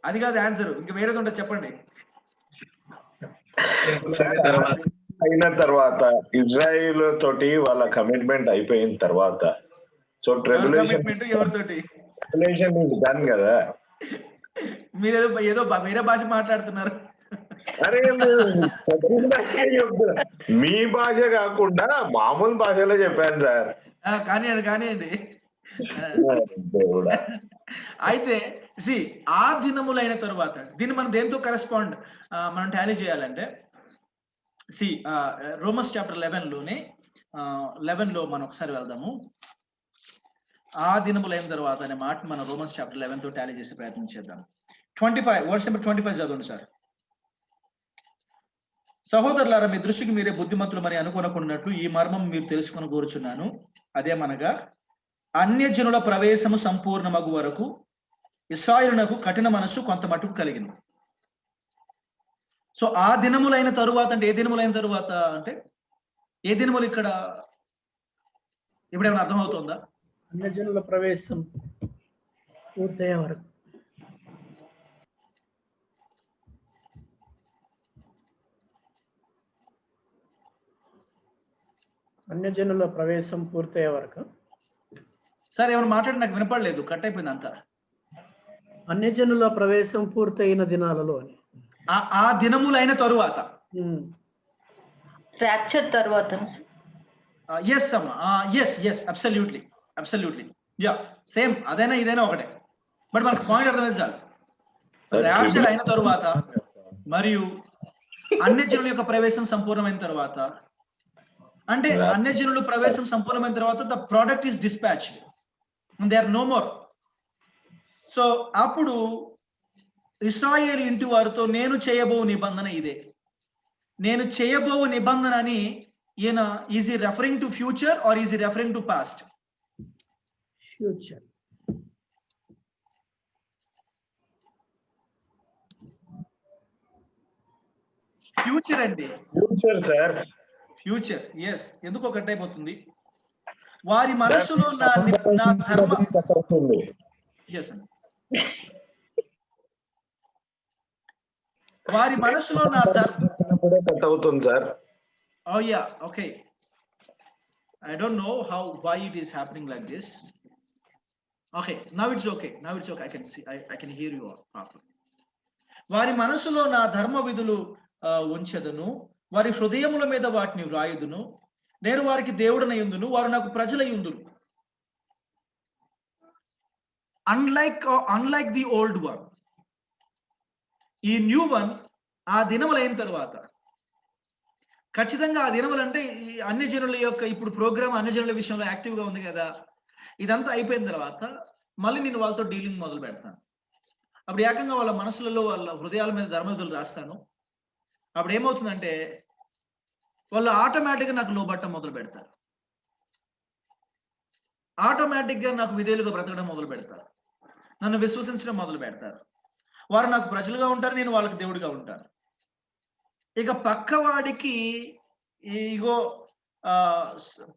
అది కాదు ఆన్సర్, ఇంకా వేరేది ఉంటుంది, చెప్పండి. అయిన తర్వాత ఇజ్రాయిల్ తోటి వాళ్ళ కమిట్మెంట్ అయిపోయిన తర్వాత, సో కమిట్మెంట్ ఎవరితోటి? డన్ కదా. మీరు ఏదో వేరే భాష మాట్లాడుతున్నారు. అరే మీ భాష కాకుండా మామూలు భాషలో చెప్పాను సార్. కానివ్వండి. అయితే ఆ దినములైన తరువాత, దీన్ని మనం దేంతో కరెస్పాండ్ మనం టాలీ చేయాలంటే, రోమన్స్ చాప్టర్ 11లో మనం ఒకసారి వెళ్దాము. ఆ దినములైన తర్వాత అనే మాట మనం రోమన్స్ చాప్టర్ 11 తో టాలీ చేసే ప్రయత్నం చేద్దాం. 25 వర్స్ నెంబర్ 25 చదవండి సార్. సహోదరులారా, మీ దృష్టికి మీరే బుద్ధిమంతులమని అనుకొనకున్నట్లు ఈ మర్మం మీరు తెలుసుకొని కోరుచున్నాను. అదేమనగా, అన్యజనుల ప్రవేశము సంపూర్ణమగు వరకు ఇశ్రాయేలునకు కఠిన మనస్సు కొంత మటుకు కలిగిన. సో ఆ దినములైన తరువాత అంటే ఏ దినములైన తరువాత అంటే ఏ దినములు? ఇక్కడ ఇప్పుడేమైనా అర్థమవుతుందా? అన్యజనుల ప్రవేశం పూర్తయ్యే వరకు. అన్యజనుల ప్రవేశం పూర్తయ్యే వరకు. సార్ ఏమైనా మాట్లాడి నాకు వినపడలేదు, కట్ అయిపోయింది అంతా. అన్యజనుల ప్రవేశం పూర్తయిన దినాలలో అని. ఆ దినములైన తరువాత, ఫ్రాక్చర్ తర్వాత. ఎస్ అమ్మా, ఎస్ అబ్సల్యూట్లీ. యా, సేమ్ అదైనా ఇదైనా ఒకటే, బట్ మనకు పాయింట్ అర్థమైంది చాలు. ఫ్రాక్చర్ అయిన తరువాత మరియు అన్యజనుల యొక్క ప్రవేశం సంపూర్ణమైన తర్వాత అంటే అన్యజనుల ప్రవేశం సంపూర్ణమైన తర్వాత the product is dispatched, they are no more. So అప్పుడు ఇశ్రాయేలు ఇంటి వారితో నేను చేయబో నిబంధన ఇదే. నేను చేయబో నిబంధన అని ఈయన is he referring to future or is he referring to past? Future. Future అండి, ఫ్యూచర్ సార్. ఫ్యూచర్. ఎస్. ఎందుకు కట్ అయిపోతుంది? వారి మనస్సులో నా ధర్మ. ఎస్ అండి. వారి మనస్సులో నా ధర్మ కట్ అవుతుంది sir. Oh yeah, okay. I don't know why it is happening like this. Okay, now it's okay. I can see, I can hear you properly. వారి మనసులో నా ధర్మ విధులు ఉంచెదను, వారి హృదయముల మీద వాటిని వ్రాయుదును, నేను వారికి దేవుడనయుందును, వారు నాకు ప్రజలయుందురు. అన్లైక్ ది ఓల్డ్ వన్, ఈ న్యూ వన్ ఆ దినములు అయిన తర్వాత ఖచ్చితంగా ఆ దినములు అంటే ఈ అన్ని జనుల యొక్క ఇప్పుడు ప్రోగ్రామ్ అన్ని జనుల విషయంలో యాక్టివ్గా ఉంది కదా, ఇదంతా అయిపోయిన తర్వాత మళ్ళీ నేను వాళ్ళతో డీలింగ్ మొదలు పెడతాను. అప్పుడు ఏకంగా వాళ్ళ మనసులలో వాళ్ళ హృదయాల మీద ధర్మవిధులు రాస్తాను. అప్పుడు ఏమవుతుందంటే వాళ్ళు ఆటోమేటిక్గా నాకు లోబట్టం మొదలు పెడతారు, ఆటోమేటిక్గా నాకు విధేయులుగా బ్రతకడం మొదలు పెడతారు, నన్ను విశ్వసించడం మొదలు పెడతారు. వారు నాకు ప్రజలుగా ఉంటారు, నేను వాళ్ళకి దేవుడిగా ఉంటాను. ఇక పక్కవాడికి ఇగో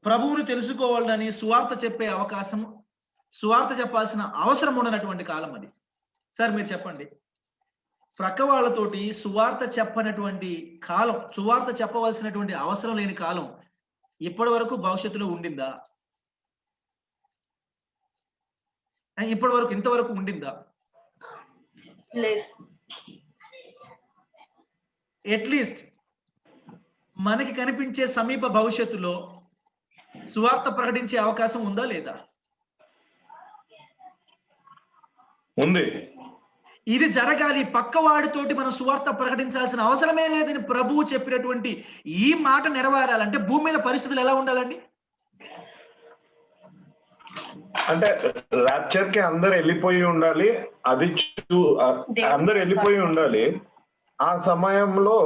ప్రభువుని తెలుసుకోవాలని సువార్త చెప్పే అవకాశం, సువార్త చెప్పాల్సిన అవసరం ఉండనటువంటి కాలం అది. సార్ మీరు చెప్పండి, ప్రక్క వాళ్ళతోటి సువార్త చెప్పనటువంటి కాలం, సువార్త చెప్పవలసినటువంటి అవసరం లేని కాలం ఇప్పటి వరకు భవిష్యత్తులో ఉండిందా? ఇప్పటి వరకు ఇంతవరకు ఉండిందా? అట్లీస్ట్ మనకి కనిపించే సమీప భవిష్యత్తులో సువార్త ప్రకటించే అవకాశం ఉందా లేదా? ఉంది. ఇది జరగాలి, పక్కవాడితోటి మనం సువార్త ప్రకటించాల్సిన అవసరమే లేదని ప్రభువు చెప్పినటువంటి ఈ మాట నెరవేరాలంటే భూమి మీద పరిస్థితులు ఎలా ఉండాలండి? అంటే రాప్చర్ కి అందరు వెళ్ళిపోయి ఉండాలి, అది అందరు వెళ్ళిపోయి ఉండాలి. ఆ సమయంలో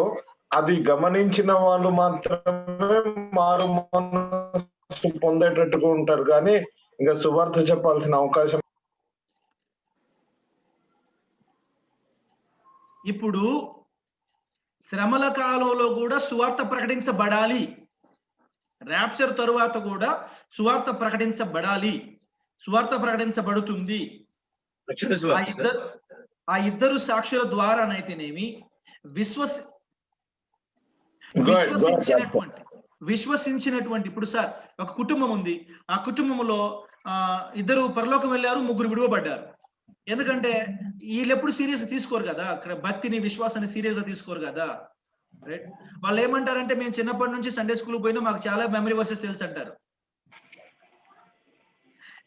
అది గమనించిన వాళ్ళు మాత్రమే మారు మనసు పొందేటట్టుగా ఉంటారు, కానీ ఇంకా సువార్త చెప్పాల్సిన అవకాశం. ఇప్పుడు శ్రమల కాలంలో కూడా సువార్త ప్రకటించబడాలి, ర్యాప్చర్ తరువాత కూడా సువార్త ప్రకటించబడాలి, సువార్త ప్రకటించబడుతుంది. ఆ ఇద్దరు సాక్షుల ద్వారానైతేనేమి విశ్వసించినటువంటి ఇప్పుడు సార్ ఒక కుటుంబం ఉంది, ఆ కుటుంబంలో ఇద్దరు పరలోకం వెళ్ళారు, ముగ్గురు విడువబడ్డారు. ఎందుకంటే వీళ్ళు ఎప్పుడు సీరియస్ తీసుకోరు కదా, భక్తిని విశ్వాసాన్ని సీరియస్ గా తీసుకోరు కదా, రైట్? వాళ్ళు ఏమంటారంటే మేము చిన్నప్పటి నుంచి సండే స్కూల్ పోయినా మాకు చాలా మెమరీ వర్సెస్ తెలుసు అంటారు.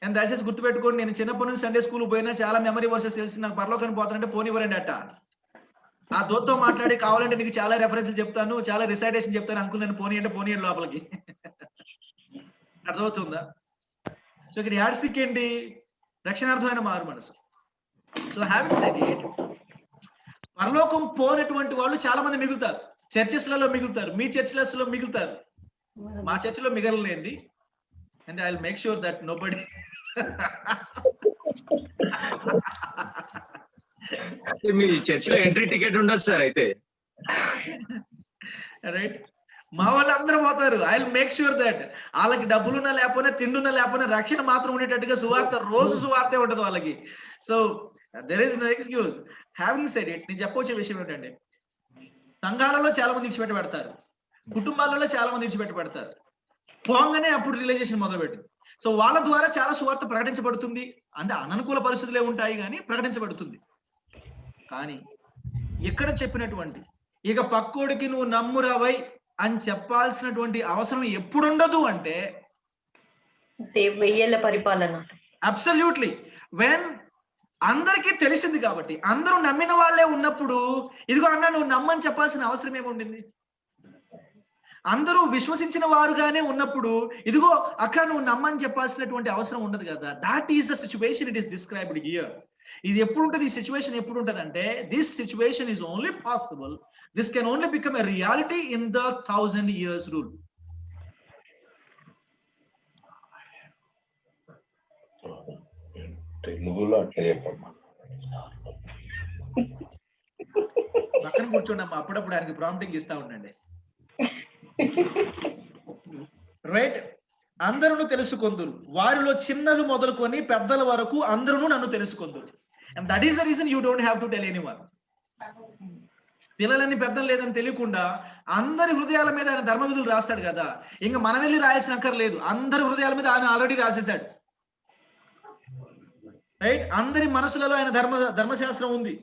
నేను దయచేసి గుర్తుపెట్టుకోండి, నేను చిన్నప్పటి నుంచి సండే స్కూల్ పోయినా చాలా మెమరీ వర్సెస్ తెలిసి నాకు పరలోకానికి పోతానంటే పోనివ్వరండి అట్ట. ఆ దోత్తో మాట్లాడి కావాలంటే నీకు చాలా రెఫరెన్స్లు చెప్తాను, చాలా రిసైటేషన్ చెప్తాను, అంకుల్ నన్ను పోనీయండి లోపలికి. అర్థమవుతుందా? సో ఇక్కడ యాడ్స్టిక్ ఏంటి? రక్షణార్థమైన మారు మనసు. సో హ్యావింగ్ సెడ్ ఇట్, పరలోకం పోనటువంటి వాళ్ళు చాలా మంది మిగులుతారు, చర్చెస్లలో మిగులుతారు, మీ చర్చెస్లో మిగులుతారు, మా చర్చిలో మిగలలేండి. And I will make sure that nobody మీ చర్చిలో ఎంట్రీ టికెట్ ఉండదు సార్ అయితే, రైట్? మా వాళ్ళందరూ పోతారు. I will make sure that వాళ్ళకి డబ్బులున్నా లేకపోయినా తిండున్నా లేకపోయినా రక్షణ మాత్రం ఉండేటట్టుగా సువార్త, రోజు సువార్తే ఉంటుంది వాళ్ళకి. So there is no excuse. Having said it, నేను చెప్పొచ్చే విషయం ఏంటంటే సంఘాలలో చాలా మంది విడిచిపెట్టబడతారు, కుటుంబాలలో చాలా మంది విడిచిపెట్టబడతారు. పోంగానే అప్పుడు రియలైజేషన్ మొదలుపెట్టింది. సో వాళ్ళ ద్వారా చాలా సువార్త ప్రకటించబడుతుంది, అంటే అననుకూల పరిస్థితులే ఉంటాయి కానీ ప్రకటించబడుతుంది. కానీ ఇక్కడ చెప్పినటువంటి ఇక పక్కోడికి నువ్వు నమ్మురావై అని చెప్పాల్సినటువంటి అవసరం ఎప్పుడుండదు అంటే వెయ్యేళ్ల పరిపాలన. అబ్సల్యూట్లీ. వెన్ అందరికీ తెలిసింది కాబట్టి, అందరూ నమ్మిన వాళ్ళే ఉన్నప్పుడు ఇదిగో అన్న నువ్వు నమ్మని చెప్పాల్సిన అవసరం ఏముండింది? అందరూ విశ్వసించిన వారుగానే ఉన్నప్పుడు ఇదిగో అక్క నువ్వు నమ్మని చెప్పాల్సినటువంటి అవసరం ఉండదు కదా. That is the situation it is described here. ఇది ఎప్పుడు ఉంటుంది? ఈ సిచ్యువేషన్ ఎప్పుడు ఉంటుంది అంటే this situation is only possible, this can only become a reality in the 1000 years rule. తెలుగులో అట్లా చెప్పమ్మా. పక్కన కూర్చోండమ్మా, అప్పుడప్పుడు ఆయనకి ప్రాంప్టింగ్ ఇస్తా ఉండండి, రైట్? అందరూ తెలుసుకొందురు, వారిలో చిన్నలు మొదలుకొని పెద్దల వరకు అందరూ నన్ను తెలుసుకొందురు. And that is the reason you don't have to tell anyone. పిల్లలని పెద్దలు లేదని తెలియకుండా అందరి హృదయాల మీద ఆయన ధర్మ విధులు రాస్తాడు కదా, ఇంకా మనం వెళ్ళి రాయాల్సిన అక్కర్లేదు, అందరి హృదయాల మీద ఆయన ఆల్రెడీ రాసేశాడు, రైట్? అందరి మనసులలో ఆయన ధర్మశాస్త్రం ఉంది.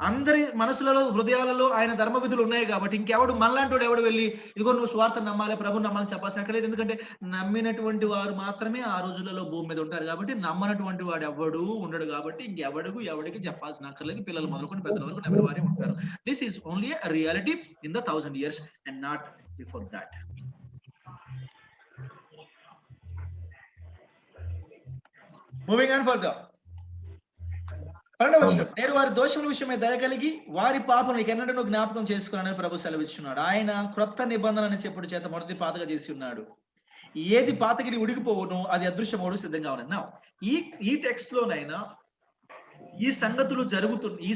అందరి మనసులలో హృదయాలలో ఆయన ధర్మ విధులు ఉన్నాయి కాబట్టి ఇంకెవడు మనలాంటి ఎవడు వెళ్ళి ఇదిగో నువ్వు స్వార్థ నమ్మాలి, ప్రభు నమ్మాలని చెప్పాల్సిన అక్కర్లేదు. ఎందుకంటే నమ్మినటువంటి వారు మాత్రమే ఆ రోజులలో భూమి మీద ఉంటారు కాబట్టి, నమ్మనటువంటి వాడు ఎవడు ఉండడు కాబట్టి ఎవడికి చెప్పాల్సిన అక్కర్లేదు. పిల్లలు మొదలుకొని పెద్దల వరకు నమ్మిన వారే ఉంటారు. This is only a reality in the 1000 years and not before that. Moving on further. నేను వారి దోషముల విషయమై దయ కలిగి వారి పాపం ఎన్నడూ జ్ఞాపకం చేసుకున్నానని ప్రభు సెలవిస్తున్నాడు. ఆయన క్రొత్త నిబంధనని చెప్పుడు చేత మొదటి పాతగా చేసి ఉన్నాడు. ఏది పాతగిరి ఉడికిపోవును అది అదృశ్యమోడు సిద్ధంగా ఉన్నది. నా ఈ టెక్స్ట్ లోనైనా ఈ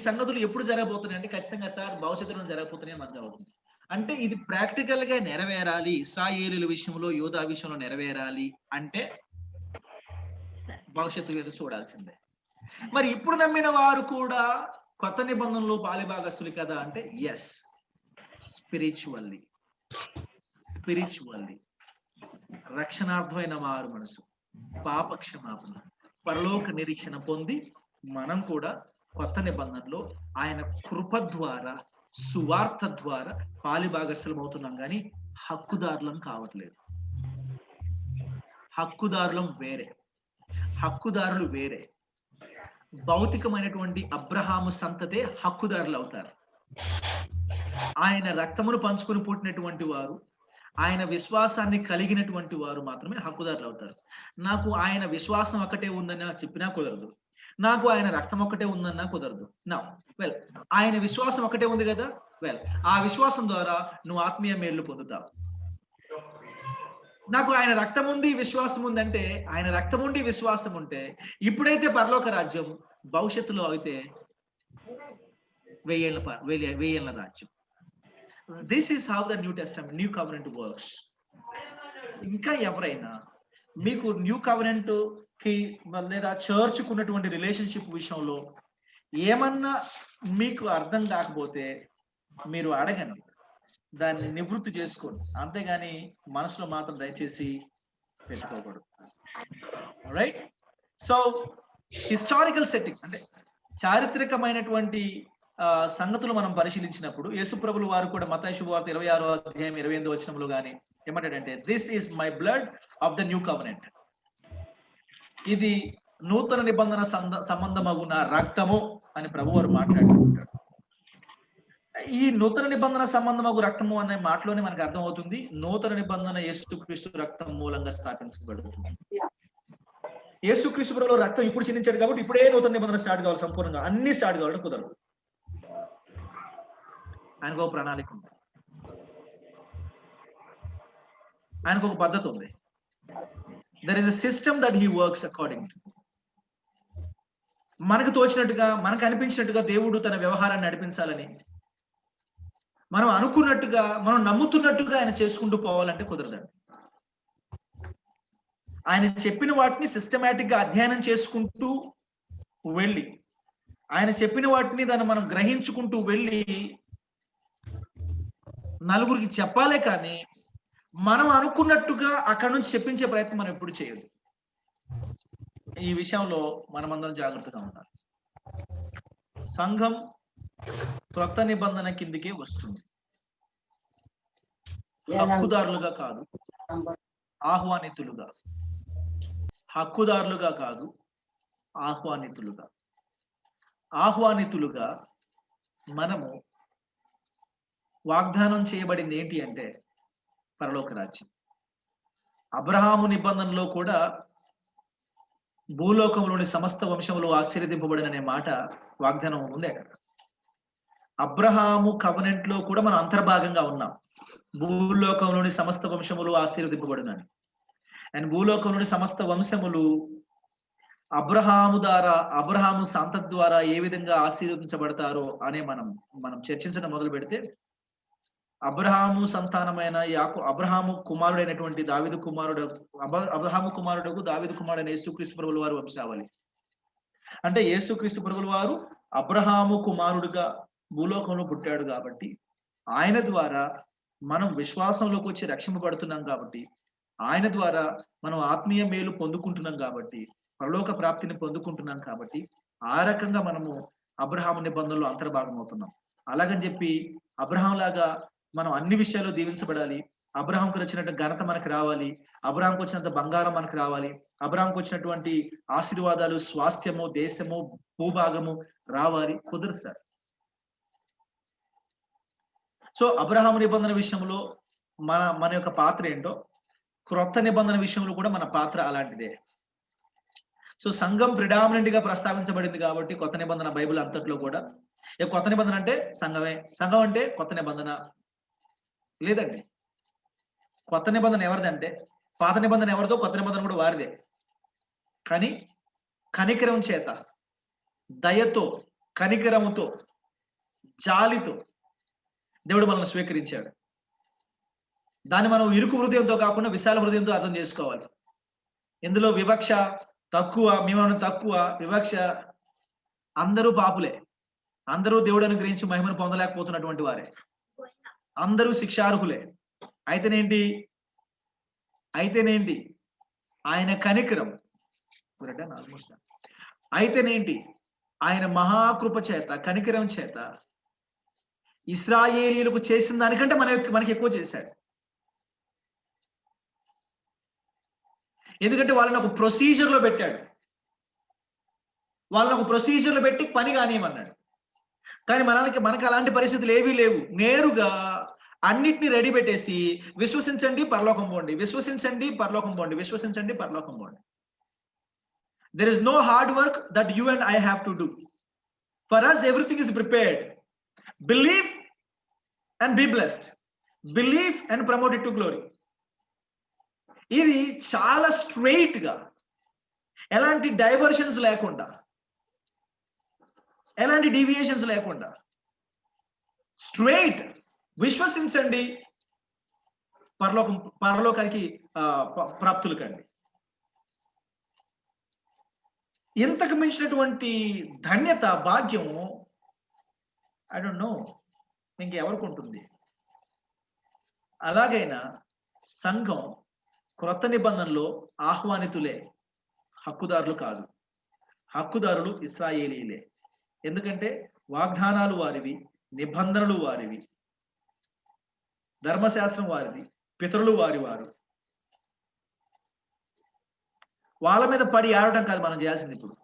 సంగతులు ఎప్పుడు జరగబోతున్నాయి అంటే ఖచ్చితంగా సార్ భవిష్యత్తులో జరగబోతున్నాయి మనకు అవుతుంది. అంటే ఇది ప్రాక్టికల్ గా నెరవేరాలి, ఇశ్రాయేలీయుల విషయంలో యోధా విషయంలో నెరవేరాలి అంటే భవిష్యత్తులో ఏదో చూడాల్సిందే. మరి ఇప్పుడు నమ్మిన వారు కూడా కొత్త నిబంధనలో పాలిభాగస్తులు కదా అంటే ఎస్, స్పిరిచువల్లీ రక్షణార్థమైన మారు మనసు, పాప క్షమాపణ, పరలోక నిరీక్షణ పొంది మనం కూడా కొత్త నిబంధనలో ఆయన కృప ద్వారా సువార్త ద్వారా పాలిభాగస్తులం అవుతున్నాం, కానీ హక్కుదారులం కావట్లేదు. హక్కుదారులు వేరే. భౌతికమైనటువంటి అబ్రహాము సంతతే హక్కుదారులు అవుతారు. ఆయన రక్తమును పంచుకొని పుట్టినటువంటి వారు, ఆయన విశ్వాసాన్ని కలిగినటువంటి వారు మాత్రమే హక్కుదారులు అవుతారు. నాకు ఆయన విశ్వాసం ఒకటే ఉందని చెప్పినా కుదరదు, నాకు ఆయన రక్తం ఒకటే ఉందన్నా కుదరదు. నా ఆయన విశ్వాసం ఒకటే ఉంది కదా, ఆ విశ్వాసం ద్వారా నువ్వు ఆత్మీయ మేలు పొందుతావు. నాకు ఆయన రక్తం ఉంది విశ్వాసం ఉందంటే, ఆయన రక్తం ఉండి విశ్వాసం ఉంటే ఇప్పుడైతే పరలోక రాజ్యం, భవిష్యత్తులో అయితే 1000 రాజ్యం. This is how the new testament, new covenant works. ఇంకా ఎవరైనా మీకు న్యూ కవెనెంట్ కి లేదా చర్చ్ కు ఉన్నటువంటి రిలేషన్షిప్ విషయంలో ఏమన్నా మీకు అర్థం కాకపోతే మీరు అడగండి, దాన్ని నివృత్తి చేసుకోండి, అంతేగాని మనసులో మాత్రం దయచేసి పెట్టుకోకూడదు. రైట్? సో హిస్టారికల్ సెట్టింగ్ అంటే చారిత్రకమైనటువంటి సంగతులు మనం పరిశీలించినప్పుడు యేసుప్రభులు వారు కూడా మత్తయి శుభవార్త 26వ అధ్యాయం 28వ వచనంలో గాని ఏమంటాడంటే, this is my blood of the new covenant, ఇది నూతన నిబంధన సంబంధమగు నా రక్తము అని ప్రభు వారు మాట్లాడుతుంటాడు. ఈ నూతన నిబంధన సంబంధమగు రక్తము అనే మాటలోనే మనకు అర్థమవుతుంది నూతన నిబంధన యేసుక్రీస్తు రక్తం మూలంగా స్థాపించబడుతుంది. యేసుక్రీస్తు ప్రభువులో రక్తం ఇప్పుడు చిందించాడు కాబట్టి ఇప్పుడే నూతన నిబంధన స్టార్ట్ కావాలి, సంపూర్ణంగా అన్ని స్టార్ట్ కావాలంటే కుదరదు. ఆయనకు ఒక ప్రణాళిక ఉంది, ఆయనకు ఒక పద్ధతి ఉంది. There is a system that he works according to. మనకు తోచినట్టుగా, మనకు అనిపించినట్టుగా దేవుడు తన వ్యవహారాన్ని నడిపించాలని మనం అనుకున్నట్టుగా, మనం నమ్ముతున్నట్టుగా ఆయన చేసుకుంటూ పోవాలంటే కుదరదండి. ఆయన చెప్పిన వాటిని సిస్టమేటిక్ గా అధ్యయనం చేసుకుంటూ వెళ్ళి, ఆయన చెప్పిన వాటిని దాన్ని మనం గ్రహించుకుంటూ వెళ్ళి నలుగురికి చెప్పాలే కానీ మనం అనుకున్నట్టుగా అక్కడ నుంచి చెప్పించే ప్రయత్నం మనం ఎప్పుడు చేయదు. ఈ విషయంలో మనమందరం జాగ్రత్తగా ఉండాలి. సంఘం క్రొత్త నిబంధన కిందికే వస్తుంది, హక్కుదారులుగా కాదు, ఆహ్వానితులుగా. హక్కుదారులుగా కాదు, ఆహ్వానితులుగా మనము వాగ్దానం చేయబడింది ఏంటి అంటే పరలోక రాజ్యం. అబ్రహాము నిబంధనలో కూడా భూలోకంలోని సమస్త వంశములు ఆశీర్వదింపబడిననే మాట వాగ్దానం ఉంది అక్కడ. అబ్రహాము కవెనెంట్ లో కూడా మనం అంతర్భాగంగా ఉన్నాం. భూలోకంలోని సమస్త వంశములు ఆశీర్వదింపబడినని, అండ్ భూలోకంలోని సమస్త వంశములు అబ్రహాము సంతతి ద్వారా ఏ విధంగా ఆశీర్వదించబడతారో అనే మనం చర్చించడం మొదలు పెడితే, అబ్రహాము సంతానమైన అబ్రహాము కుమారుడైనటువంటి అబ్రహాము కుమారుడు దావీదు కుమారుడైన యేసుక్రీస్తు ప్రభువుల వారు వంశావళి. అంటే యేసుక్రీస్తు ప్రభువుల వారు అబ్రహాము కుమారుడుగా భూలోకంలో పుట్టాడు కాబట్టి, ఆయన ద్వారా మనం విశ్వాసంలోకి వచ్చి రక్షింపబడుతున్నాం కాబట్టి, ఆయన ద్వారా మనం ఆత్మీయ మేలు పొందుకుంటున్నాం కాబట్టి, పరలోక ప్రాప్తిని పొందుకుంటున్నాం కాబట్టి, ఆ రకంగా మనము అబ్రహాము నిబంధనలో అంతర్భాగం అవుతున్నాం. అలాగని చెప్పి అబ్రహాం లాగా మనం అన్ని విషయాల్లో దీవించబడాలి, అబ్రహాంకు వచ్చినట్టు ఘనత మనకు రావాలి, అబ్రహాంకు వచ్చినంత బంగారం మనకు రావాలి, అబ్రహాంకు వచ్చినటువంటి ఆశీర్వాదాలు, స్వాస్థ్యము, దేశము, భూభాగము రావాలి, కుదరదు సార్. సో అబ్రహాము నిబంధన విషయంలో మన యొక్క పాత్ర ఏంటో, క్రొత్త నిబంధన విషయంలో కూడా మన పాత్ర అలాంటిదే. సో సంఘం ప్రిడామినెంట్ గా ప్రస్తావించబడింది కాబట్టి కొత్త నిబంధన బైబిల్ అంతట్లో కూడా. కొత్త నిబంధన అంటే సంఘమే, సంఘం అంటే కొత్త నిబంధన లేదండి. కొత్త నిబంధన ఎవరిదంటే పాత నిబంధన ఎవరిదో, కొత్త నిబంధన కూడా వారిదే. కానీ కనికరం చేత, దయతో, కనికరముతో, జాలితో దేవుడు మనల్ని స్వీకరించాడు. దాన్ని మనం ఇరుకు హృదయంతో కాకుండా విశాల హృదయంతో అర్థం చేసుకోవాలి. ఇందులో వివక్ష తక్కువ, మేమన్నా తక్కువ, వివక్ష, అందరూ పాపులే, అందరూ దేవుడు అనుగ్రహించి మహిమను పొందలేకపోతున్నటువంటి వారే, అందరూ శిక్షార్హులే. అయితేనేంటి ఆయన కనికరం, అయితేనేంటి ఆయన మహాకృప చేత, కనికరం చేత ఇశ్రాయేలీయులకు చేసిన దానికంటే మనకి ఎక్కువ చేశాడు. ఎందుకంటే వాళ్ళని ఒక ప్రొసీజర్లో పెట్టాడు, వాళ్ళని ఒక ప్రొసీజర్లో పెట్టి పని కానియమన్నాడు. కానీ మనకి అలాంటి పరిస్థితులు ఏవీ లేవు. నేరుగా అన్నిటిని రెడీ పెట్టేసి విశ్వసించండి పరలోకం పోండి, విశ్వసించండి పరలోకం పోండి, విశ్వసించండి పరలోకం పోండి. There is no hard work that you and I have to do. For us everything is prepared. Believe and be blessed. Believe and promote it to glory. ఇది చాలా స్ట్రెయిట్ గా, ఎలాంటి డైవర్షన్స్ లేకుండా, ఎలాంటి డీవియేషన్స్ లేకుండా స్ట్రెయిట్ విశ్వసించండి పరలోకానికి ప్రాప్తులు కండి. ఇంతకు మించినటువంటి ధన్యత, భాగ్యము ఐ డోంట్ నో ఇంకెవరికి ఉంటుంది. అలాగైనా సంఘం క్రొత్త నిబంధనలో ఆహ్వానితులే, హక్కుదారులు కాదు. హక్కుదారులు ఇశ్రాయేలీలే. ఎందుకంటే వాగ్దానాలు వారివి, నిబంధనలు వారివి, ధర్మశాస్త్రం వారిది, పితరులు వారు. వాళ్ళ మీద పడి ఆడటం కాదు మనం చేయాల్సింది. ఇప్పుడు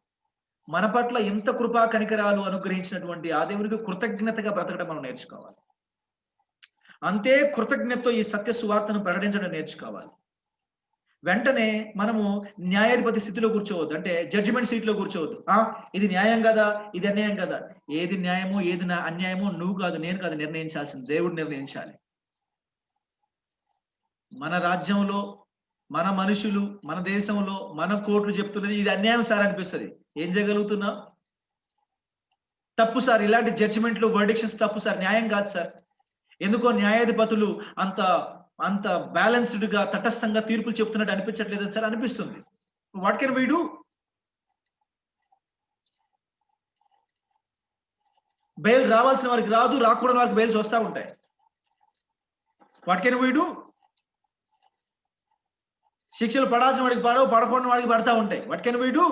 మన పట్ల ఇంత కృపా కనికరాలు అనుగ్రహించినటువంటి ఆ దేవునికి కృతజ్ఞతగా బ్రతకడం మనం నేర్చుకోవాలి. అంతే కృతజ్ఞతతో ఈ సత్య సువార్తను ప్రకటించడం నేర్చుకోవాలి. వెంటనే మనము న్యాయాధిపతి స్థితిలో కూర్చోవద్దు, అంటే జడ్జిమెంట్ సీట్ లో కూర్చోవద్దు. ఇది న్యాయం కదా, ఇది అన్యాయం కదా. ఏది న్యాయమో ఏది అన్యాయమో నువ్వు కాదు, నేను కాదు నిర్ణయించాల్సింది, దేవుడు నిర్ణయించాలి. మన రాజ్యంలో, మన మనుషులు, మన దేశంలో, మన కోర్టులు చెప్తున్నది ఇది అన్యాయం సార్ అనిపిస్తుంది. ఏం చేయగలుగుతున్నావు? తప్పు సార్, ఇలాంటి జడ్జిమెంట్లు, వర్డిక్షన్స్ తప్పు సార్, న్యాయం కాదు సార్. ఎందుకో న్యాయాధిపతులు అంత బ్యాలెన్స్డ్ గా, తటస్థంగా తీర్పులు చెప్తున్నట్టు అనిపించట్లేదు సార్, అనిపిస్తుంది. What can we do? Bail రావాల్సిన వారికి రాదు, రాకూడని వారికి బెయిల్స్ వస్తూ ఉంటాయి. What can we do? శిక్షలు పడాల్సిన వాడికి పడవు, పడకూడని వాడికి పడతా ఉంటాయి. What can we do?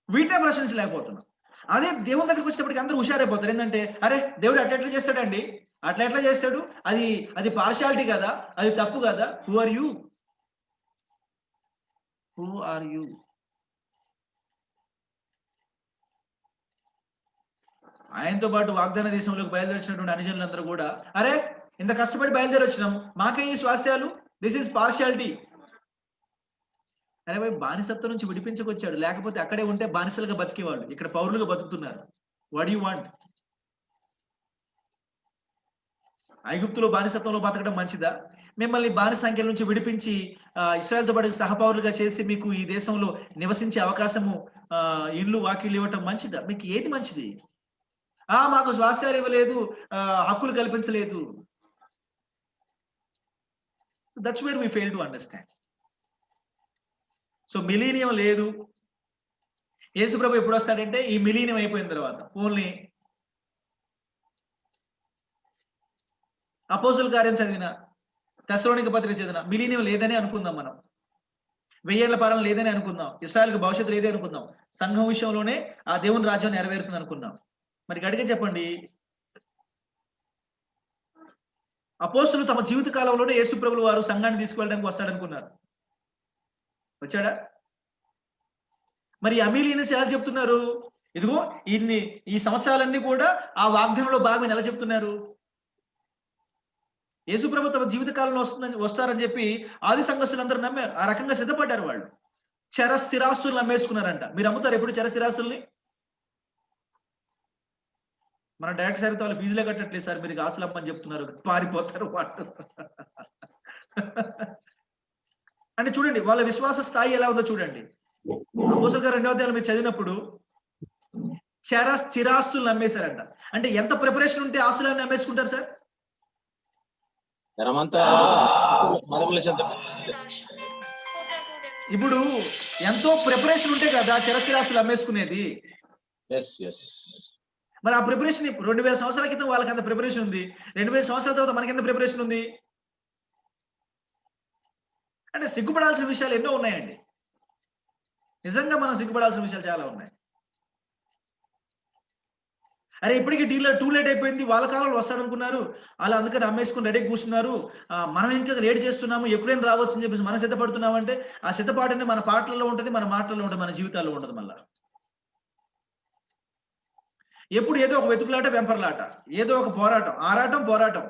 వీటే ప్రశ్నించలేకపోతున్నాం. అదే దేవుని దగ్గరికి వచ్చేటప్పటికి అందరూ హుషారైపోతారు. ఏంటంటే, అరే దేవుడు అట్లా చేస్తాడండి, అట్లా చేస్తాడు, అది పార్షియాలిటీ కదా, అది తప్పు కదా. Who are you? Who are you? ఆయనతో పాటు వాగ్దాన దేశంలోకి బయలుదేరిచినటువంటి అనుజనులందరూ కూడా, అరే ఇంత కష్టపడి బయలుదేరి వచ్చినాం, మాకే ఈ స్వాస్థ్యాలు, దిస్ ఈస్ పార్షియాలిటీ. అరే భాయ్, బానిసత్వం నుంచి విడిపించకొచ్చాడు, లేకపోతే అక్కడే ఉంటే బానిసలుగా బతికేవాళ్ళు, ఇక్కడ పౌరులుగా బతుకుతున్నారు. What you want? ఐగుప్తులో బానిసత్వంలో బతకడం మంచిదా? మిమ్మల్ని బానిస సంఖ్యల నుంచి విడిపించి ఇశ్రాయేలుతో పాటు సహపౌరులుగా చేసి మీకు ఈ దేశంలో నివసించే అవకాశము, ఇల్లు వాకిళ్ళు ఇవ్వటం మంచిదా? మీకు ఏది మంచిది? మాకు స్వాస్థ్యాలు ఇవ్వలేదు, హక్కులు కల్పించలేదు. So that's where we fail to understand. So millennium లేదు. యేసుప్రభు ఎప్పుడు వస్తాడంటే ఈ మిలీనియం అయిపోయిన తర్వాత. ఓన్లీ అపోస్తుల కార్యం చదివిన, తెస్సలోనిక పత్రిక చదివిన మిలీనియం లేదని అనుకుందాం మనం. 1000 ఏళ్ల పాలన లేదని అనుకుందాం, ఇశ్రాయేల్కి భవిష్యత్తు లేదే అనుకుందాం, సంఘం విషయంలోనే ఆ దేవుని రాజ్యం నెరవేరుతుంది అనుకుందాం. మరి గట్టిగా చెప్పండి, అపోస్తులు తమ జీవిత కాలంలోనే యేసు ప్రభువు వారు సంఘాన్ని తీసుకువెళ్ళడానికి వస్తాడనుకున్నారు. వచ్చాడా? మరి అమీలియన్స్ ఎలా చెప్తున్నారు? ఇదిగో ఈ సంవత్సరాలన్నీ కూడా ఆ వాగ్దానంలో భాగం ఎలా చెప్తున్నారు? యేసు ప్రభు తమ జీవిత కాలంలో వస్తారని చెప్పి ఆది సంఘస్థులందరూ నమ్మారు. ఆ రకంగా సిద్ధపడ్డారు. వాళ్ళు చర స్థిరాస్తులను అమ్మేసుకున్నారంట. మీరు అమ్ముతారు ఎప్పుడు చర స్థిరాస్తుల్ని? మన డైరెక్టర్ సార్ వాళ్ళు ఫీజులే కట్టట్లేదు సార్, మీరు ఆస్తులు అమ్మని చెప్తున్నారు, పారిపోతారు వాళ్ళు. అంటే చూడండి వాళ్ళ విశ్వాస స్థాయి ఎలా ఉందో చూడండి. అపోస్తలుల 2వ అధ్యాయంలో మీరు చదివినప్పుడు చర స్థిరాస్తులను అమ్మేశారంట. అంటే ఎంత ప్రిపరేషన్ ఉంటే ఆస్తులన్నీ అమ్మేసుకుంటారు సార్? ఇప్పుడు ఎంతో ప్రిపరేషన్ ఉంటే కదా చర స్థిరాస్తులు అమ్మేసుకునేది. మరి ఆ ప్రిపరేషన్ 2000 సంవత్సరాల క్రితం వాళ్ళకి అంత ప్రిపరేషన్ ఉంది, 2000 సంవత్సరాల తర్వాత మనకి ఎంత ప్రిపరేషన్ ఉంది? అంటే సిగ్గుపడాల్సిన విషయాలు ఎన్నో ఉన్నాయండి. నిజంగా మనం సిగ్గుపడాల్సిన విషయాలు చాలా ఉన్నాయి. అరే ఇప్పటికీ టూ లేట్ అయిపోయింది, వాళ్ళ కాలంలో వస్తాడనుకున్నారు, అలా అందుకని అమ్మేసుకుని రెడీ కూర్చున్నారు, మనం ఇంకా లేట్ చేస్తున్నాము, ఎప్పుడైనా రావచ్చు అని చెప్పేసి మనం సిద్ధపడుతున్నామంటే ఆ సిద్ధపాటు మన పాటలలో ఉంటుంది, మన మాటల్లో ఉంటుంది, మన జీవితాల్లో ఉండదు. మళ్ళా ఎప్పుడు ఏదో ఒక వెతుకులాట, వెంపర్లాట, ఏదో ఒక పోరాటం.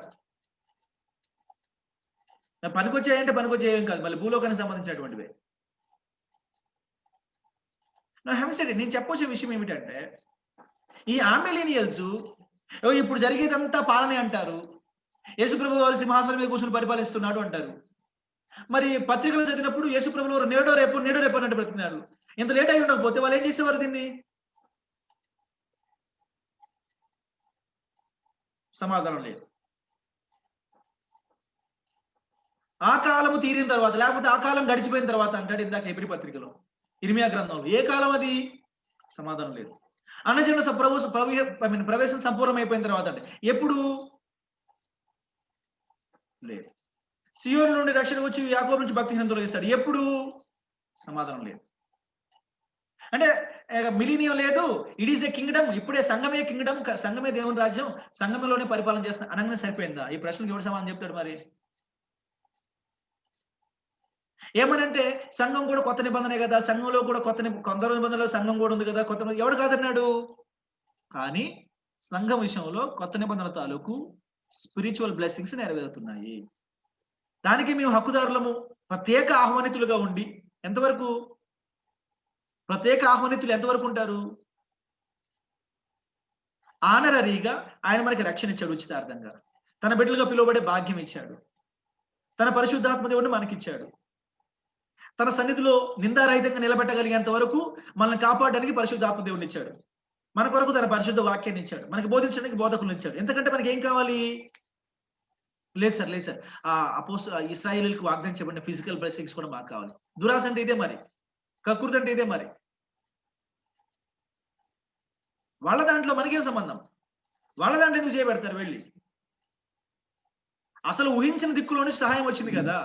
పనికొచ్చాయంటే పనికొచ్చేయం కాదు, మళ్ళీ భూలోకానికి సంబంధించినటువంటివే. నేను చెప్పొచ్చే విషయం ఏమిటంటే, ఈ ఆమెలీనియల్స్ ఇప్పుడు జరిగేదంతా పాలనే అంటారు, యేసుప్రభు వారు సింహాసనం మీద కూర్చొని పరిపాలిస్తున్నాడు అంటారు. మరి పత్రికలు చదివినప్పుడు యేసుప్రభు వారు నేడో రేపు అన్నట్టు బ్రతికినారు. ఇంత లేట్ అయి ఉండకపోతే వాళ్ళు ఏం చేసేవారు? దీన్ని సమాధానం లేదు. ఆ కాలము తీరిన తర్వాత, లేకపోతే ఆ కాలం గడిచిపోయిన తర్వాత అంటాడు ఇందాక హెబ్రీ పత్రికలో, ఇర్మియా గ్రంథంలో. ఏ కాలం అది? సమాధానం లేదు. అన్నజనుల ప్రవేశం సంపూర్ణమైపోయిన తర్వాత అంటే ఎప్పుడు? లేదు. సియోను నుండి రక్షణ వచ్చి యాకోబు నుంచి భక్తిహీనం తొలగిస్తాడు. ఎప్పుడు? సమాధానం లేదు. అంటే మిలీనియం లేదు, ఇట్ ఈస్ ఏ కింగ్డమ్, ఇప్పుడే సంఘమే కింగ్డమ్, సంఘమే దేవుని రాజ్యం, సంఘంలోనే పరిపాలన చేస్తున్నా అనగానే సరిపోయిందా? ఈ ప్రశ్నకు ఎవరు సమాధానం చెప్తాడు? మరి ఏమనంటే సంఘం కూడా కొత్త నిబంధనే కదా, సంఘంలో కూడా కొత్త నిబంధనలో సంఘం కూడా ఉంది కదా, కొత్త ఎవడు కాదన్నాడు? కానీ సంఘం విషయంలో కొత్త నిబంధన తాలూకు స్పిరిచువల్ బ్లెస్సింగ్స్ నెరవేరుతున్నాయి. దానికి మేము హక్కుదారులము, ప్రత్యేక ఆహ్వానితులుగా ఉండి. ఎంతవరకు ప్రత్యేక ఆహ్వానితులు ఎంతవరకు ఉంటారు? ఆనరరీగా ఆయన మనకి రక్షణ ఇచ్చాడు, ఉచితార్థంగా తన బిడ్డలుగా పిలువబడే భాగ్యం ఇచ్చాడు, తన పరిశుద్ధాత్మ దేవుడిని మనకిచ్చాడు, తన సన్నిధిలో నిందారహితంగా నిలబెట్టగలిగేంత వరకు మనల్ని కాపాడడానికి పరిశుద్ధాత్మ దేవుడిని ఇచ్చాడు, మన కొరకు తన పరిశుద్ధ వాక్యాన్ని ఇచ్చాడు, మనకి బోధించడానికి బోధకులను ఇచ్చాడు. ఎందుకంటే మనకి ఏం కావాలి? లేదు సార్ ఇశ్రాయేలులకు వాగ్దానం చెప్పండి, ఫిజికల్ బ్లెస్సింగ్స్ కూడా మాకు కావాలి. దురాశ అంటే ఇదే మరి, కకృతి అంటే ఇదే మరి. వాళ్ళ దాంట్లో మనకేం సంబంధం? వాళ్ళ దాంట్లో ఎందుకు చేయబెడతారు వెళ్ళి? అసలు ఊహించిన దిక్కులో నుంచి సహాయం వచ్చింది కదా.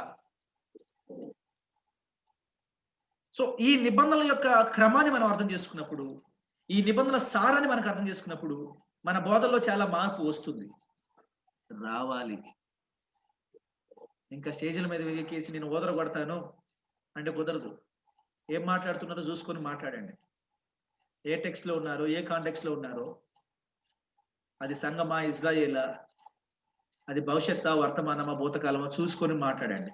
సో ఈ నిబంధనల యొక్క క్రమాన్ని మనం అర్థం చేసుకున్నప్పుడు, ఈ నిబంధనల సారాన్ని మనకు అర్థం చేసుకున్నప్పుడు మన బోధల్లో చాలా మార్పు వస్తుంది, రావాలి. ఇంకా స్టేజ్ల మీద ఎక్కేసి నేను ఓదర కొడతాను అంటే కుదరదు. ఏం మాట్లాడుతున్నారో చూసుకొని మాట్లాడండి. ఏ టెక్స్ట్ లో ఉన్నారో, ఏ కాంటెక్స్ట్ లో ఉన్నారో, అది సంఘమా, ఇజ్రాయేలా, అది భవిష్యత్తు, వర్తమానమా, భూతకాలమా చూసుకొని మాట్లాడండి.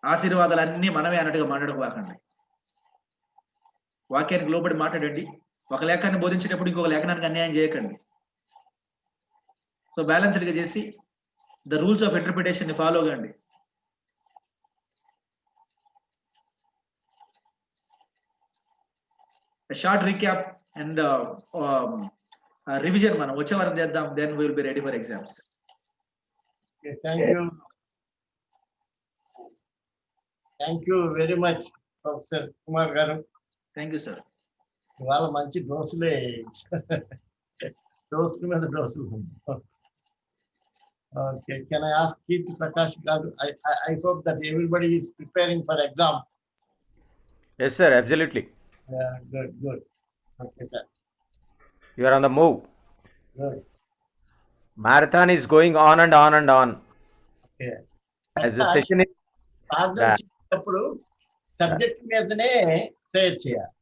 ఆశీర్వాదాలన్నీ మనమే అన్నట్టుగా మాట్లాడకపోకండి. వాక్యానికి లోబడి మాట్లాడండి. ఒక లేఖాన్ని బోధించేటప్పుడు ఇంకొక లేఖనానికి అన్యాయం చేయకండి. సో బ్యాలెన్స్డ్ గా చేసి ద రూల్స్ ఆఫ్ ఇంటర్ప్రిటేషన్ ని ఫాలో కండి. షార్ట్ రీక్యాప్ అండ్ రివిజన్ మనం వచ్చే వారం చేద్దాం. Then we will be ready for exams. Thank you very much professor Kumar గారు. Thank you sir. ఇవాళ మంచి డోసులే, డోసుల మీద డోసులు. Okay, can I ask Kirti Prakash Garu? I hope that everybody is preparing for exam. Yes, sir, absolutely. Good. Okay, sir. You are on the move. Good. Marathon is going on and on and on. Okay. As the session is ప్రార్థన that. చేసేటప్పుడు subject మీదనే prayer చేయాలి.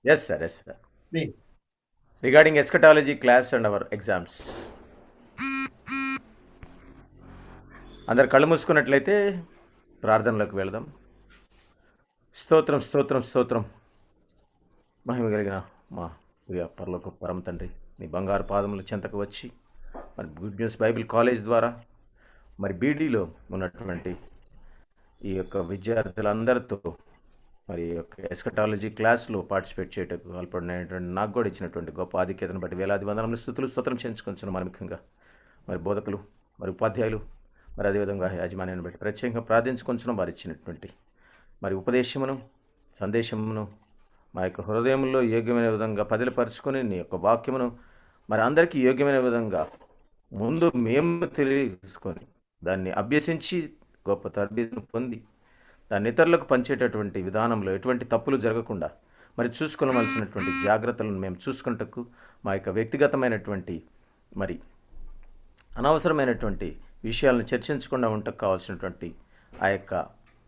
Yes, sir, yes, sir. Please. Regarding eschatology class and our exams. అందరు కళ్ళు మూసుకున్నట్లయితే ప్రార్థనలోకి వెళదాం. స్తోత్రం స్తోత్రం స్తోత్రం. మహిమ కలిగిన మా ప్రియ పరలోక పరమ తండ్రి, మీ బంగారు పాదముల చెంతకు వచ్చి మరి గుడ్ న్యూస్ బైబిల్ కాలేజ్ ద్వారా మరి బీడీలో ఉన్నటువంటి ఈ యొక్క విద్యార్థులందరితో మరి ఈ యొక్క ఎస్కటాలజీ క్లాస్లో పార్టిసిపేట్ చేయటకు పాల్పడినటువంటి నాకు కూడా ఇచ్చినటువంటి గొప్ప ఆధిక్యతను బట్టి వేలాది వందనములు స్తుతులు స్తోత్రం చేయించుకుంటున్నాం. మరి ముఖ్యంగా మరి బోధకులు మరి ఉపాధ్యాయులు మరి అదేవిధంగా యాజమాన్యాన్ని బట్టి ప్రత్యేకంగా ప్రార్థించుకుంటున్నాం. వారు ఇచ్చినటువంటి మరి ఉపదేశమును సందేశమును మా యొక్క హృదయంలో యోగ్యమైన విధంగా పదిలపరుచుకొని నీ యొక్క వాక్యమును మరి అందరికీ యోగ్యమైన విధంగా ముందు మేము తెలియజేసుకొని దాన్ని అభ్యసించి గొప్ప తరబేతును పొంది దాన్ని ఇతరులకు పంచేటటువంటి విధానంలో ఎటువంటి తప్పులు జరగకుండా మరి చూసుకోవలసినటువంటి జాగ్రత్తలను మేము చూసుకుంటకు మా యొక్క వ్యక్తిగతమైనటువంటి మరి అనవసరమైనటువంటి విషయాలను చర్చించకుండా ఉండటకు కావాల్సినటువంటి ఆ యొక్క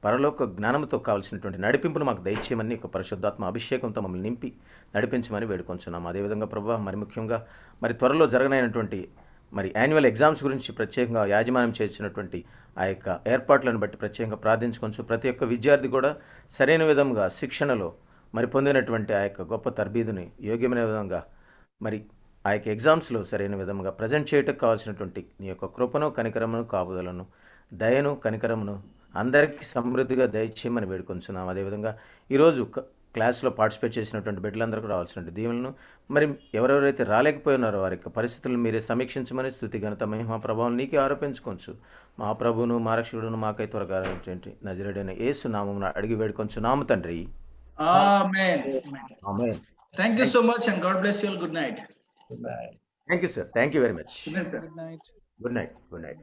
పరలోక జ్ఞానంతో కావాల్సినటువంటి నడిపింపును మాకు దయచేయమని ఒక పరిశుద్ధాత్మ అభిషేకంతో మమ్మల్ని నింపి నడిపించమని వేడుకొంచున్నాం. అదేవిధంగా ప్రభువా మరి ముఖ్యంగా మరి త్వరలో జరగనైనటువంటి మరి యాన్యువల్ ఎగ్జామ్స్ గురించి ప్రత్యేకంగా యాజమాన్యం చేసినటువంటి ఆ యొక్క ఏర్పాట్లను బట్టి ప్రత్యేకంగా ప్రార్థించుకోవచ్చు. ప్రతి ఒక్క విద్యార్థి కూడా సరైన విధంగా శిక్షణలో మరి పొందినటువంటి ఆ యొక్క గొప్ప తర్బీదుని యోగ్యమైన విధంగా మరి ఆ యొక్క ఎగ్జామ్స్లో సరైన విధంగా ప్రజెంట్ చేయటకు కావాల్సినటువంటి నీ యొక్క కృపను కనికరమును కాపుదలను దయను కనికరమును అందరికీ సమృద్ధిగా దయచేయమని వేడుకొంచున్నాం. అదేవిధంగా ఈరోజు క్లాస్లో పార్టిసిపేట్ చేసినటువంటి బిడ్డలందరికీ రావాల్సినటువంటి దీవులను మరి ఎవరెవరైతే రాలేకపోయినారో వారి యొక్క పరిస్థితులను మీరే సమీక్షించమని స్తుతి ఘనత మహిమ ప్రభావం నీకే ఆరోపించుకోవచ్చు. మా ప్రభువును మా రక్షకుడును మాకై త్వరగా నజరేయుడైన యేసు నామమున అడిగి వేడుకొంచున్నాము తండ్రి. ఆమేన్. ఆమేన్. Thank you so much and God bless you all. Good night. Good night. Thank you sir. Thank you very much. Good night, sir. Good night. Good night.